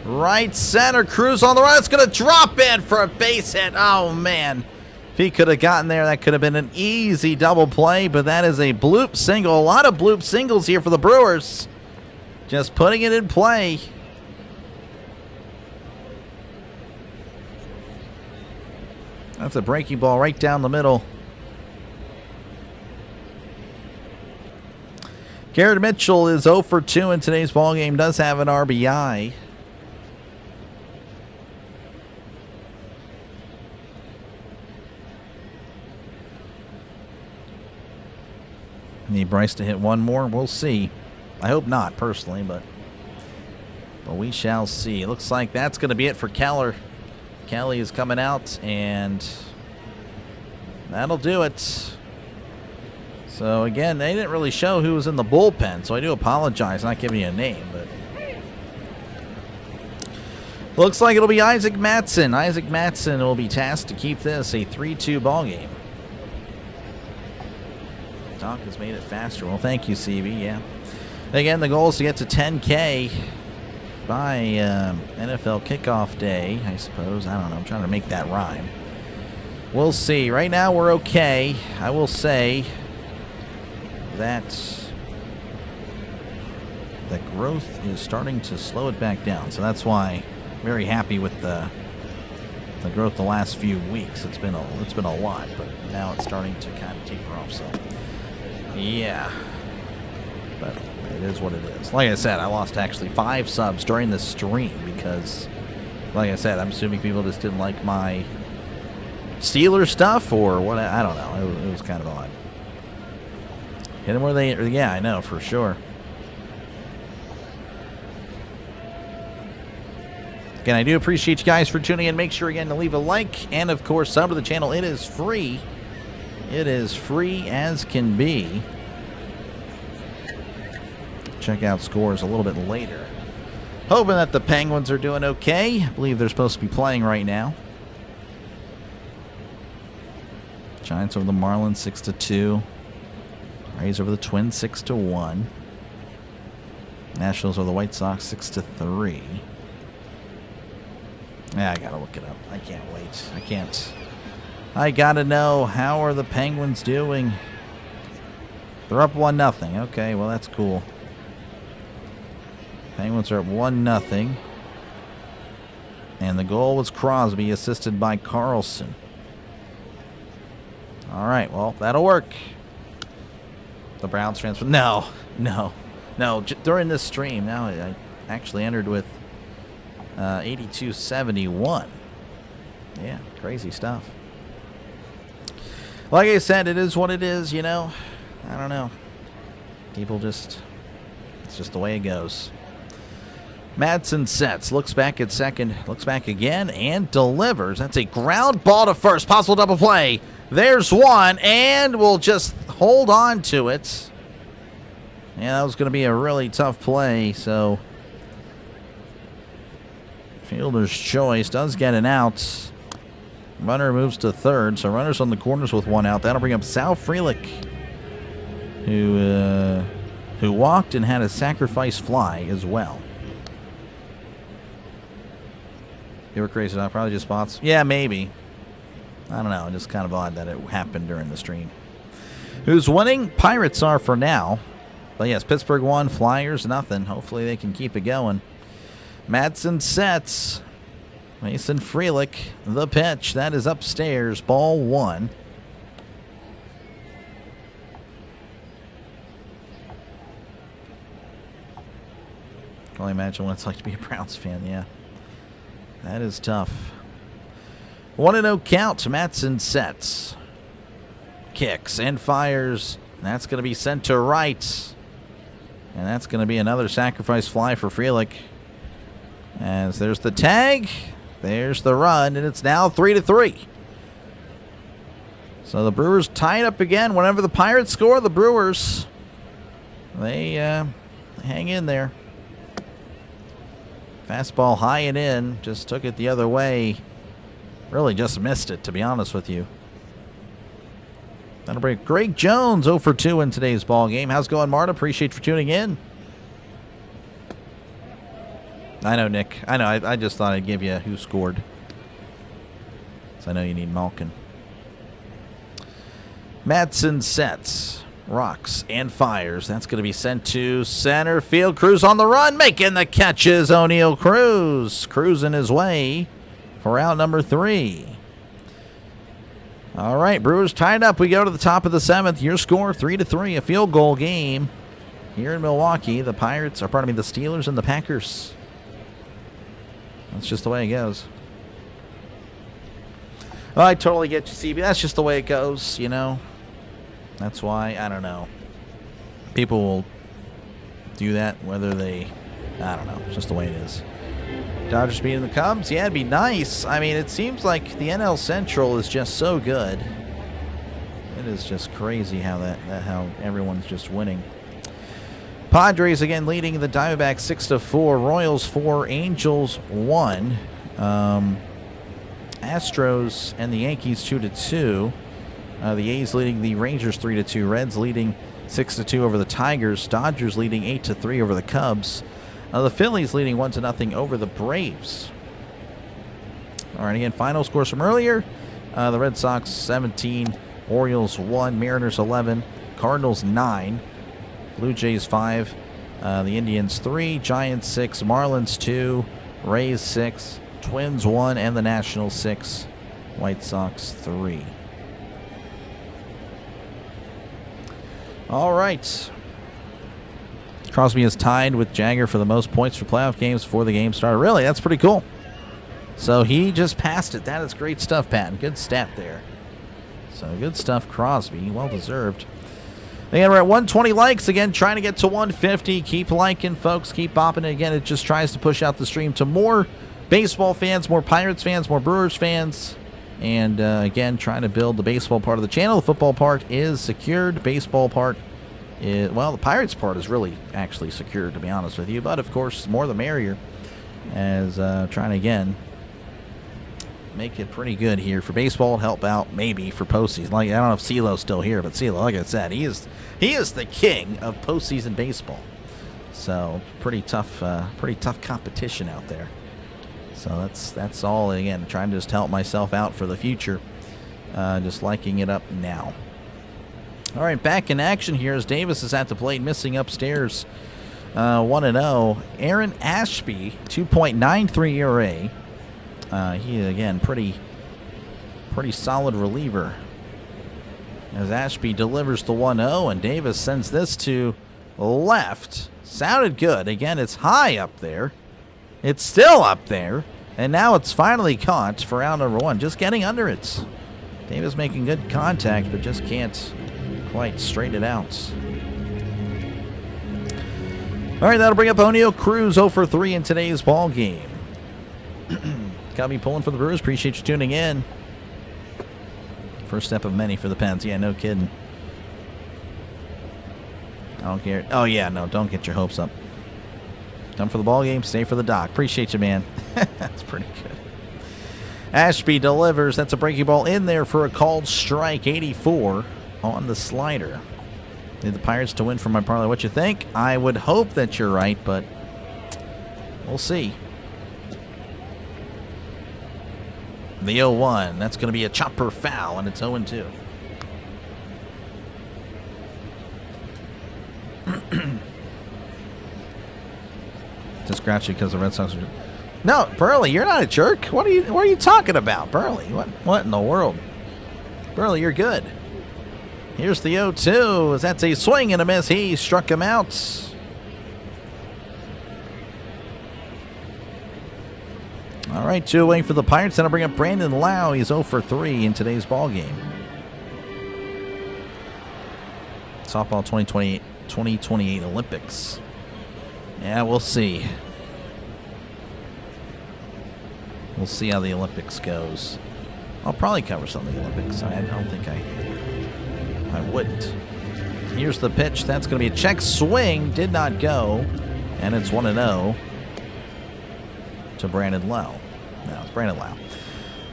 right center. Cruz on the right. It's going to drop in for a base hit. Oh, man. If he could have gotten there, that could have been an easy double play, but that is a bloop single. A lot of bloop singles here for the Brewers. Just putting it in play. That's a breaking ball right down the middle. Garrett Mitchell is 0 for 2 in today's ballgame. Does have an RBI. Need Bryce to hit one more. We'll see. I hope not, personally, but we shall see. It looks like that's going to be it for Keller. Kelly is coming out, and that'll do it. So, again, they didn't really show who was in the bullpen, so I do apologize not giving you a name, but looks like it'll be Isaac Mattson. Isaac Mattson will be tasked to keep this a 3-2 ball game. Doc has made it faster. Well, thank you, CB. Yeah. Again, the goal is to get to 10K by NFL kickoff day, I suppose. I don't know. I'm trying to make that rhyme. We'll see. Right now, we're okay. I will say that the growth is starting to slow it back down. So that's why I'm very happy with the growth the last few weeks. It's been a lot, but now it's starting to kind of taper off. So yeah, but it is what it is. Like I said, I lost actually 5 subs during the stream because, like I said, I'm assuming people just didn't like my Steelers stuff or what. I don't know. It was kind of odd. Hit them where they, yeah, I know for sure. Again, I do appreciate you guys for tuning in. Make sure again to leave a like and of course sub to the channel. It is free. It is free as can be. Check out scores a little bit later. Hoping that the Penguins are doing okay. I believe they're supposed to be playing right now. Giants over the Marlins 6-2. Rays over the Twins 6-1. Nationals over the White Sox 6-3. Yeah, I gotta look it up. I can't wait. I gotta know, how are the Penguins doing? They're up 1-0. Okay, well that's cool. Penguins are up 1-0. And the goal was Crosby, assisted by Carlson. All right, well, that'll work. The Browns transfer. No. During this stream, now I actually entered with 82.71. Yeah, crazy stuff. Like I said, it is what it is, you know. I don't know. People just, it's just the way it goes. Madsen sets, looks back at second, looks back again, and delivers. That's a ground ball to first. Possible double play. There's one, and we'll just hold on to it. Yeah, that was going to be a really tough play, so fielder's choice does get an out. Runner moves to third, so runners on the corners with one out. That'll bring up Sal Frelick, who walked and had a sacrifice fly as well. You were crazy enough, probably just spots. Yeah, maybe. I don't know. Just kind of odd that it happened during the stream. Who's winning? Pirates are for now. But yes, Pittsburgh 1, Flyers nothing. Hopefully they can keep it going. Madsen sets. Mason Frelick, the pitch. That is upstairs. Ball 1. Can only imagine what it's like to be a Browns fan, yeah. That is tough. 1-0 count. Madsen sets. Kicks and fires. That's going to be sent to right. And that's going to be another sacrifice fly for Frelick. As there's the tag. There's the run. And it's now 3-3. So the Brewers tied up again. Whenever the Pirates score, the Brewers, they hang in there. Fastball high and in. Just took it the other way. Really just missed it, to be honest with you. That'll bring Greg Jones 0 for 2 in today's ball game. How's it going, Marta? Appreciate you for tuning in. I know, Nick. I know. I just thought I'd give you who scored. So I know you need Malkin. Madsen sets, rocks, and fires. That's going to be sent to center field. Cruz on the run, making the catches. O'Neal Cruz cruising his way for out number 3. All right, Brewers tied up. We go to the top of the 7th. Your score 3-3, a field goal game here in Milwaukee, the Pirates, or pardon me, the Steelers and the Packers. That's just the way it goes. Well, I totally get you, CB. That's just the way it goes, you know. That's why, I don't know. People will do that whether they, I don't know. It's just the way it is. Dodgers beating the Cubs? Yeah, it'd be nice. I mean, it seems like the NL Central is just so good. It is just crazy how how everyone's just winning. Padres again leading the Diamondbacks 6-4. Royals 4, Angels 1. Astros and the Yankees 2-2. The A's leading the Rangers 3-2. Reds leading 6-2 over the Tigers. Dodgers leading 8-3 over the Cubs. The Phillies leading 1-0 over the Braves. All right, again, final scores from earlier. The Red Sox 17, Orioles 1, Mariners 11, Cardinals 9, Blue Jays 5, the Indians 3, Giants 6, Marlins 2, Rays 6, Twins 1, and the Nationals 6, White Sox 3. All right. Crosby is tied with Jagger for the most points for playoff games before the game started. Really, that's pretty cool. So he just passed it. That is great stuff, Pat. Good stat there. So good stuff, Crosby. Well deserved. Again, we're at 120 likes. Again, trying to get to 150. Keep liking, folks. Keep bopping it. Again, it just tries to push out the stream to more baseball fans, more Pirates fans, more Brewers fans. And again, trying to build the baseball part of the channel. The football part is secured. Baseball part is, well, the Pirates part is really actually secured, to be honest with you. But, of course, more the merrier. As trying to, again, make it pretty good here for baseball and help out maybe for postseason. Like, I don't know if CeeLo's still here, but CeeLo, like I said, he is the king of postseason baseball. So pretty tough competition out there. So that's all. Again, trying to just help myself out for the future. Just liking it up now. All right, back in action here as Davis is at the plate, missing upstairs. 1-0. Aaron Ashby, 2.93 ERA. He, again, pretty solid reliever. As Ashby delivers the 1-0, and Davis sends this to left. Sounded good. Again, it's high up there. It's still up there. And now it's finally caught for out number 1. Just getting under it. Davis making good contact, but just can't quite straighten it out. All right, that'll bring up O'Neal Cruz 0 for 3 in today's ball game. Got me pulling for the Brewers. Appreciate you tuning in. First step of many for the Pens. Yeah, no kidding. I don't care. Oh, yeah, no, don't get your hopes up. Done for the ball game, stay for the doc. Appreciate you, man. That's pretty good. Ashby delivers. That's a breaking ball in there for a called strike. 84 on the slider. Need the Pirates to win for my parlay. What you think? I would hope that you're right, but we'll see. The 0-1. That's going to be a chopper foul, and it's 0-2. Just grouchy because the Red Sox are... No, Burley, you're not a jerk. What are you talking about, Burley? What in the world? Burley, you're good. Here's the 0-2. That's a swing and a miss. He struck him out. All right, 2 away for the Pirates. Then I'll bring up Brandon Lau. He's 0 for 3 in today's ball game. Softball 2028 Olympics. Yeah, we'll see. We'll see how the Olympics goes. I'll probably cover some of the Olympics. I don't think I wouldn't. Here's the pitch. That's going to be a check swing. Did not go. And it's 1-0 to Brandon Lau. No, it's Brandon Lau.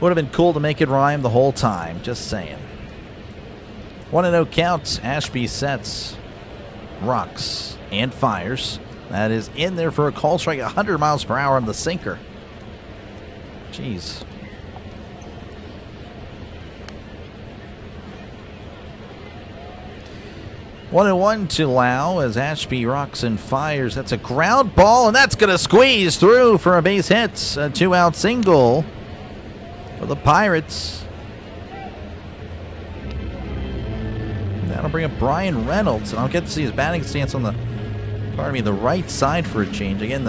Would have been cool to make it rhyme the whole time. Just saying. 1-0 count. Ashby sets, rocks, and fires. That is in there for a call strike. 100 miles per hour on the sinker. Jeez. One and 1 to Lau as Ashby rocks and fires. That's a ground ball, and that's going to squeeze through for a base hit. A 2-out single for the Pirates. That'll bring up Brian Reynolds, and I'll get to see his batting stance on the pardon me, the right side for a change. Again,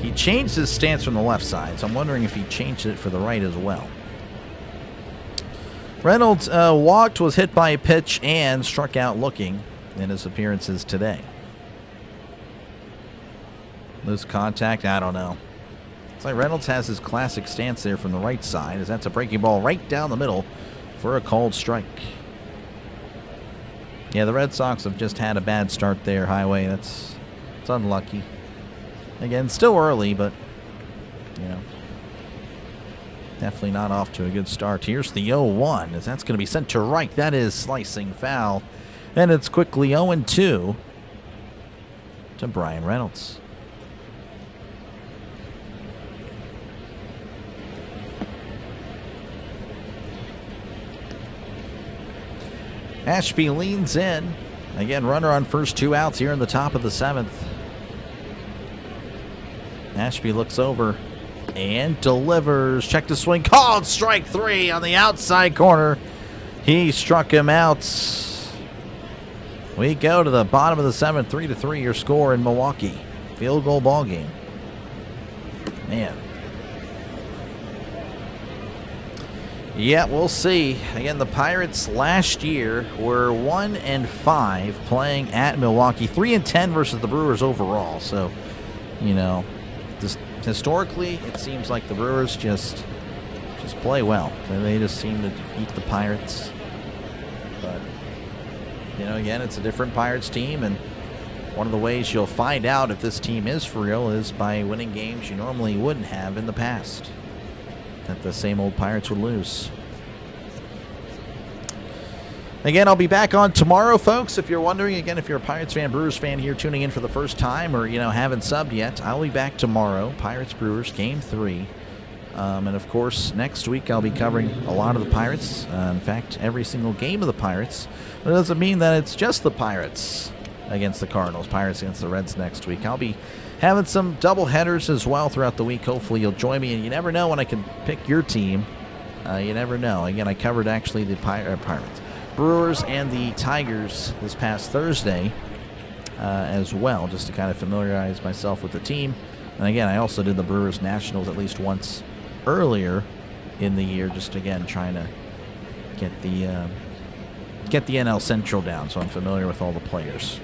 he changed his stance from the left side, so I'm wondering if he changed it for the right as well. Reynolds walked, was hit by a pitch, and struck out looking in his appearances today. Loose contact, I don't know. It's like Reynolds has his classic stance there from the right side, as that's a breaking ball right down the middle for a called strike. Yeah, the Red Sox have just had a bad start there, Highway. It's unlucky. Again, still early, but, you know, definitely not off to a good start. Here's the 0-1, as that's going to be sent to right. That is slicing foul. And it's quickly 0-2 to Brian Reynolds. Ashby leans in. Again, runner on first, 2 outs here in the top of the 7th. Ashby looks over and delivers. Check the swing. Called strike 3 on the outside corner. He struck him out. We go to the bottom of the 7th, 3-3 your score in Milwaukee. Field goal ball game. Man. Yeah, we'll see. Again, the Pirates last year were 1-5 playing at Milwaukee. 3-10 versus the Brewers overall. So, you know, just historically, it seems like the Brewers just play well. They just seem to beat the Pirates. But, you know, again, it's a different Pirates team, and one of the ways you'll find out if this team is for real is by winning games you normally wouldn't have in the past, that the same old Pirates would lose. Again, I'll be back on tomorrow, folks. If you're wondering, again, if you're a Pirates fan, Brewers fan here tuning in for the first time, or, you know, haven't subbed yet, I'll be back tomorrow. Pirates Brewers Game 3. And of course, next week I'll be covering a lot of the Pirates. In fact, every single game of the Pirates. But it doesn't mean that it's just the Pirates against the Cardinals, Pirates against the Reds next week. I'll be having some double headers as well throughout the week. Hopefully you'll join me, and you never know when I can pick your team. You never know. Again, I covered actually the Pirates, Brewers, and the Tigers this past Thursday as well, just to kind of familiarize myself with the team. And again, I also did the Brewers Nationals at least once earlier in the year, just again trying to get the NL Central down, so I'm familiar with all the players.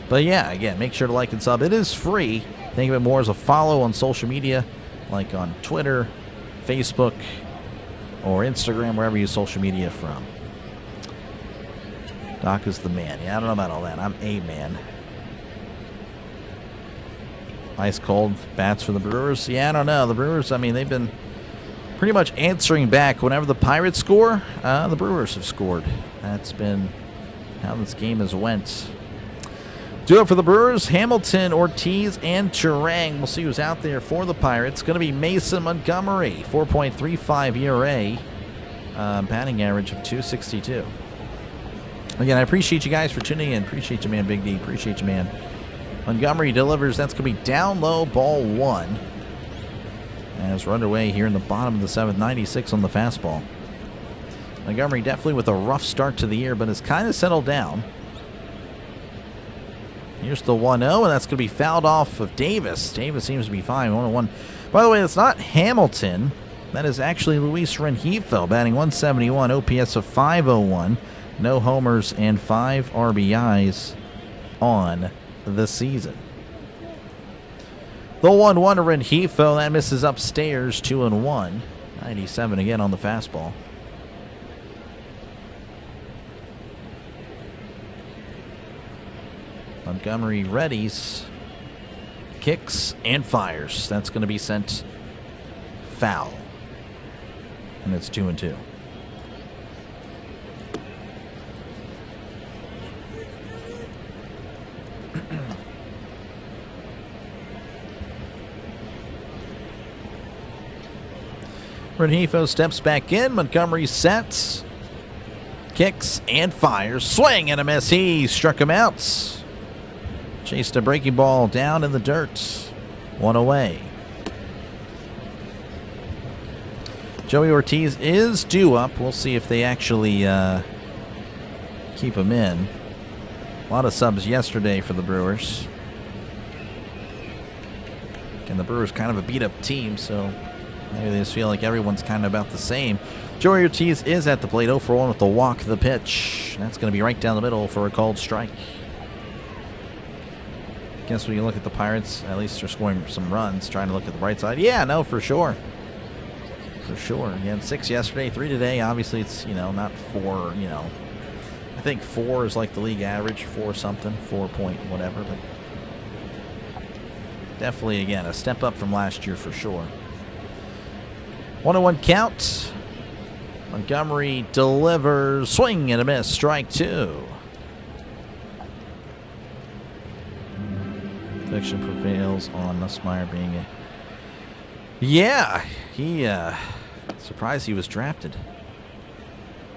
But yeah, again, make sure to like and sub. It is free. Think of it more as a follow on social media, like on Twitter, Facebook, or Instagram, wherever you social media from. Doc is the man. Yeah, I don't know about all that. I'm a man. Ice cold bats for the Brewers. Yeah, I don't know. The Brewers, I mean, they've been pretty much answering back. Whenever the Pirates score, the Brewers have scored. That's been how this game has went. Do it for the Brewers. Hamilton, Ortiz, and Turang. We'll see who's out there for the Pirates. Going to be Mason Montgomery, 4.35 ERA, batting average of .262. Again, I appreciate you guys for tuning in. Appreciate you, man, Big D. Appreciate you, man. Montgomery delivers. That's going to be down low, ball 1. As we're underway here in the bottom of the 7th, 96 on the fastball. Montgomery definitely with a rough start to the year, but has kind of settled down. Here's the 1-0, and that's going to be fouled off of Davis. Davis seems to be fine, 1-1. By the way, it's not Hamilton. That is actually Luis Rengifo, batting .171, OPS of .501. No homers and 5 RBIs on the season. The 1-1 to Rengifo, that misses upstairs, 2-1. 97 again on the fastball. Montgomery readies, kicks, and fires. That's going to be sent foul. And it's 2-2. Rengifo steps back in. Montgomery sets, kicks, and fires. Swing and a miss. He struck him out. Chased a breaking ball down in the dirt. 1 away. Joey Ortiz is due up. We'll see if they actually keep him in. A lot of subs yesterday for the Brewers. And the Brewers kind of a beat-up team, so maybe they just feel like everyone's kind of about the same. Joey Ortiz is at the plate, 0 for 1 with the walk, the pitch. That's going to be right down the middle for a called strike. Guess when you look at the Pirates, at least they're scoring some runs, trying to look at the bright side. Yeah, no, for sure. For sure. Again, 6 yesterday, 3 today. Obviously, it's, not 4, I think 4 is like the league average, 4 something, 4 point whatever, but definitely, again, a step up from last year for sure. 1-1 count. Montgomery delivers. Swing and a miss. Strike 2. Fiction prevails on Nussmeier being a... Yeah, he... surprised he was drafted.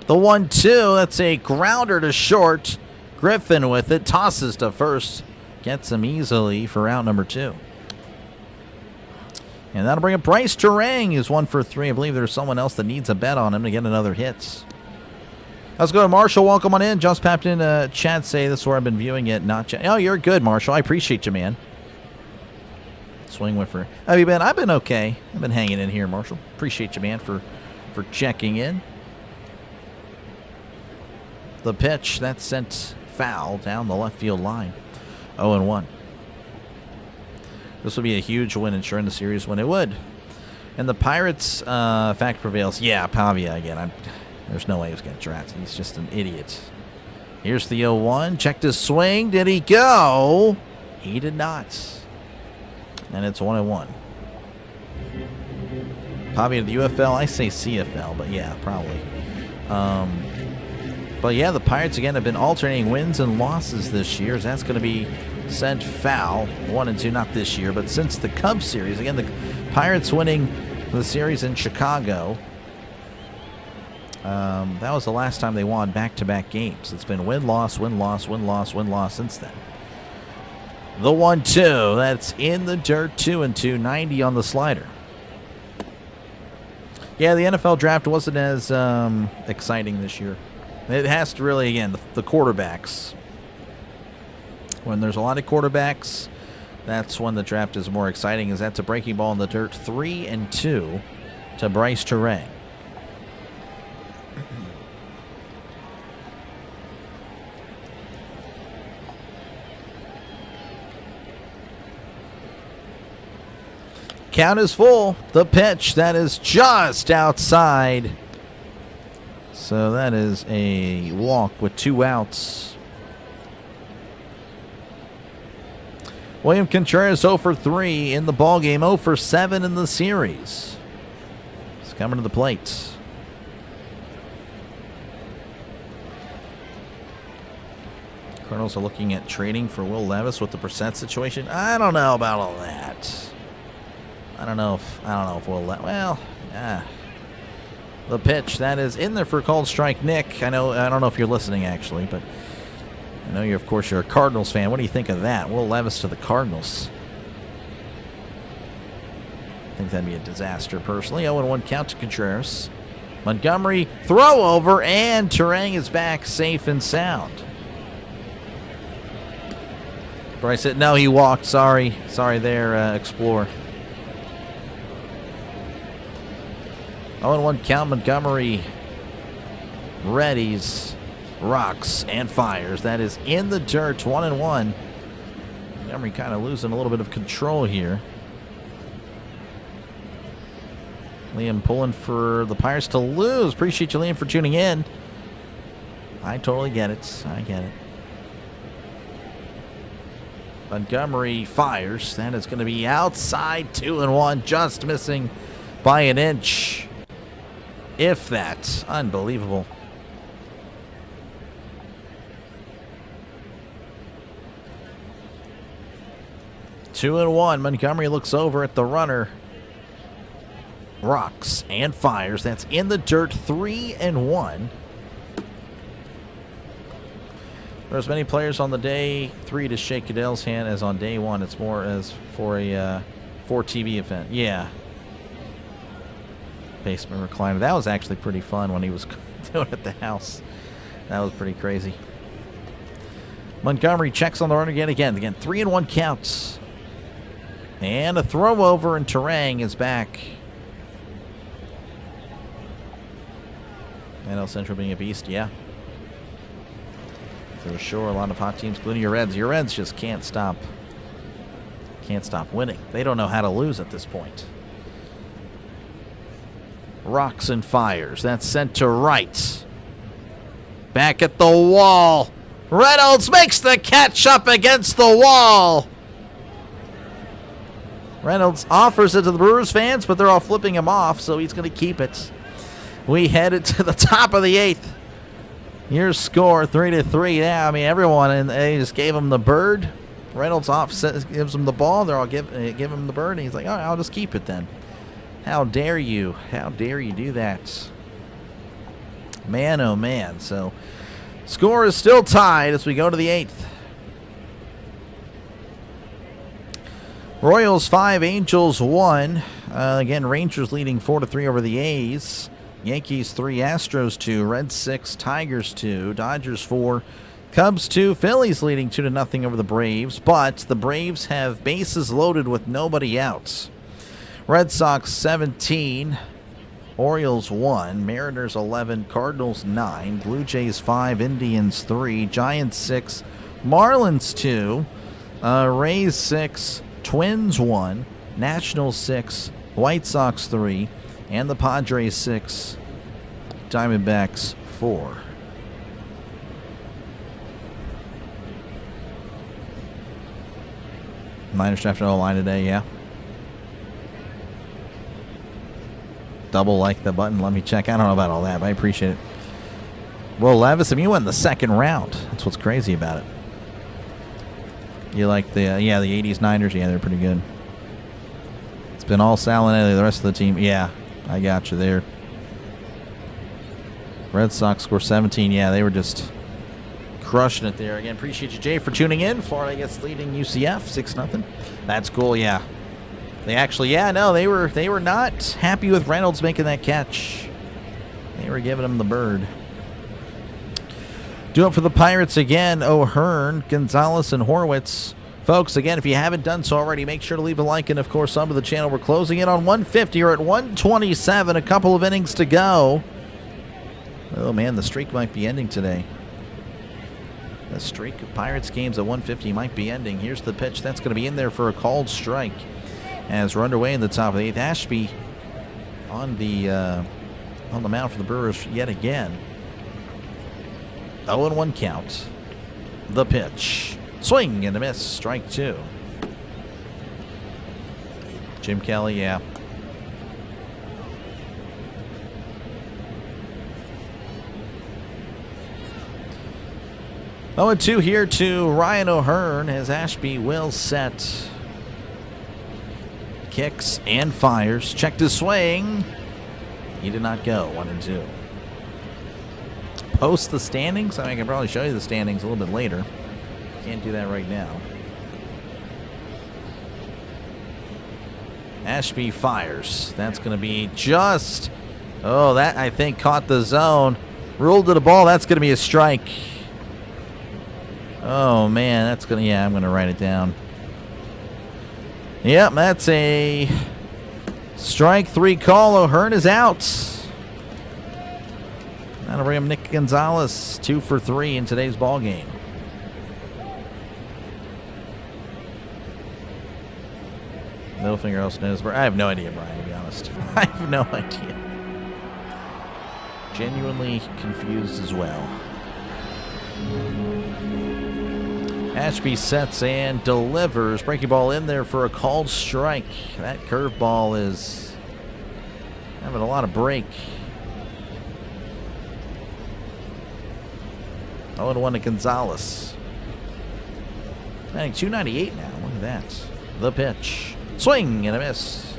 The 1-2. That's a grounder to short. Griffin with it. Tosses to first. Gets him easily for out number 2. And that'll bring up Bryce Terang. He's 1 for 3. I believe there's someone else that needs a bet on him to get another hit. Let's go to Marshall. Welcome on in. Just popped in chat. Say this is where I've been viewing it. Not chat. Oh, you're good, Marshall. I appreciate you, man. Swing whiffer. How have you been? I've been okay. I've been hanging in here, Marshall. Appreciate you, man, for checking in. The pitch, that's sent foul down the left field line. 0-1. This will be a huge win, ensuring the series when it would. And the Pirates, fact prevails. Yeah, Pavia again. There's no way he was going to draft. He's just an idiot. Here's the 0-1. Checked his swing. Did he go? He did not. And it's 1-1. Pavia to the UFL. I say CFL, but yeah, probably. But yeah, the Pirates again have been alternating wins and losses this year. So that's going to be sent foul. 1 and 2, not this year, but since the Cubs series. Again, the Pirates winning the series in Chicago. That was the last time they won back-to-back games. It's been win-loss, win-loss, win-loss, win-loss since then. The 1-2. That's in the dirt. 2-2. 90 on the slider. Yeah, the NFL draft wasn't as exciting this year. It has to really, again, the quarterbacks. When there's a lot of quarterbacks, that's when the draft is more exciting. Is that's a breaking ball in the dirt. 3-2 to Bryce Terang. Count is full. The pitch, that is just outside. So that is a walk with 2 outs. William Contreras 0 for 3 in the ballgame, 0 for 7 in the series. He's coming to the plate. Cardinals are looking at trading for Will Levis with the Brissett situation. I don't know about all that. I don't know if Will Levis. Well, the pitch that is in there for a called strike. Nick, I don't know if you're listening actually, but I know you're, of course, you're a Cardinals fan. What do you think of that? Will Levis to the Cardinals. I think that'd be a disaster, personally. 0-1 count to Contreras. Montgomery, throw over, and Terang is back safe and sound. Bryce said, no, he walked. Sorry there, Explorer. 0-1 count. Montgomery readies, rocks, and fires. That is in the dirt. 1-1. Montgomery kind of losing a little bit of control here. Liam pulling for the Pirates to lose. Appreciate you, Liam, for tuning in. I totally get it. I get it. Montgomery fires. That is going to be outside. 2-1. Just missing by an inch. If that. Unbelievable. Two and one. Montgomery looks over at the runner. Rocks and fires. That's in the dirt. 3-1. There's many players on the day 3 to shake Goodell's hand as on day 1. It's more as for a for TV event. Yeah. Basement recliner. That was actually pretty fun when he was doing it at the house. That was pretty crazy. Montgomery checks on the runner again. Again, 3-1 counts. And a throw over, and Terang is back. NL Central being a beast, yeah. For sure, a lot of hot teams, including your Reds. Your Reds just can't stop winning. They don't know how to lose at this point. Rocks and fires. That's sent to right. Back at the wall. Reynolds makes the catch up against the wall. Reynolds offers it to the Brewers fans, but they're all flipping him off, so he's going to keep it. We headed to the top of the 8th. Your score, 3-3. Yeah, I mean, everyone, and they just gave him the bird. Reynolds gives him the ball. They're all give him the bird, and he's like, all right, I'll just keep it then. How dare you? How dare you do that? Man, oh man. So, score is still tied as we go to the 8th. Royals 5, Angels 1. Again, Rangers leading 4-3 over the A's. Yankees 3, Astros 2, Reds 6, Tigers 2, Dodgers 4, Cubs 2, Phillies leading 2-0 over the Braves, but the Braves have bases loaded with nobody out. Red Sox 17, Orioles 1, Mariners 11, Cardinals 9, Blue Jays 5, Indians 3, Giants 6, Marlins 2, Rays 6, Twins 1, Nationals 6, White Sox 3, and the Padres 6, Diamondbacks 4. Niners drafted O-line today, yeah. Double like the button. Let me check. I don't know about all that, but I appreciate it. Well, Levis, I mean, you went in the 2nd round. That's what's crazy about it. You like the 80s Niners? Yeah, they're pretty good. It's been all Salinelli, the rest of the team. Yeah, I got you there. Red Sox score 17. Yeah, they were just crushing it there. Again, appreciate you, Jay, for tuning in. Florida, I guess, leading UCF 6-0. That's cool, yeah. They actually, yeah, no, they were not happy with Reynolds making that catch. They were giving him the bird. Do it for the Pirates again. O'Hearn, Gonzalez, and Horwitz. Folks, again, if you haven't done so already, make sure to leave a like and, of course, sub to the channel. We're closing in on 150. You're at 127. A couple of innings to go. Oh, man, the streak might be ending today. The streak of Pirates games at 150 might be ending. Here's the pitch. That's going to be in there for a called strike. As we're underway in the top of the 8th. Ashby on the mound for the Brewers yet again. 0-1 count. The pitch. Swing and a miss. Strike 2. Jim Kelly, yeah. Oh, and 2 here to Ryan O'Hearn as Ashby will set. Kicks and fires. Checked his swing. He did not go. 1-2. Post the standings. I can probably show you the standings a little bit later. Can't do that right now. Ashby fires. That's going to be just... Oh, that I think caught the zone. Ruled to the ball. That's going to be a strike. Oh, man. That's going to... Yeah, I'm going to write it down. Yep, that's a strike 3 call. O'Hearn is out. That'll bring him Nick Gonzalez 2 for 3 in today's ball game. Middle finger else knows. I have no idea, Brian, to be honest. I have no idea. Genuinely confused as well. Ashby sets and delivers. Breaking ball in there for a called strike. That curveball is having a lot of break. 0-1 to Gonzalez. I think 298 now. Look at that. The pitch. Swing and a miss.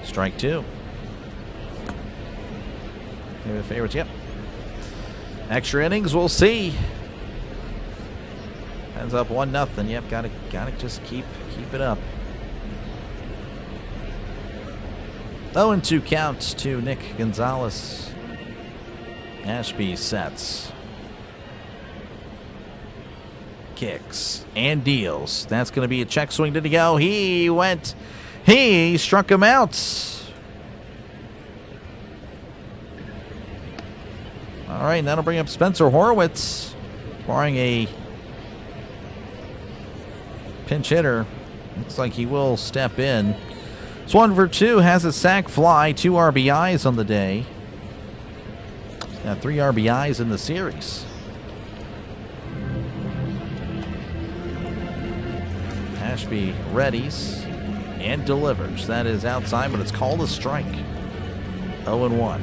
Strike 2. Maybe the favorites. Yep. Extra innings. We'll see. Ends up 1-0. Yep, gotta just keep it up. 0-2 counts to Nick Gonzalez. Ashby sets. kicks and deals. That's going to be a check swing. Did he go? He struck him out. All right, and that'll bring up Spencer Horwitz, barring a pinch hitter. Looks like he will step in. It's 1 for 2, has a sac fly, 2 RBIs on the day. He's got 3 RBIs in the series. Ashby readies and delivers. That is outside, but it's called a strike. 0-1.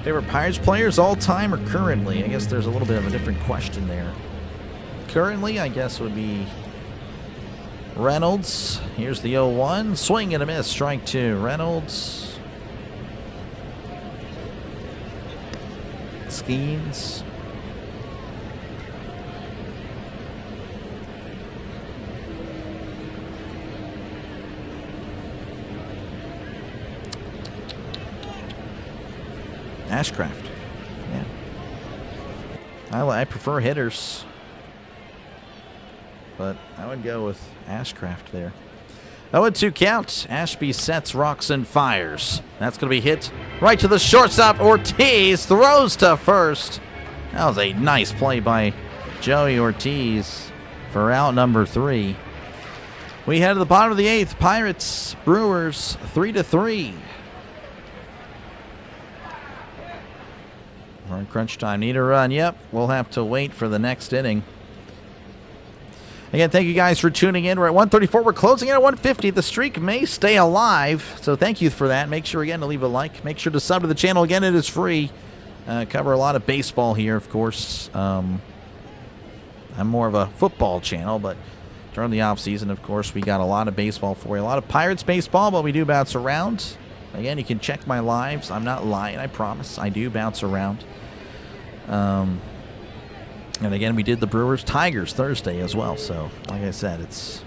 Favorite Pirates players all time or currently? I guess there's a little bit of a different question there. Currently, I guess, would be Reynolds. Here's the 0-1. Swing and a miss. Strike 2. Reynolds. Skeens. Ashcraft. Yeah. I prefer hitters, but I would go with Ashcraft there. 0-2 count. Ashby sets, rocks, and fires. That's going to be hit right to the shortstop. Ortiz throws to first. That was a nice play by Joey Ortiz for out number 3. We head to the bottom of the 8th. Pirates, Brewers, 3-3. We're in crunch time. Need a run. Yep, we'll have to wait for the next inning. Again, thank you guys for tuning in. We're at 134. We're closing in at 150. The streak may stay alive, so thank you for that. Make sure, again, to leave a like. Make sure to sub to the channel. Again, it is free. Cover a lot of baseball here, of course. I'm more of a football channel, but during the off-season, of course, we got a lot of baseball for you. A lot of Pirates baseball, but we do bounce around. Again, you can check my lives. I'm not lying, I promise. I do bounce around. And again, we did the Brewers Tigers Thursday as well. So, like I said, it's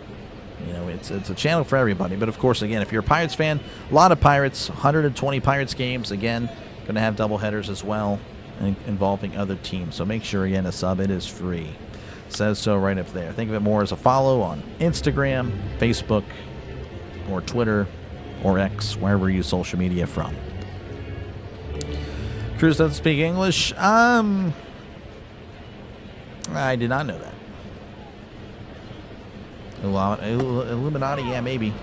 a channel for everybody. But of course, again, if you're a Pirates fan, a lot of Pirates, 120 Pirates games. Again, going to have double headers as well, involving other teams. So make sure, again, to sub. It is free. Says so right up there. Think of it more as a follow on Instagram, Facebook, or Twitter, or X, wherever you social media from. Cruz doesn't speak English. I did not know that. Illuminati, yeah, maybe.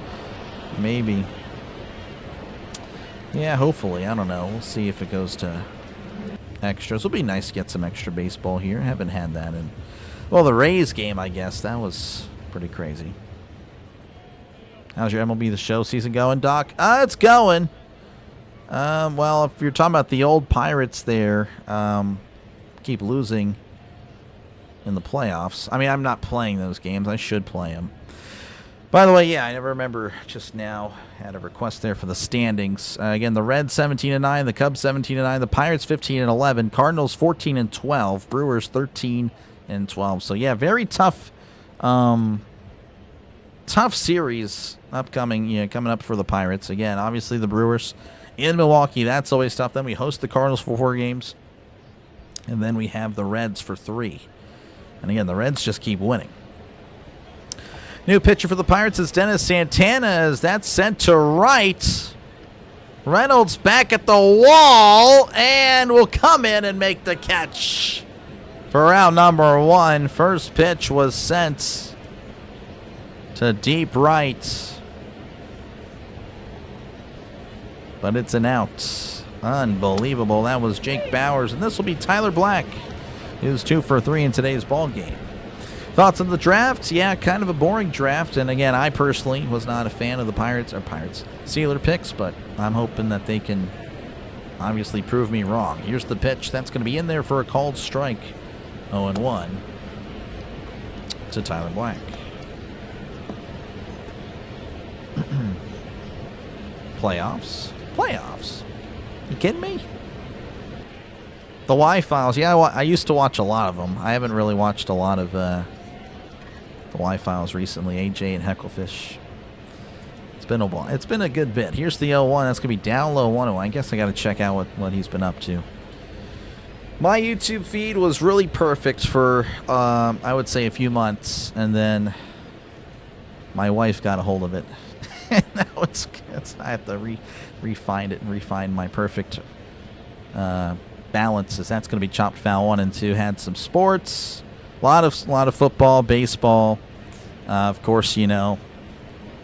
Yeah, hopefully. I don't know. We'll see if it goes to extras. It'll be nice to get some extra baseball here. Haven't had that in... Well, the Rays game, I guess. That was pretty crazy. How's your MLB The Show season going, Doc? It's going. Well, if you're talking about the old Pirates there, keep losing in the playoffs. I mean, I'm not playing those games. I should play them. By the way, yeah, I never remember just now. Had a request there for the standings. Again, the Reds 17-9, the Cubs 17-9, the Pirates 15-11, Cardinals 14-12, Brewers 13-12. So yeah, very tough, tough series upcoming. Coming up for the Pirates. Again, obviously the Brewers in Milwaukee. That's always tough. Then we host the Cardinals for 4 games, and then we have the Reds for 3. And again, the Reds just keep winning. New pitcher for the Pirates is Dennis Santana, as that's sent to right. Reynolds back at the wall and will come in and make the catch for out number 1. First pitch was sent to deep right, but it's an out. Unbelievable. That was Jake Bowers, and this will be Tyler Black. He was 2 for 3 in today's ball game. Thoughts on the draft? Yeah, kind of a boring draft. And again, I personally was not a fan of the Pirates Sealer picks, but I'm hoping that they can obviously prove me wrong. Here's the pitch. That's going to be in there for a called strike. 0-1 to Tyler Black. Playoffs? You kidding me? The Y-Files, yeah, I used to watch a lot of them. I haven't really watched a lot of the Y-Files recently. AJ and Hecklefish. It's been a while. It's been a good bit. Here's the 0-1. That's going to be down low 1-0. I guess I got to check out what he's been up to. My YouTube feed was really perfect for, I would say, a few months, and then my wife got a hold of it. And now I have to refine it and refine my perfect balances. That's going to be Chopped Foul 1 and 2. Had some sports, a lot of football, baseball, of course,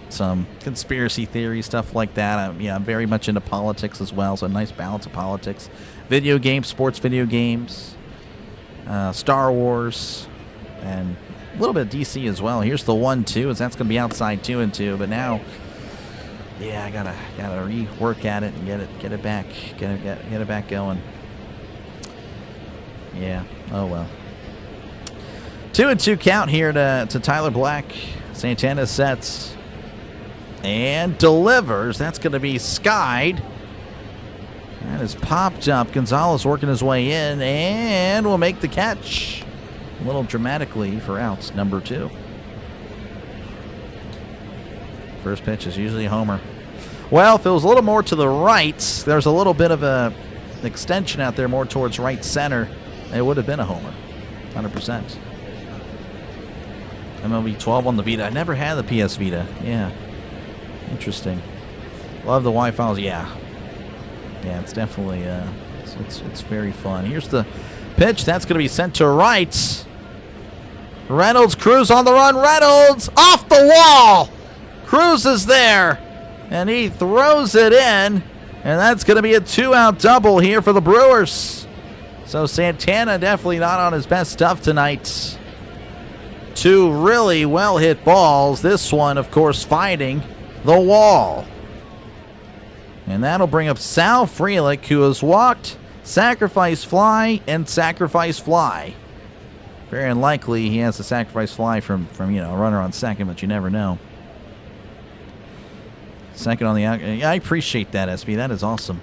some conspiracy theory stuff like that. I'm very much into politics as well, so a nice balance of politics. Video games, sports video games, Star Wars, and a little bit of DC as well. Here's the 1-2, as that's going to be outside 2 and 2. But now, yeah, I gotta rework at it and get it back, get it back going. Yeah. Oh well. 2-2 count here to Tyler Black. Santana sets and delivers. That's going to be skied. That is popped up. Gonzalez working his way in and will make the catch. A little dramatically for outs, number 2. First pitch is usually a homer. Well, if it was a little more to the right, there's a little bit of a extension out there more towards right center, it would have been a homer. 100%. MLB 12 on the Vita. I never had the PS Vita. Yeah. Interesting. Love the Wi-Fi's. Yeah. Yeah, it's definitely it's very fun. Here's the pitch. That's going to be sent to right. Reynolds, Cruz on the run. Reynolds off the wall. Cruz is there, and he throws it in, and that's going to be a 2-out double here for the Brewers. So Santana definitely not on his best stuff tonight. 2 really well-hit balls. This one, of course, finding the wall. And that'll bring up Sal Frelick, who has walked, sacrifice fly, and sacrifice fly. Very unlikely he has a sacrifice fly from a runner on second, but you never know. Second on the out. Yeah, I appreciate that, SB. That is awesome.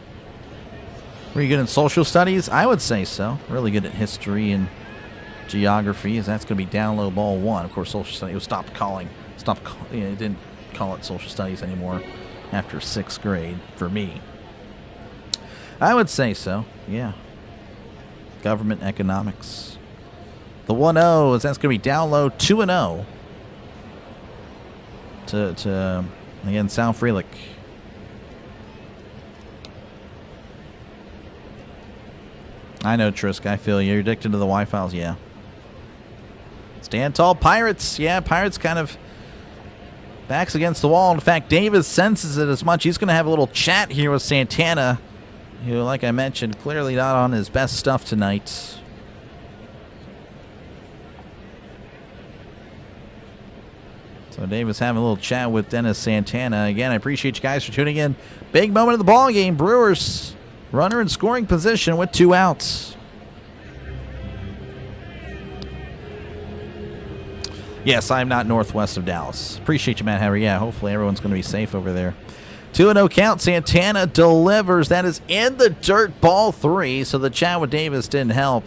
Were you good in social studies? I would say so. Really good at history and geography, as that's going to be down low ball 1. Of course, social studies, it was stopped. It didn't call it social studies anymore after 6th grade for me. I would say so, yeah. Government economics. The 1-0 is that's going to be down low 2-0 to again, Sal Frelick. I know, Trisk. I feel you. You're addicted to the Wi-Fi's, yeah. Stand tall, Pirates. Yeah, Pirates kind of backs against the wall. In fact, Davis senses it as much. He's going to have a little chat here with Santana, who, like I mentioned, clearly not on his best stuff tonight. So Davis having a little chat with Dennis Santana. Again, I appreciate you guys for tuning in. Big moment of the ball game. Brewers runner in scoring position with 2 outs. Yes, I'm not northwest of Dallas. Appreciate you, Matt Harry. Yeah, hopefully everyone's going to be safe over there. 2-0 count. Santana delivers. That is in the dirt, ball 3. So the chat with Davis didn't help.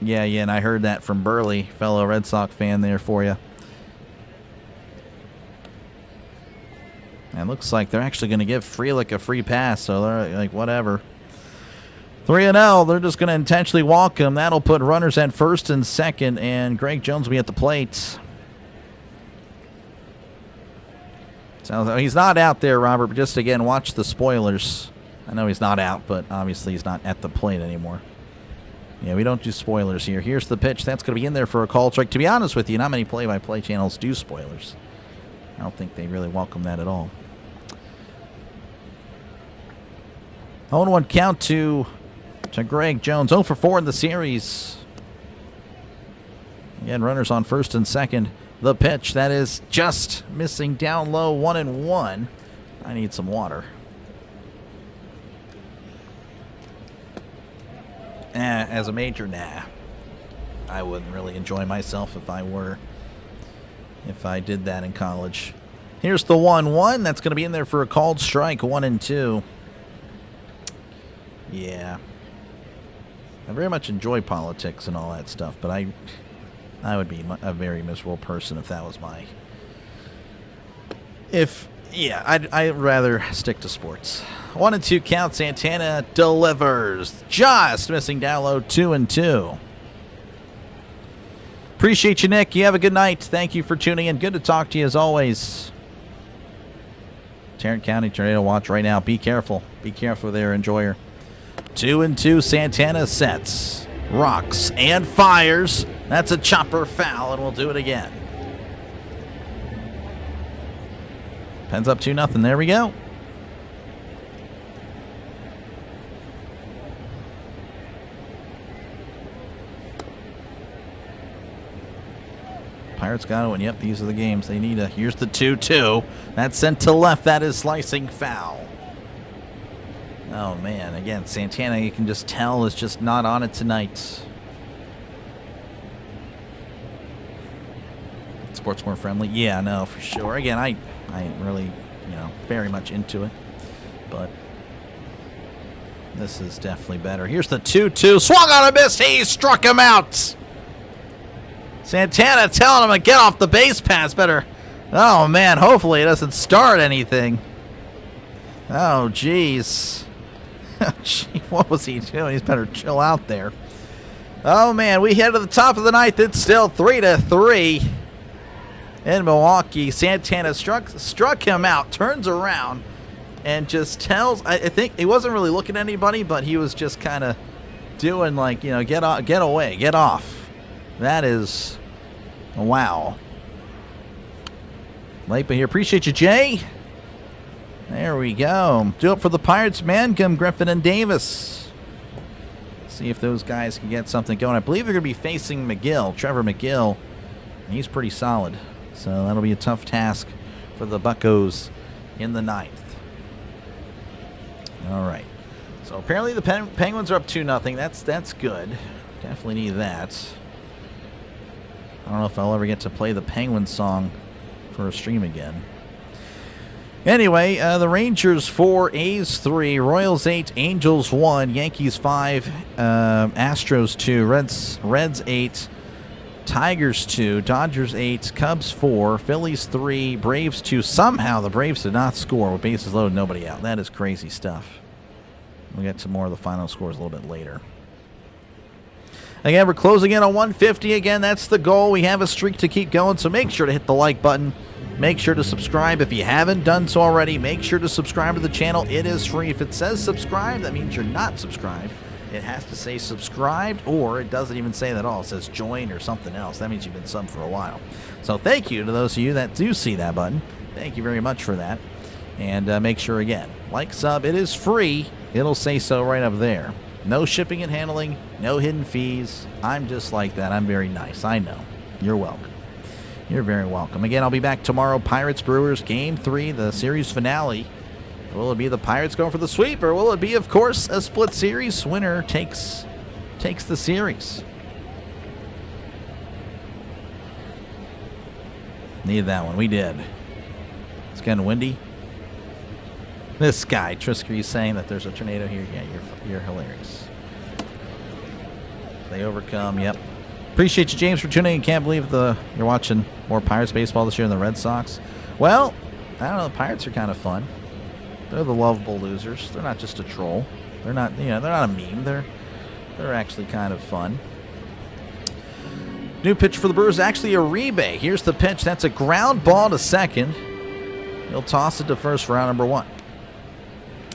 Yeah, and I heard that from Burley, fellow Red Sox fan there for you. And looks like they're actually going to give Frelick a free pass, so they're like, whatever. 3-0, they're just going to intentionally walk him. That'll put runners at first and second, and Greg Jones will be at the plate. Sounds like he's not out there, Robert, but just again, watch the spoilers. I know he's not out, but obviously he's not at the plate anymore. Yeah, we don't do spoilers here. Here's the pitch. That's going to be in there for a call strike. To be honest with you, not many play-by-play channels do spoilers. I don't think they really welcome that at all. 0-1 count to Greg Jones. 0 for 4 in the series. Again, runners on first and second. The pitch, that is just missing down low, 1-1. I need some water. As a major, nah. I wouldn't really enjoy myself if I did that in college. Here's the 1-1. That's going to be in there for a called strike, 1-2. Yeah. I very much enjoy politics and all that stuff, but I would be a very miserable person if that was I'd rather stick to sports. 1-2 count. Santana delivers. Just missing down low. 2-2. Appreciate you, Nick. You have a good night. Thank you for tuning in. Good to talk to you as always. Tarrant County Tornado Watch right now. Be careful. Be careful there, enjoyer. 2-2. Santana sets, rocks, and fires. That's a chopper foul, and we'll do it again. Pens up 2-0. There we go. Pirates got to win. Yep, these are the games they need. Here's the 2-2. That's sent to left. That is slicing foul. Oh, man. Again, Santana, you can just tell, is just not on it tonight. Sports more friendly? Yeah, no, for sure. Again, I ain't really, very much into it. But this is definitely better. Here's the 2-2. Swung on a miss. He struck him out. Santana telling him to get off the base pass better. Oh, man. Hopefully it doesn't start anything. Oh, jeez. Gee, what was he doing? He's better chill out there. Oh, man. We head to the top of the ninth. It's still 3-3 in Milwaukee. Santana struck him out, turns around, and just tells, I think he wasn't really looking at anybody, but he was just kind of doing like, get away, get off. That is, wow. Late but here. Appreciate you, Jay. There we go. Do it for the Pirates, Mangum, Griffin, and Davis. See if those guys can get something going. I believe they're going to be facing McGill, Trevor McGill. He's pretty solid. So that'll be a tough task for the Buccos in the ninth. All right. So apparently the Penguins are up 2-0. That's good. Definitely need that. I don't know if I'll ever get to play the Penguins song for a stream again. Anyway, the Rangers 4, A's 3, Royals 8, Angels 1, Yankees 5, Astros 2, Reds 8, Tigers 2, Dodgers 8, Cubs 4, Phillies 3, Braves 2. Somehow the Braves did not score with bases loaded, nobody out. That is crazy stuff. We'll get to more of the final scores a little bit later. Again, we're closing in on 150. Again, that's the goal. We have a streak to keep going, so make sure to hit the like button. Make sure to subscribe. If you haven't done so already, make sure to subscribe to the channel. It is free. If it says subscribe, that means you're not subscribed. It has to say subscribed, or it doesn't even say that at all. It says join or something else. That means you've been subbed for a while. So thank you to those of you that do see that button. Thank you very much for that. And make sure, again, like, sub. It is free. It'll say so right up there. No shipping and handling, no hidden fees. I'm just like that. I'm very nice. I know. You're welcome. You're very welcome. Again, I'll be back tomorrow. Pirates Brewers Game 3, the series finale. Will it be the Pirates going for the sweep, or will it be, of course, a split series? Winner takes the series. Needed that one. We did. It's getting windy. This guy, Triskery, saying that there's a tornado here. Yeah, you're hilarious. They overcome. Yep. Appreciate you, James, for tuning in. Can't believe you're watching more Pirates baseball this year than the Red Sox. Well, I don't know. The Pirates are kind of fun. They're the lovable losers. They're not just a troll. They're not, they're not a meme. They're actually kind of fun. New pitch for the Brewers, actually Uribe. Here's the pitch. That's a ground ball to second. He'll toss it to first for round number 1.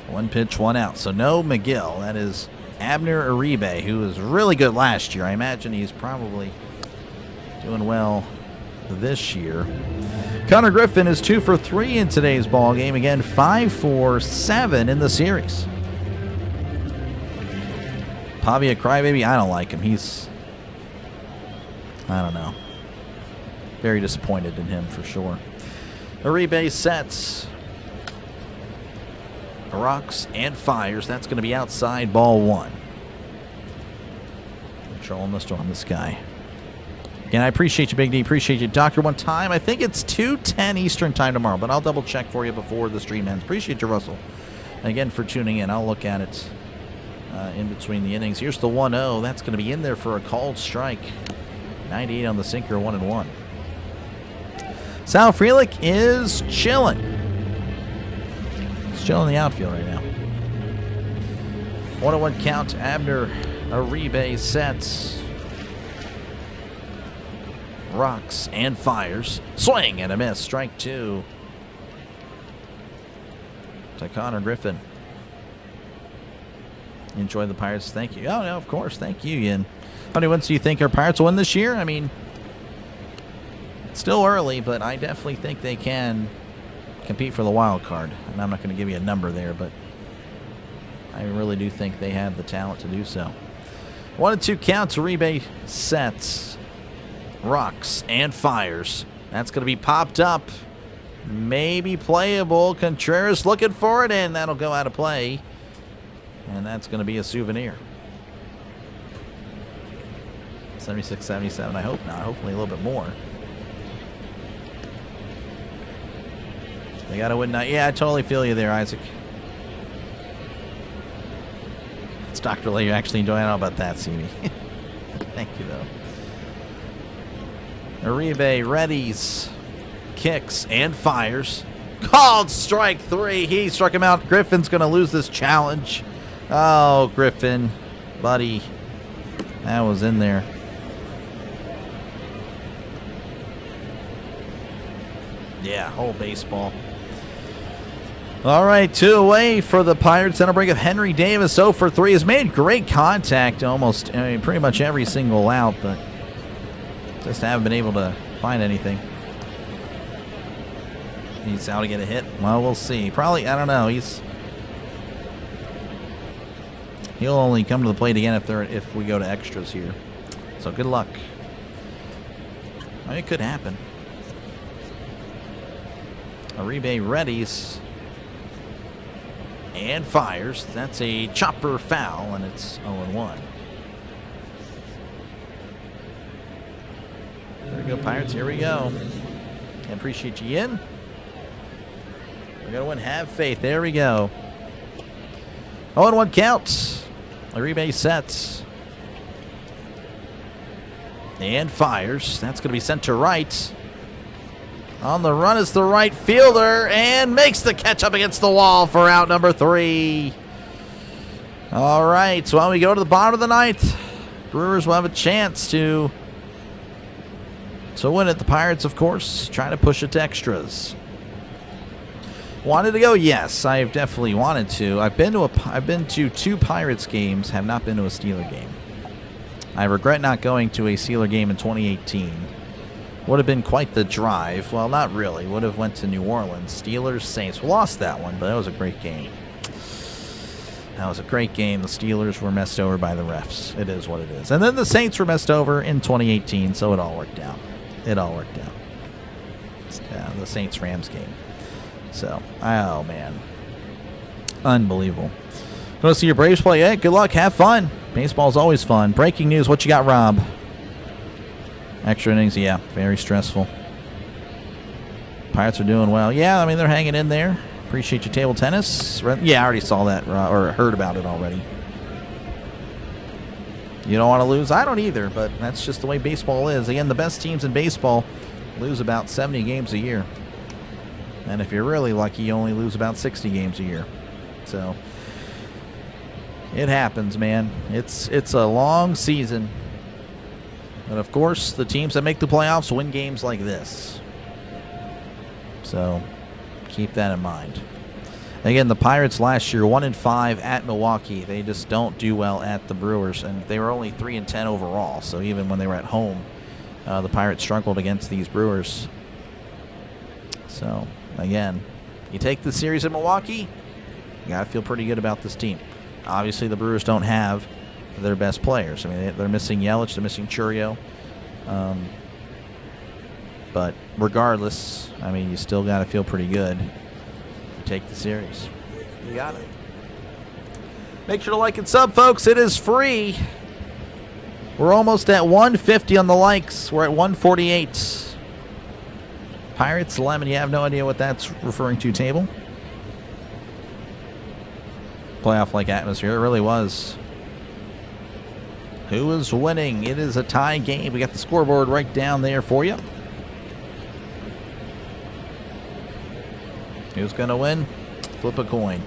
1 pitch, 1 out. So no McGill. That is Abner Uribe, who was really good last year. I imagine he's probably doing well this year. Connor Griffin is 2 for 3 in today's ball game. Again, 5 for 7 in the series. Pavia Crybaby, I don't like him. I don't know. Very disappointed in him for sure. Uribe sets, rocks, and fires. That's going to be outside, ball 1. Controlling the storm, this guy. Again, I appreciate you, Big D. Appreciate you, Doctor. One time, I think it's 2:10 Eastern time tomorrow, but I'll double check for you before the stream ends. Appreciate you, Russell. And again, for tuning in. I'll look at it in between the innings. Here's the 1-0. That's going to be in there for a called strike. 98 on the sinker, 1-1. Sal Frelick is chilling. He's chilling in the outfield right now. 1-1 count. Abner Uribe sets. Rocks and fires. Swing and a miss. Strike 2. To Connor Griffin. Enjoy the Pirates. Thank you. Oh, no, of course. Thank you, Ian. How many wins do you think our Pirates will win this year? I mean, it's still early, but I definitely think they can compete for the wild card. And I'm not going to give you a number there, but I really do think they have the talent to do so. 1-2 counts. Uribe sets. Rocks and fires. That's going to be popped up. Maybe playable. Contreras looking for it, and that'll go out of play. And that's going to be a souvenir. 76-77. I hope not. Hopefully a little bit more. They got to win now. Yeah, I totally feel you there, Isaac. It's Dr. Lee. You actually enjoy it. How about that, CB? Thank you, though. Uribe readies, kicks, and fires. Called strike 3. He struck him out. Griffin's going to lose this challenge. Oh, Griffin, buddy. That was in there. Yeah, whole baseball. All right, 2 away for the Pirates. Center break of Henry Davis, 0 for 3. Has made great contact almost, I mean, pretty much every single out, but just haven't been able to find anything. He's out to get a hit. Well, we'll see. Probably, I don't know. He'll only come to the plate again if we go to extras here. So good luck. I mean, it could happen. Uribe readies and fires. That's a chopper foul, and it's 0-1. There we go, Pirates. Here we go. I appreciate you in. We're going to win. Have faith. There we go. 0-1 counts. Uribe sets. And fires. That's going to be sent to right. On the run is the right fielder. And makes the catch up against the wall for out number 3. All right. So when we go to the bottom of the ninth, Brewers will have a chance to win it. The Pirates, of course, trying to push it to extras. Wanted to go? Yes, I've definitely wanted to. I've been to 2 Pirates games, have not been to a Steeler game. I regret not going to a Steeler game in 2018. Would have been quite the drive. Well, not really. Would have went to New Orleans. Steelers, Saints. We lost that one, but that was a great game. That was a great game. The Steelers were messed over by the refs. It is what it is. And then the Saints were messed over in 2018, so it all worked out. It all worked out. The Saints-Rams game. So, oh, man. Unbelievable. Want to see your Braves play? Yeah, good luck. Have fun. Baseball's always fun. Breaking news. What you got, Rob? Extra innings, yeah. Very stressful. Pirates are doing well. Yeah, I mean, they're hanging in there. Appreciate your table tennis. Yeah, I already saw that, or heard about it already. You don't want to lose? I don't either, but that's just the way baseball is. Again, the best teams in baseball lose about 70 games a year. And if you're really lucky, you only lose about 60 games a year. So it happens, man. It's a long season. And of course, the teams that make the playoffs win games like this. So keep that in mind. Again, the Pirates last year 1-5 at Milwaukee. They just don't do well at the Brewers, and they were only 3-10 overall. So even when they were at home, the Pirates struggled against these Brewers. So again, you take the series in Milwaukee, you gotta feel pretty good about this team. Obviously, the Brewers don't have their best players. I mean, they're missing Yelich, they're missing Churio. But regardless, I mean, you still gotta feel pretty good. Take the series. You got it. Make sure to like and sub, folks. It is free. We're almost at 150 on the likes. We're at 148. Pirates, Lemon. You have no idea what that's referring to, table. Playoff-like atmosphere. It really was. Who is winning? It is a tie game. We got the scoreboard right down there for you. Who's going to win? Flip a coin.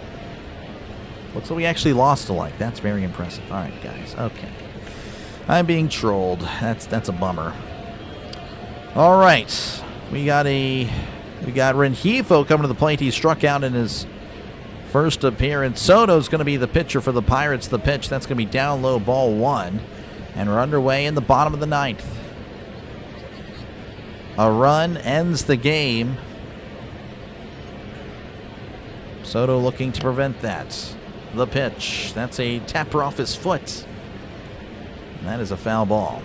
Looks like we actually lost a like. That's very impressive. All right, guys. Okay. I'm being trolled. That's a bummer. All right. We got Rengifo coming to the plate. He struck out in his first appearance. Soto's going to be the pitcher for the Pirates. The pitch, that's going to be down low, ball 1. And we're underway in the bottom of the 9th. A run ends the game. Soto looking to prevent that. The pitch. That's a tapper off his foot. And that is a foul ball.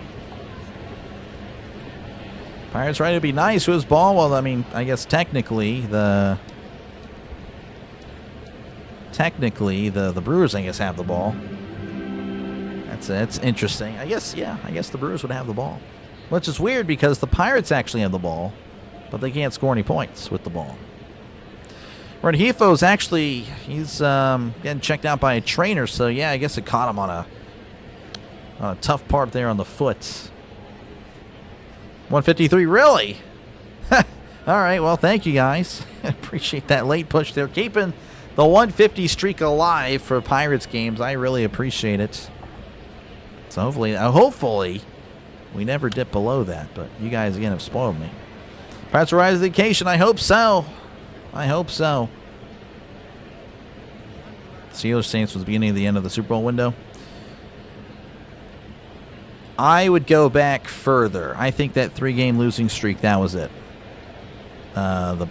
Pirates ready to be nice with his ball. Well, I mean, I guess technically the Brewers, I guess, have the ball. That's interesting. I guess the Brewers would have the ball. Which is weird because the Pirates actually have the ball, but they can't score any points with the ball. Rengifo's actually, he's getting checked out by a trainer, so yeah, I guess it caught him on a tough part there on the foot. 153, really? All right, well, thank you guys. Appreciate that late push there. Keeping the 150 streak alive for Pirates games. I really appreciate it. So hopefully, we never dip below that, but you guys, again, have spoiled me. Pirates rise to the occasion. I hope so. Steelers Saints was the beginning of the end of the Super Bowl window. I would go back further. I think that 3-game losing streak, that was it. The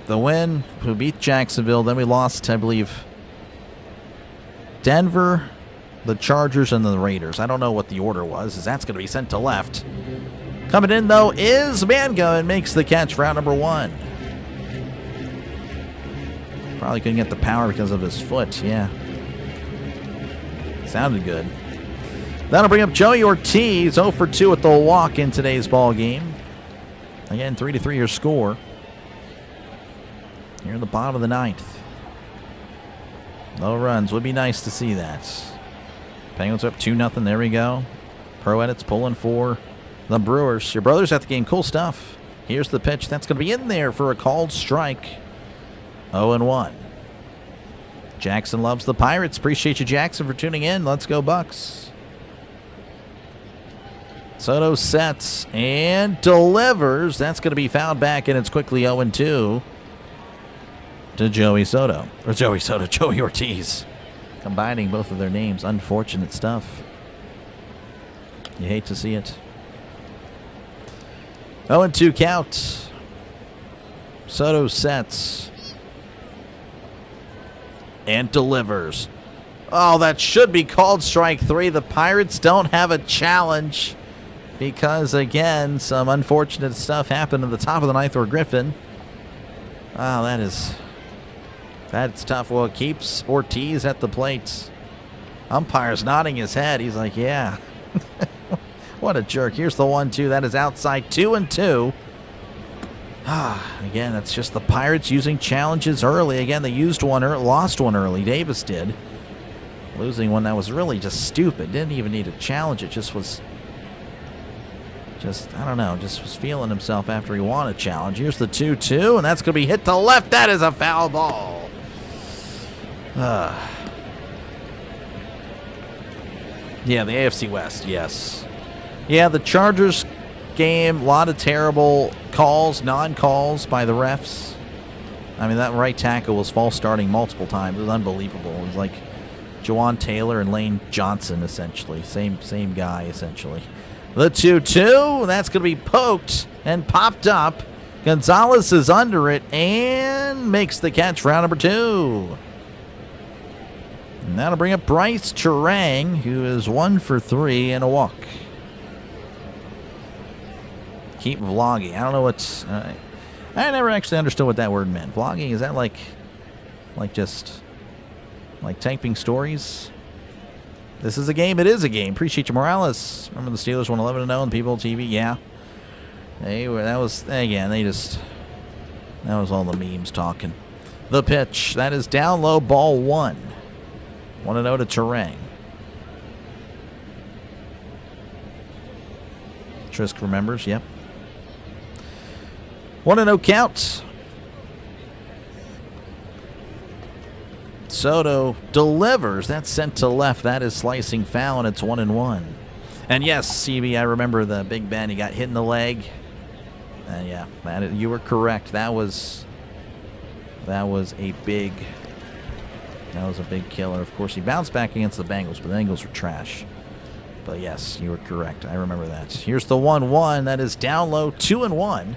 win, we beat Jacksonville. Then we lost, I believe, Denver, the Chargers, and the Raiders. I don't know what the order was, as that's going to be sent to left. Coming in, though, is Mango and makes the catch for out number 1. Probably couldn't get the power because of his foot, yeah. Sounded good. That'll bring up Joey Ortiz, 0 for 2 with the walk in today's ball game. Again, 3-3 your score. Here in the bottom of the 9th. No runs. Would be nice to see that. Penguins up 2-0. There we go. Pro Edits pulling for the Brewers. Your brother's at the game. Cool stuff. Here's the pitch. That's going to be in there for a called strike. 0-1. Jackson loves the Pirates. Appreciate you, Jackson, for tuning in. Let's go, Bucks. Soto sets and delivers. That's going to be fouled back, and it's quickly 0-2 to Joey Ortiz. Combining both of their names. Unfortunate stuff. You hate to see it. 0-2 count. Soto sets and delivers. Oh, that should be called strike 3. The Pirates don't have a challenge because, again, some unfortunate stuff happened at the top of the 9th or Griffin. Oh, that's tough. Well, it keeps Ortiz at the plate. Umpire's nodding his head. He's like, yeah. What a jerk. Here's the 1-2. That is outside. 2-2. Again, that's just the Pirates using challenges early. Again, they used one, lost one early. Davis did. Losing one that was really just stupid. Didn't even need to challenge it. I don't know, just was feeling himself after he won a challenge. Here's the 2-2, and that's going to be hit to left. That is a foul ball. Yeah, the AFC West, yes. Yeah, the Chargers game, a lot of terrible calls, non-calls by the refs. I mean, that right tackle was false starting multiple times. It was unbelievable. It was like Jawan Taylor and Lane Johnson, essentially. Same guy, essentially. The 2-2, that's going to be poked and popped up. Gonzalez is under it and makes the catch for round number 2. And that'll bring up Bryce Turang, who is 1 for 3 and a walk. Keep vlogging. I don't know what's... I never actually understood what that word meant. Vlogging, is that like typing stories? This is a game. It is a game. Appreciate you, Morales. Remember the Steelers won 11-0 on People TV? Yeah. That was all the memes talking. The pitch. That is down low, ball 1. 1-0 to Turang. Trisk remembers, yep. 1-0 count. Soto delivers. That's sent to left. That is slicing foul, and it's 1-1. And yes, CB, I remember the Big Ben. He got hit in the leg. Yeah, you were correct. That was a big killer. Of course, he bounced back against the Bengals, but the Bengals were trash. But yes, you were correct. I remember that. Here's the 1-1. That is down low, 2-1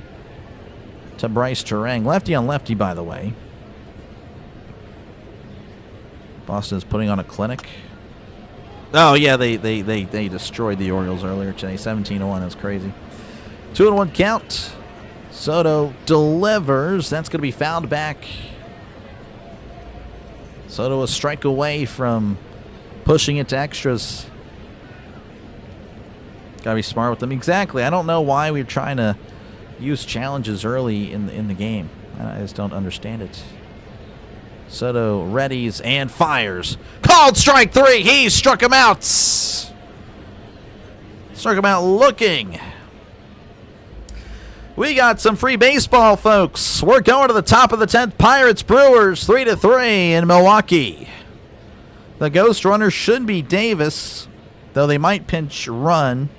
to Bryce Terang. Lefty on lefty, by the way. Boston is putting on a clinic. Oh, yeah, they destroyed the Orioles earlier today. 17-1. That's crazy. 2-1 count. Soto delivers. That's going to be fouled back. Soto a strike away from pushing it to extras. Got to be smart with them. Exactly. I don't know why we're trying to use challenges early in the game. I just don't understand it. Soto readies and fires. Called strike 3. He struck him out. Struck him out looking. We got some free baseball, folks. We're going to the top of the 10th. Pirates Brewers 3-3 in Milwaukee. The ghost runner should be Davis, though they might pinch run.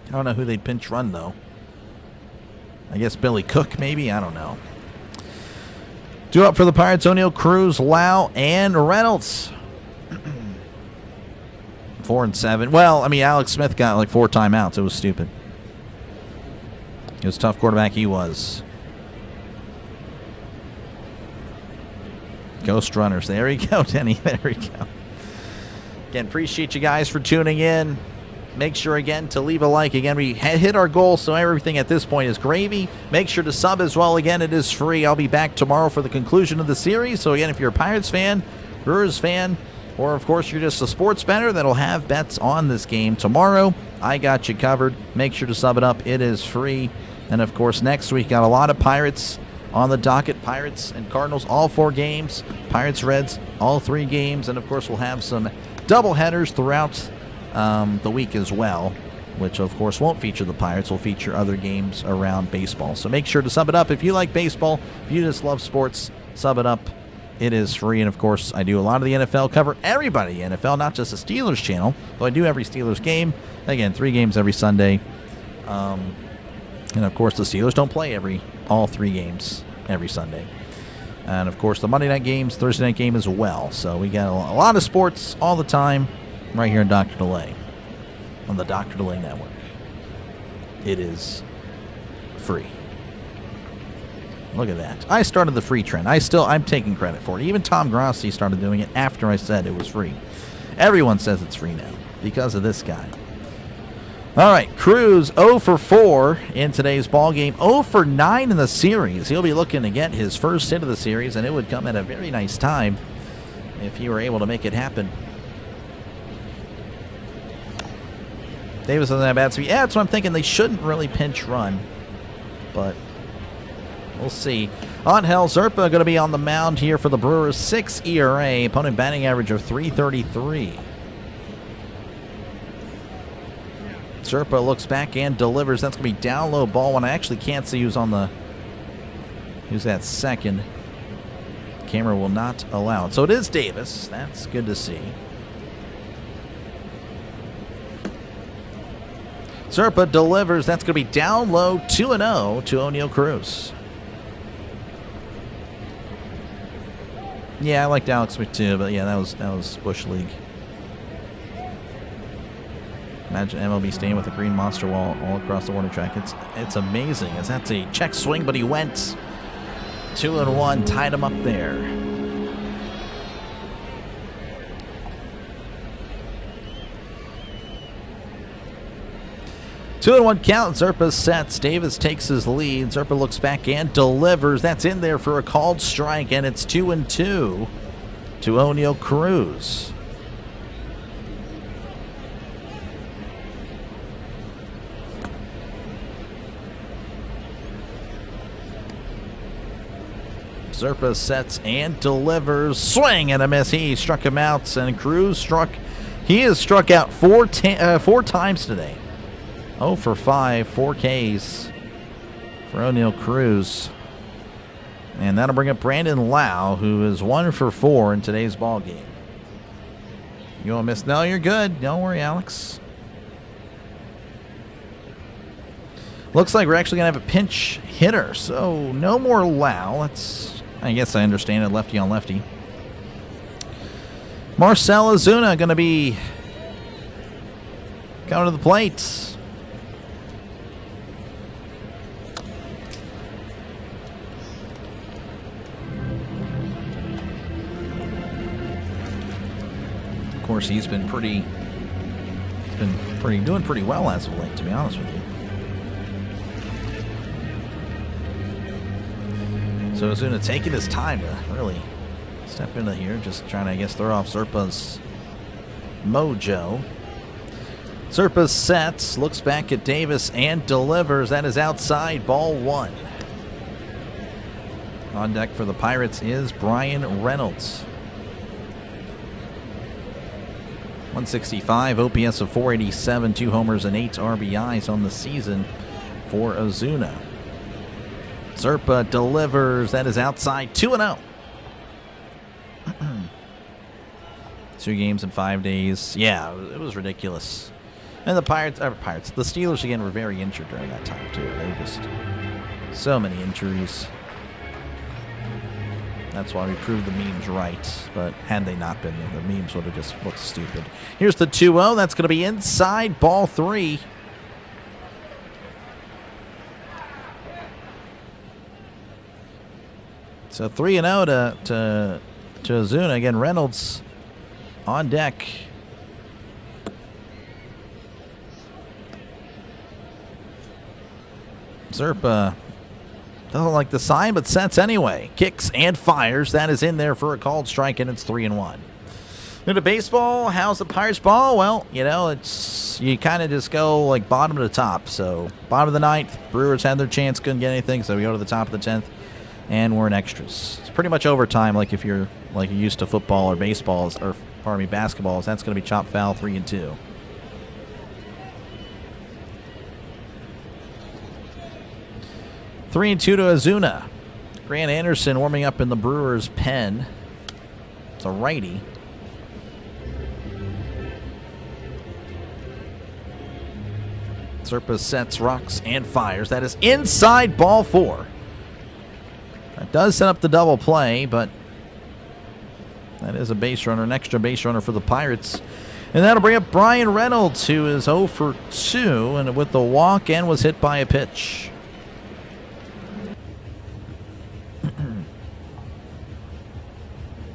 I don't know who they'd pinch run, though. I guess Billy Cook, maybe? I don't know. Due up for the Pirates, O'Neill, Cruz, Lau, and Reynolds. 4-7. Well, I mean, Alex Smith got like 4 timeouts. It was stupid. He was a tough quarterback. He was. Ghost runners. There you go, Denny. There we go. Again, appreciate you guys for tuning in. Make sure, again, to leave a like. Again, we hit our goal, so everything at this point is gravy. Make sure to sub as well. Again, it is free. I'll be back tomorrow for the conclusion of the series. So, again, if you're a Pirates fan, Brewers fan, or, of course, you're just a sports bettor that'll have bets on this game tomorrow, I got you covered. Make sure to sub it up. It is free. And, of course, next week, got a lot of Pirates on the docket. Pirates and Cardinals, all 4 games. Pirates, Reds, all 3 games. And, of course, we'll have some doubleheaders throughout the week as well, which of course won't feature the Pirates, will feature other games around baseball. So make sure to sub it up if you like baseball. If you just love sports, sub it up. It is free. And of course, I do a lot of the NFL, cover everybody in NFL, not just the Steelers channel, though I do every Steelers game. Again, 3 games every Sunday. And of course, the Steelers don't play all 3 games every Sunday. And of course, the Monday night games, Thursday night game as well. So we got a lot of sports all the time. Right here in Dr. DeLay, on the Dr. DeLay Network. It is free. Look at that. I started the free trend. I'm taking credit for it. Even Tom Grossi started doing it after I said it was free. Everyone says it's free now because of this guy. All right, Cruz 0 for 4 in today's ball game. 0 for 9 in the series. He'll be looking to get his first hit of the series, and it would come at a very nice time if he were able to make it happen. Davis doesn't have bad speed. Yeah, that's what I'm thinking. They shouldn't really pinch run, but we'll see. Angel Zerpa going to be on the mound here for the Brewers. 6 ERA, opponent batting average of .333. Zerpa looks back and delivers. That's going to be down low ball one. I actually can't see who's that second. Camera will not allow it. So it is Davis. That's good to see. Zerpa delivers. That's going to be down low, 2-0 to O'Neill Cruz. Yeah, I liked Alex Smith too, but yeah, that was Bush League. Imagine MLB staying with a green monster wall all across the warning track. It's amazing. As that's a check swing, but he went 2-1, tied him up there. Two and 1 count. Zerpa sets. Davis takes his lead. Zerpa looks back and delivers. That's in there for a called strike, and it's 2-2 to O'Neill Cruz. Zerpa sets and delivers. Swing and a miss. He struck him out, and Cruz he has struck out 4 times today. 0 for 5, 4 Ks for O'Neill Cruz. And that'll bring up Brandon Lau, who is 1 for 4 in today's ball game. You won't miss? No, you're good. Don't worry, Alex. Looks like we're actually going to have a pinch hitter. So no more Lau. I guess I understand it. Lefty on lefty. Marcell Ozuna going to be coming to the plate. Of course, he's been doing pretty well as of late, to be honest with you. So Ozuna taking his time to really step into here, just trying to, I guess, throw off Zerpa's mojo. Zerpa sets, looks back at Davis, and delivers. That is outside, ball 1. On deck for the Pirates is Brian Reynolds. 165, OPS of 487, 2 homers and 8 RBIs on the season for Ozuna. Zerpa delivers. That is outside, 2-0. 2 games in 5 days. Yeah, it was ridiculous. And the the Steelers again were very injured during that time too. They just, so many injuries. That's why we proved the memes right. But had they not been there, the memes would have just looked stupid. Here's the 2-0. That's going to be inside, ball 3. So 3-0 to Ozuna. Again, Reynolds on deck. Zerpa doesn't like the sign, but sets anyway. Kicks and fires. That is in there for a called strike, and it's 3-1. Into baseball, how's the Pirates ball? Well, you know, you kind of just go like bottom to top. So bottom of the 9th, Brewers had their chance, couldn't get anything, so we go to the top of the 10th, and we're in extras. It's pretty much overtime, like if you're used to football or baseballs, or pardon me, basketballs. That's going to be chop foul, 3-2. Three and 2 to Ozuna. Grant Anderson warming up in the Brewers' pen. It's a righty. Zerpa sets, rocks, and fires. That is inside, ball 4. That does set up the double play, but that is a base runner, an extra base runner for the Pirates. And that'll bring up Brian Reynolds, who is 0 for 2, and with the walk and was hit by a pitch.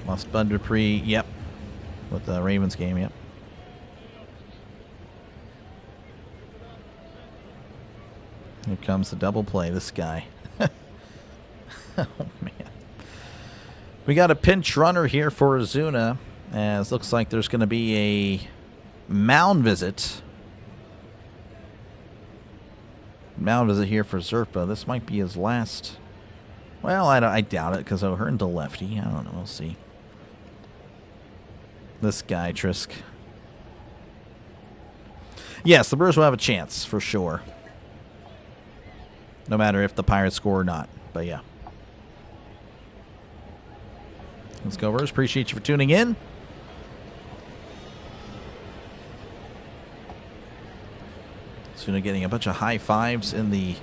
Lost Bud Dupree, yep, with the Ravens game, yep. Here comes the double play, this guy. Oh, man. We got a pinch runner here for Ozuna, as looks like there's going to be a mound visit. Mound visit here for Zerpa. This might be his last. Well, I doubt it, because O'Hearn to lefty. I don't know. We'll see. This guy, Trisk. Yes, the Brewers will have a chance, for sure. No matter if the Pirates score or not. But, yeah. Let's go, Brewers. Appreciate you for tuning in. Ozuna getting a bunch of high fives in the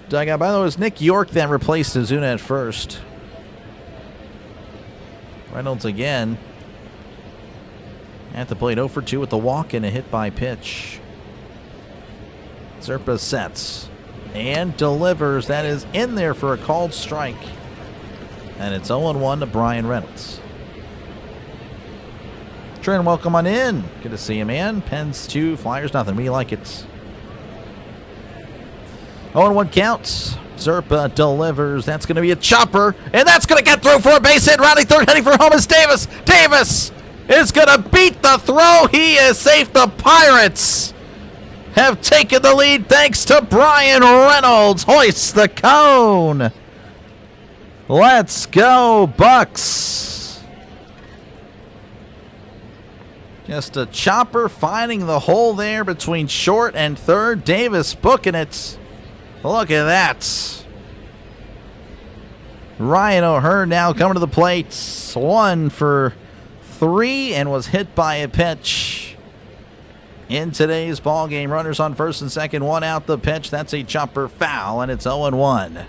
dugout. By the way, it was Nick York that replaced Ozuna at first. Reynolds again. At the plate, 0 for 2 with the walk and a hit by pitch. Zerpa sets and delivers. That is in there for a called strike. And it's 0-1 to Brian Reynolds. Trent, welcome on in. Good to see you, man. Pens 2, Flyers nothing. We like it. 0-1 counts. Zerpa delivers. That's going to be a chopper. And that's going to get through for a base hit. Rounding third, heading for home is Davis. Davis is going to beat the throw. He is safe. The Pirates have taken the lead thanks to Brian Reynolds. Hoists the cone. Let's go, Bucks. Just a chopper finding the hole there between short and third. Davis booking it. Look at that. Ryan O'Hearn now coming to the plate. 1 for 3 and was hit by a pitch in today's ball game. Runners on first and second, 1 out. The pitch, that's a chopper foul, and it's 0-1.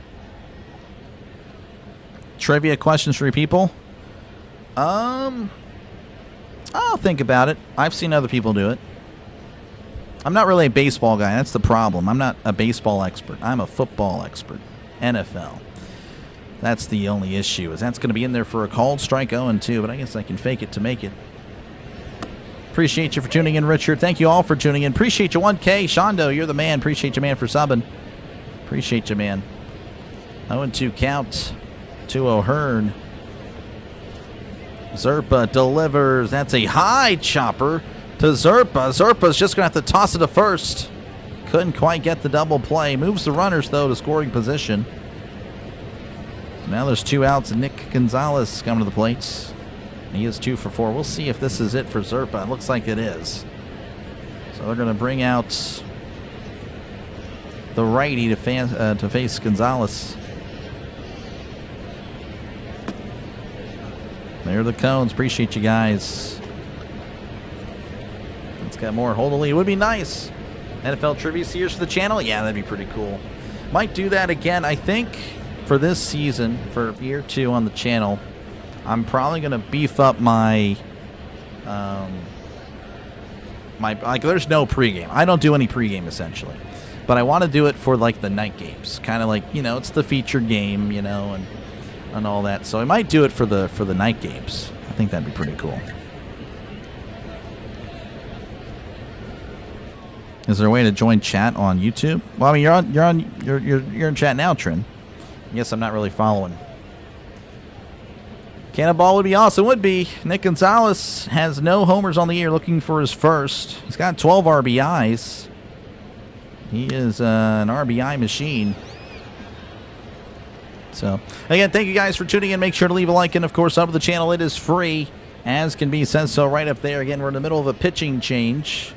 Trivia questions for you people. I'll think about it. I've seen other people do it. I'm not really a baseball guy. That's the problem. I'm not a baseball expert. I'm a football expert. NFL. That's the only issue, is that's going to be in there for a called strike 0-2, but I guess I can fake it to make it. Appreciate you for tuning in, Richard. Thank you all for tuning in. Appreciate you, 1K. Shondo, you're the man. Appreciate you, man, for subbing. Appreciate you, man. 0-2 count to O'Hearn. Zerpa delivers. That's a high chopper to Zerpa. Zerpa's just going to have to toss it to first. Couldn't quite get the double play. Moves the runners, though, to scoring position. Now there's 2 outs, and Nick Gonzalez coming to the plates. He is 2 for 4. We'll see if this is it for Zerpa. It looks like it is. So they're going to bring out the righty to face Gonzalez. There are the cones. Appreciate you guys. Let's get more. Hold the lead. It would be nice. NFL trivia series for the channel? Yeah, that'd be pretty cool. Might do that again, I think. For this season, for year 2 on the channel, I'm probably going to beef up my, like, there's no pregame. I don't do any pregame, essentially. But I want to do it for, like, the night games. Kind of like, you know, it's the featured game, you know, and all that. So I might do it for the night games. I think that'd be pretty cool. Is there a way to join chat on YouTube? Well, I mean, you're in chat now, Trin. Yes, I'm not really following. Cannonball would be awesome. Would be. Nick Gonzalez has no homers on the year, looking for his first. He's got 12 RBIs. He is an RBI machine. So, again, thank you guys for tuning in. Make sure to leave a like and, of course, sub to the channel. It is free, as can be said so right up there. Again, we're in the middle of a pitching change.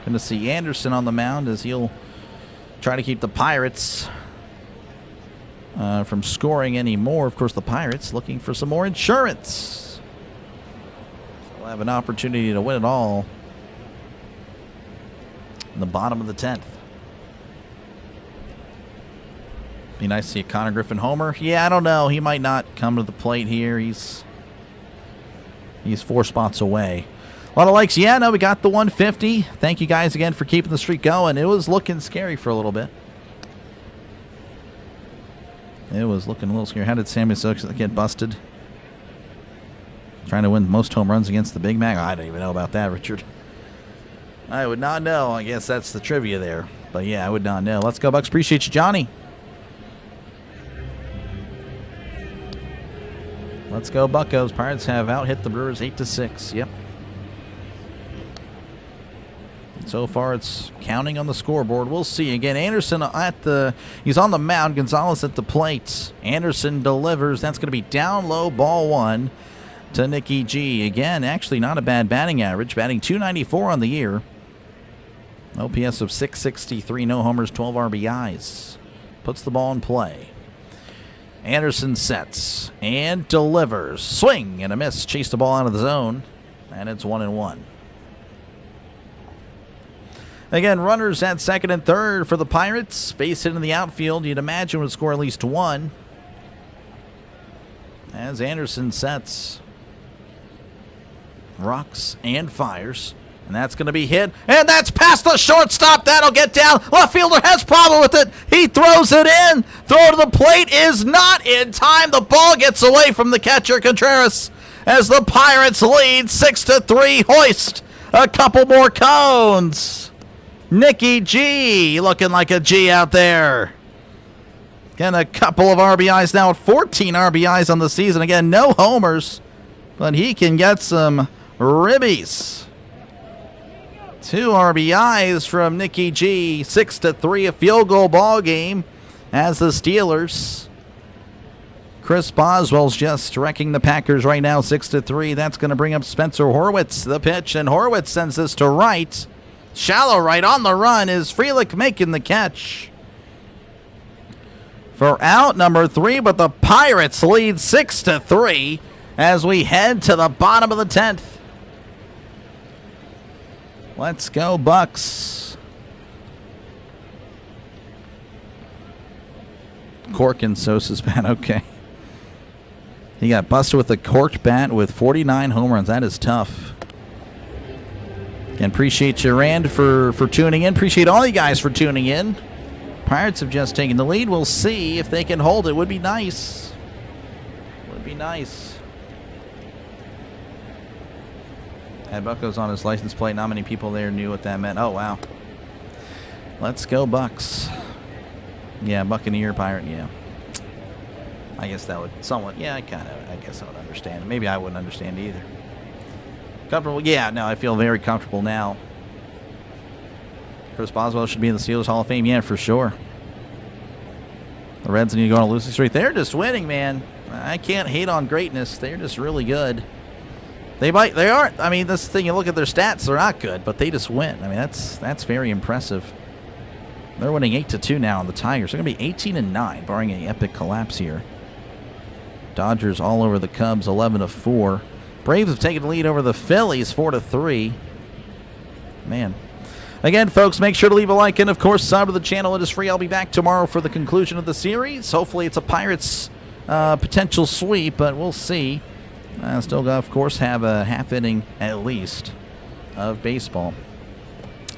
Going to see Anderson on the mound as he'll try to keep the Pirates from scoring any more. Of course, the Pirates looking for some more insurance. So we'll have an opportunity to win it all in the bottom of the 10th. Be nice to see a Connor Griffin homer. Yeah, I don't know. He might not come to the plate here. He's 4 spots away. A lot of likes. Yeah, no, we got the 150. Thank you guys again for keeping the streak going. It was looking scary for a little bit. It was looking a little scary. How did Sammy Sox get busted? Trying to win most home runs against the Big Mac? I don't even know about that, Richard. I would not know. I guess that's the trivia there. But yeah, I would not know. Let's go, Bucks. Appreciate you, Johnny. Let's go, Buccos. Pirates have out-hit the Brewers 8-6. Yep. So far, it's counting on the scoreboard. We'll see. Again, Anderson he's on the mound. Gonzalez at the plate. Anderson delivers. That's going to be down low, ball 1 to Nicky G. Again, actually not a bad batting average. Batting .294 on the year. OPS of .663. No homers, 12 RBIs. Puts the ball in play. Anderson sets and delivers. Swing and a miss. Chased the ball out of the zone. And it's 1-1. Again, runners at second and third for the Pirates. Base hit in the outfield. You'd imagine would score at least 1. As Anderson sets, rocks and fires. And that's going to be hit. And that's past the shortstop. That'll get down. Left fielder has problem with it. He throws it in. Throw to the plate is not in time. The ball gets away from the catcher, Contreras, as the Pirates lead 6-3. Hoist a couple more cones. Nicky G looking like a G out there. Getting a couple of RBIs now. 14 RBIs on the season. Again, no homers, but he can get some ribbies. 2 RBIs from Nicky G. 6-3, a field goal ball game as the Steelers. Chris Boswell's just wrecking the Packers right now, 6-3. That's going to bring up Spencer Horwitz. The pitch, and Horwitz sends this to right. Shallow right on the run is Frelick making the catch for out number 3, but the Pirates lead 6-3 as we head to the bottom of the 10th. Let's go, Bucks. Cork and Sosa's bat, okay. He got busted with a corked bat with 49 home runs. That is tough. And appreciate you, Rand, for tuning in. Appreciate all you guys for tuning in. Pirates have just taken the lead. We'll see if they can hold it. Would be nice. Would be nice. Had Buccos on his license plate. Not many people there knew what that meant. Oh, wow. Let's go, Bucks. Yeah, Buccaneer, Pirate, yeah. I guess that would somewhat, yeah, I guess I would understand. Maybe I wouldn't understand either. Comfortable? Yeah, no, I feel very comfortable now. Chris Boswell should be in the Steelers Hall of Fame. Yeah, for sure. The Reds need to go on a losing streak. They're just winning, man. I can't hate on greatness. They're just really good. They aren't. I mean, this thing, you look at their stats, they're not good, but they just win. I mean, that's very impressive. They're winning 8-2 now on the Tigers. They're going to be 18-9, barring an epic collapse here. Dodgers all over the Cubs, 11-4. Braves have taken the lead over the Phillies, 4-3. Man. Again, folks, make sure to leave a like and, of course, sub to the channel. It is free. I'll be back tomorrow for the conclusion of the series. Hopefully it's a Pirates potential sweep, but we'll see. Still got, of course, have a half inning at least of baseball.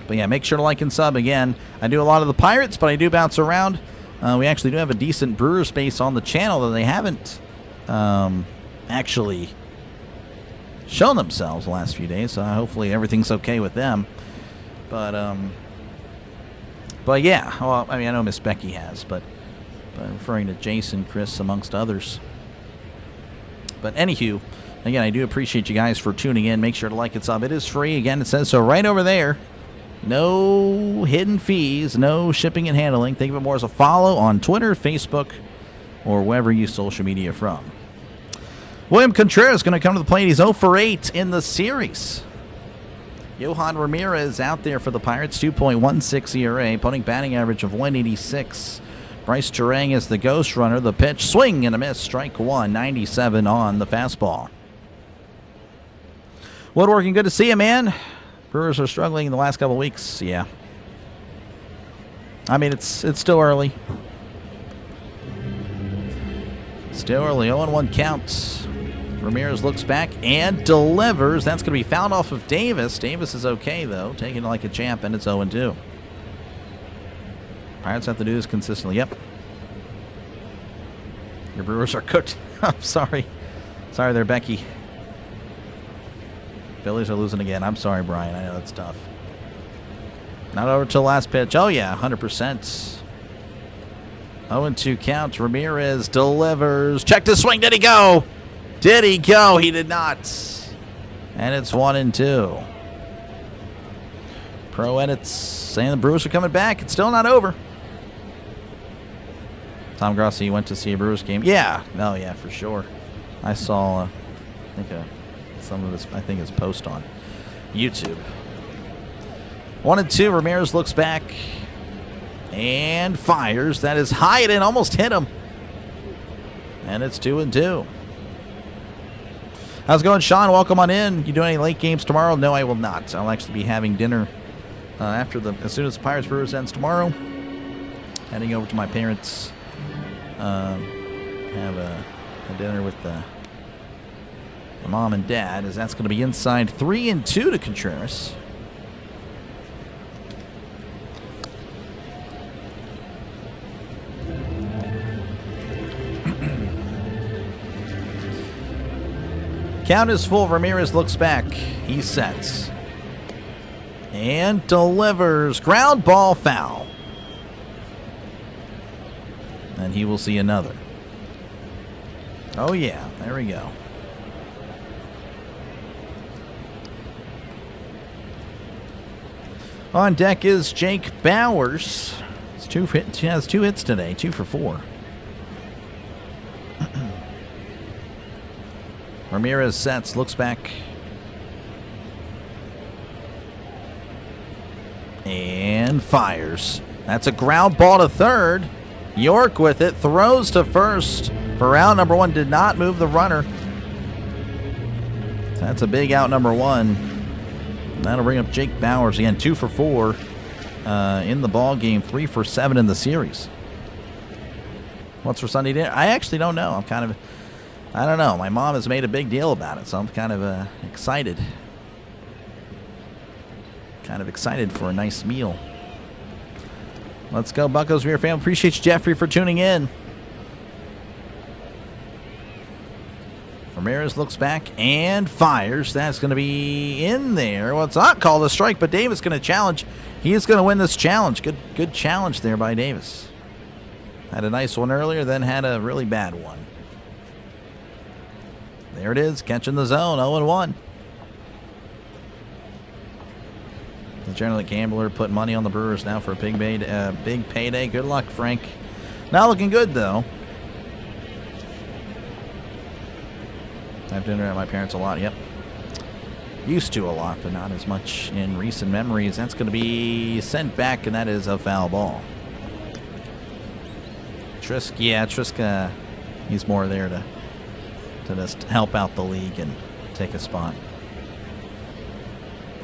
But, yeah, make sure to like and sub. Again, I do a lot of the Pirates, but I do bounce around. We actually do have a decent Brewers base on the channel, though they haven't actually shown themselves the last few days. So hopefully everything's okay with them. But yeah, well, I mean, I know Miss Becky has, but I'm referring to Jason, Chris, amongst others. But anywho, again, I do appreciate you guys for tuning in. Make sure to like and sub. It is free. Again, it says so right over there. No hidden fees, no shipping and handling. Think of it more as a follow on Twitter, Facebook, or wherever you social media from. William Contreras is going to come to the plate. He's 0-for-8 in the series. Yohan Ramirez out there for the Pirates, 2.16 ERA, opponent batting average of 186. Bryce Turang is the ghost runner. The pitch, swing and a miss, strike one, 97 on the fastball. Woodworking, good to see you, man. Brewers are struggling in the last couple weeks. Yeah. I mean, it's still early. Still early. 0-1 counts. Ramirez looks back and delivers. That's going to be fouled off of Davis. Davis is okay, though. Taking it like a champ, and it's 0-2. Pirates have to do this consistently. Yep. Your Brewers are cooked. I'm sorry. Sorry there, Becky. Phillies are losing again. I'm sorry, Brian. I know that's tough. Not over till last pitch. Oh, yeah, 100%. 0-2 count. Ramirez delivers. Check the swing. Did he go? Did he go? He did not. And it's 1-2. Pro edits saying the Brewers are coming back. It's still not over. Tom Grossi, you went to see a Brewers game? Yeah. No, yeah, for sure. I saw, I think, some of his, his post on YouTube. 1-2. Ramirez looks back and fires. That is high and almost hit him. And it's 2-2. How's it going, Sean? Welcome on in. You doing any late games tomorrow? No, I will not. I'll actually be having dinner as soon as the Pirates Brewers ends tomorrow. Heading over to my parents. Have a dinner with the mom and dad, as that's going to be inside 3-2 to Contreras. Count is full. Ramirez looks back. He sets. And delivers. Ground ball foul. And he will see another. Oh, yeah. There we go. On deck is Jake Bowers. He has 2 hits today. 2 for 4. Ramirez sets, looks back. And fires. That's a ground ball to third. York with it, throws to first for out number 1, did not move the runner. That's a big out number 1. That'll bring up Jake Bowers again, 2 for 4 in the ball game, 3 for 7 in the series. What's for Sunday dinner? I actually don't know. I don't know. My mom has made a big deal about it, so I'm kind of excited. Kind of excited for a nice meal. Let's go, Buccos. We're your family. Appreciate you, Jeffrey, for tuning in. Ramirez looks back and fires. That's going to be in there. Well, it's not called a strike, but Davis going to challenge. He is going to win this challenge. Good challenge there by Davis. Had a nice one earlier, then had a really bad one. There it is, catching the zone, 0-1. The General Gambler put money on the Brewers now for a big payday. Good luck, Frank. Not looking good, though. I have dinner at my parents' a lot, yep. Used to a lot, but not as much in recent memories. That's going to be sent back, and that is a foul ball. Triska, he's more there to just help out the league and take a spot.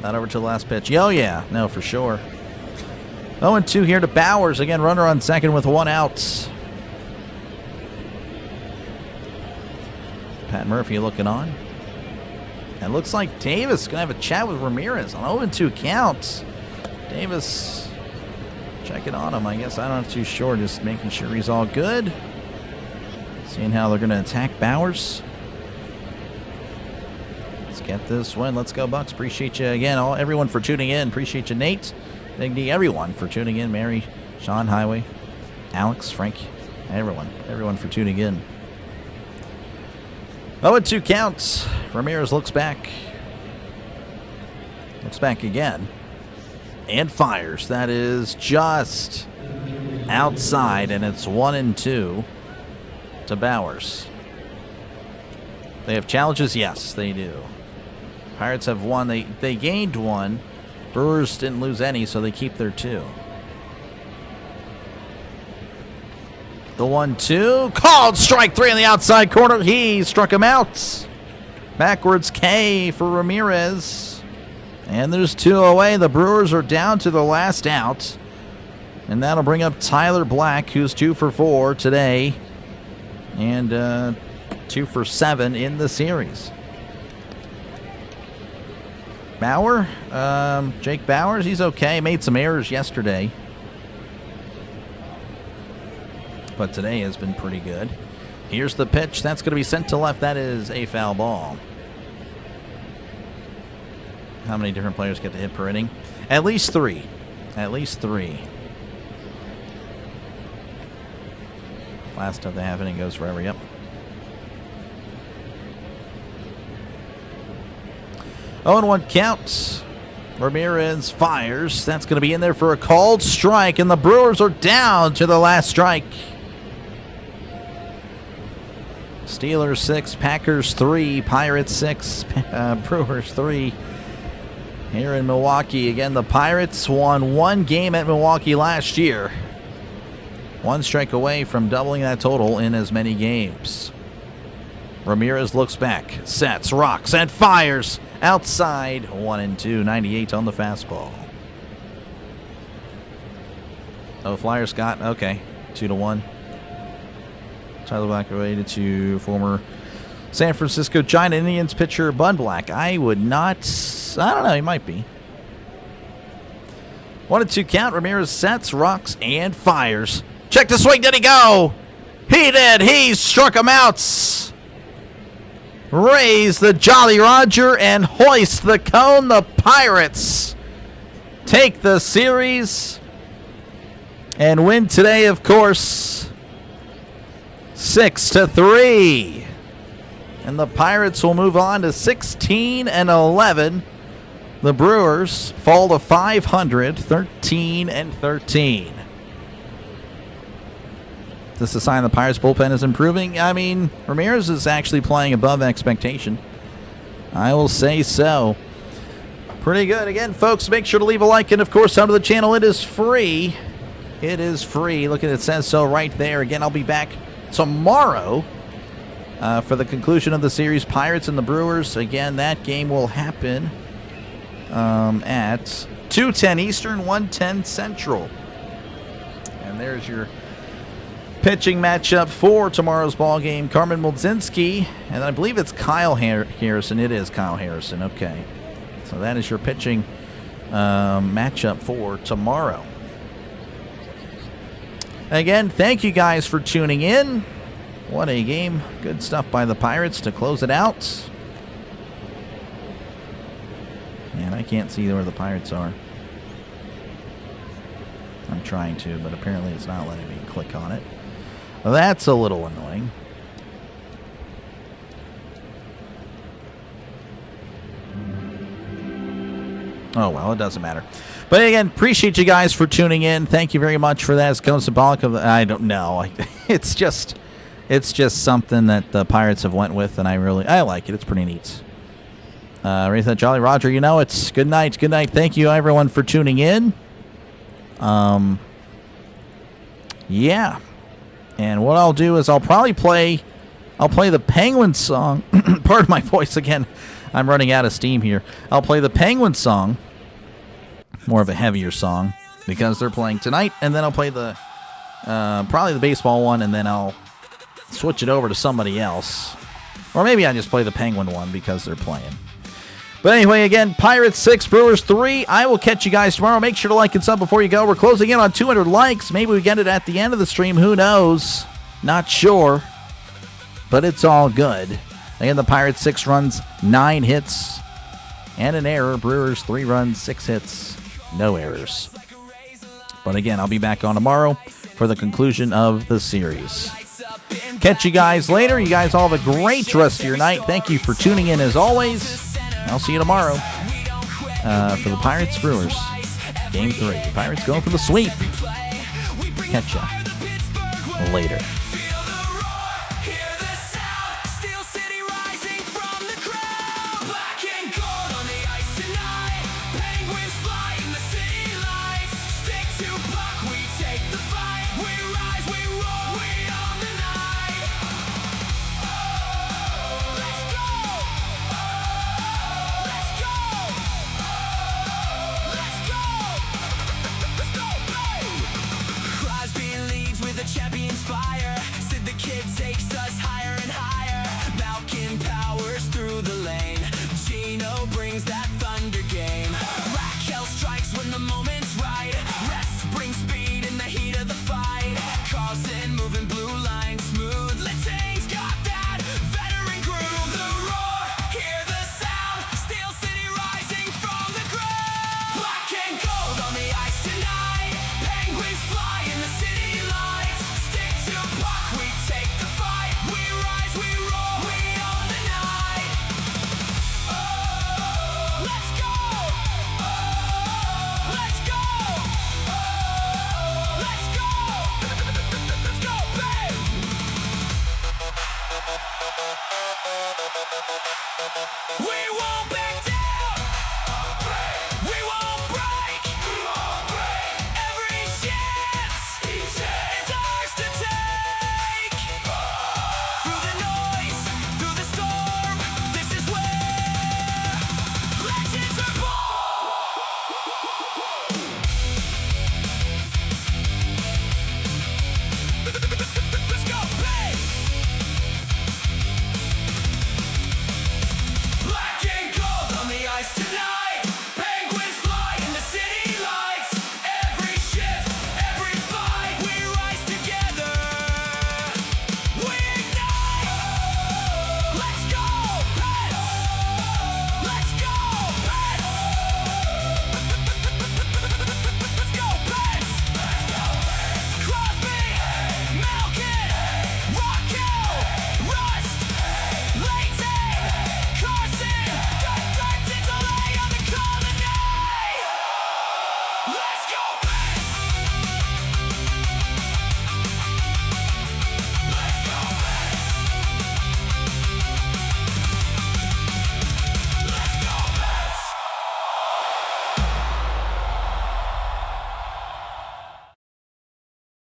Not over to the last pitch. Oh, yeah. No, for sure. 0-2 here to Bowers. Again, runner on second with 1 out. Pat Murphy looking on. And looks like Davis is going to have a chat with Ramirez on 0-2 counts. Davis checking on him. I guess I'm not too sure. Just making sure he's all good. Seeing how they're going to attack Bowers. Get this win. Let's go, Bucks. Appreciate you again, everyone for tuning in. Appreciate you, Nate, Big D, everyone for tuning in. Mary, Sean, Highway, Alex, Frank, everyone for tuning in. 0-2 counts. Ramirez looks back. Looks back again. And fires. That is just outside, and it's 1-2 to Bowers. They have challenges? Yes, they do. Pirates have 1. They gained 1. Brewers didn't lose any, so they keep their 2. The 1-2. Called strike 3 in the outside corner. He struck him out. Backwards K for Ramirez. And there's 2 away. The Brewers are down to the last out. And that'll bring up Tyler Black, who's 2 for 4 today. And 2 for 7 in the series. Jake Bowers, he's okay. Made some errors yesterday. But today has been pretty good. Here's the pitch. That's going to be sent to left. That is a foul ball. How many different players get to hit per inning? At least 3. At least 3. Last of the half inning goes forever, yep. 0-1 counts. Ramirez fires. That's going to be in there for a called strike, and the Brewers are down to the last strike. Steelers 6, Packers 3, Pirates 6, Brewers 3. Here in Milwaukee, again, the Pirates won 1 game at Milwaukee last year. 1 strike away from doubling that total in as many games. Ramirez looks back, sets, rocks, and fires. Outside, 1-2, 98 on the fastball. Oh, Flyers got, okay, 2-1. Tyler Black related to former San Francisco Giant Indians pitcher Bud Black. I would not, I don't know, he might be. 1-2 count, Ramirez sets, rocks, and fires. Check the swing, did he go? He did, he struck him out. Raise the Jolly Roger and hoist the cone. The Pirates take the series and win today, of course, 6-3. And the Pirates will move on to 16-11. The Brewers fall to 500, 13-13. Is this a sign the Pirates bullpen is improving? I mean, Ramirez is actually playing above expectation. I will say so. Pretty good. Again, folks, make sure to leave a like and, of course, sub to the channel. It is free. It is free. Look at it, says so right there. Again, I'll be back tomorrow for the conclusion of the series, Pirates and the Brewers. Again, that game will happen at 2:10 Eastern, 1:10 Central. And there's your pitching matchup for tomorrow's ball game. Carmen Mulzinski, and I believe it's Kyle Harrison. It is Kyle Harrison. Okay. So that is your pitching matchup for tomorrow. Again, thank you guys for tuning in. What a game. Good stuff by the Pirates to close it out. And I can't see where the Pirates are. I'm trying to, but apparently it's not letting me click on it. That's a little annoying. Oh, well, it doesn't matter. But again, appreciate you guys for tuning in. Thank you very much for that. It's kind of symbolic of I don't know. It's just something that the Pirates have went with, and I like it. It's pretty neat. Raise that Jolly Roger. You know, it's good night. Good night. Thank you, everyone, for tuning in. Yeah. And what I'll do is I'll play the Penguins song. Pardon my voice again. I'm running out of steam here. I'll play the Penguins song. More of a heavier song because they're playing tonight, and then I'll play the probably the baseball one, and then I'll switch it over to somebody else, or maybe I just play the Penguin one because they're playing. But anyway, again, Pirates 6, Brewers 3. I will catch you guys tomorrow. Make sure to like and sub before you go. We're closing in on 200 likes. Maybe we get it at the end of the stream. Who knows? Not sure, but it's all good. Again, the Pirates 6 runs, 9 hits, and an error. Brewers 3 runs, 6 hits, no errors. But again, I'll be back on tomorrow for the conclusion of the series. Catch you guys later. You guys all have a great rest of your night. Thank you for tuning in as always. I'll see you tomorrow for the Pirates Brewers Game 3. Pirates going for the sweep. Catch ya later. Champion's fire. Sid the Kid takes us higher and higher. Malkin powers through the lane. Gino brings that thunder game. Raquel strikes when the moment's right. Rest brings speed in the heat of the fight. Carlson moving blue line smooth. Letang's got that veteran groove. The roar, hear the sound. Steel City rising from the ground. Black and gold on the ice tonight. Penguins fly in the city lights. We take the fight, we rise, we roar, we own the night. Oh, let's go. Oh, let's go. Oh, let's go. Let's go, babe. We won't back down.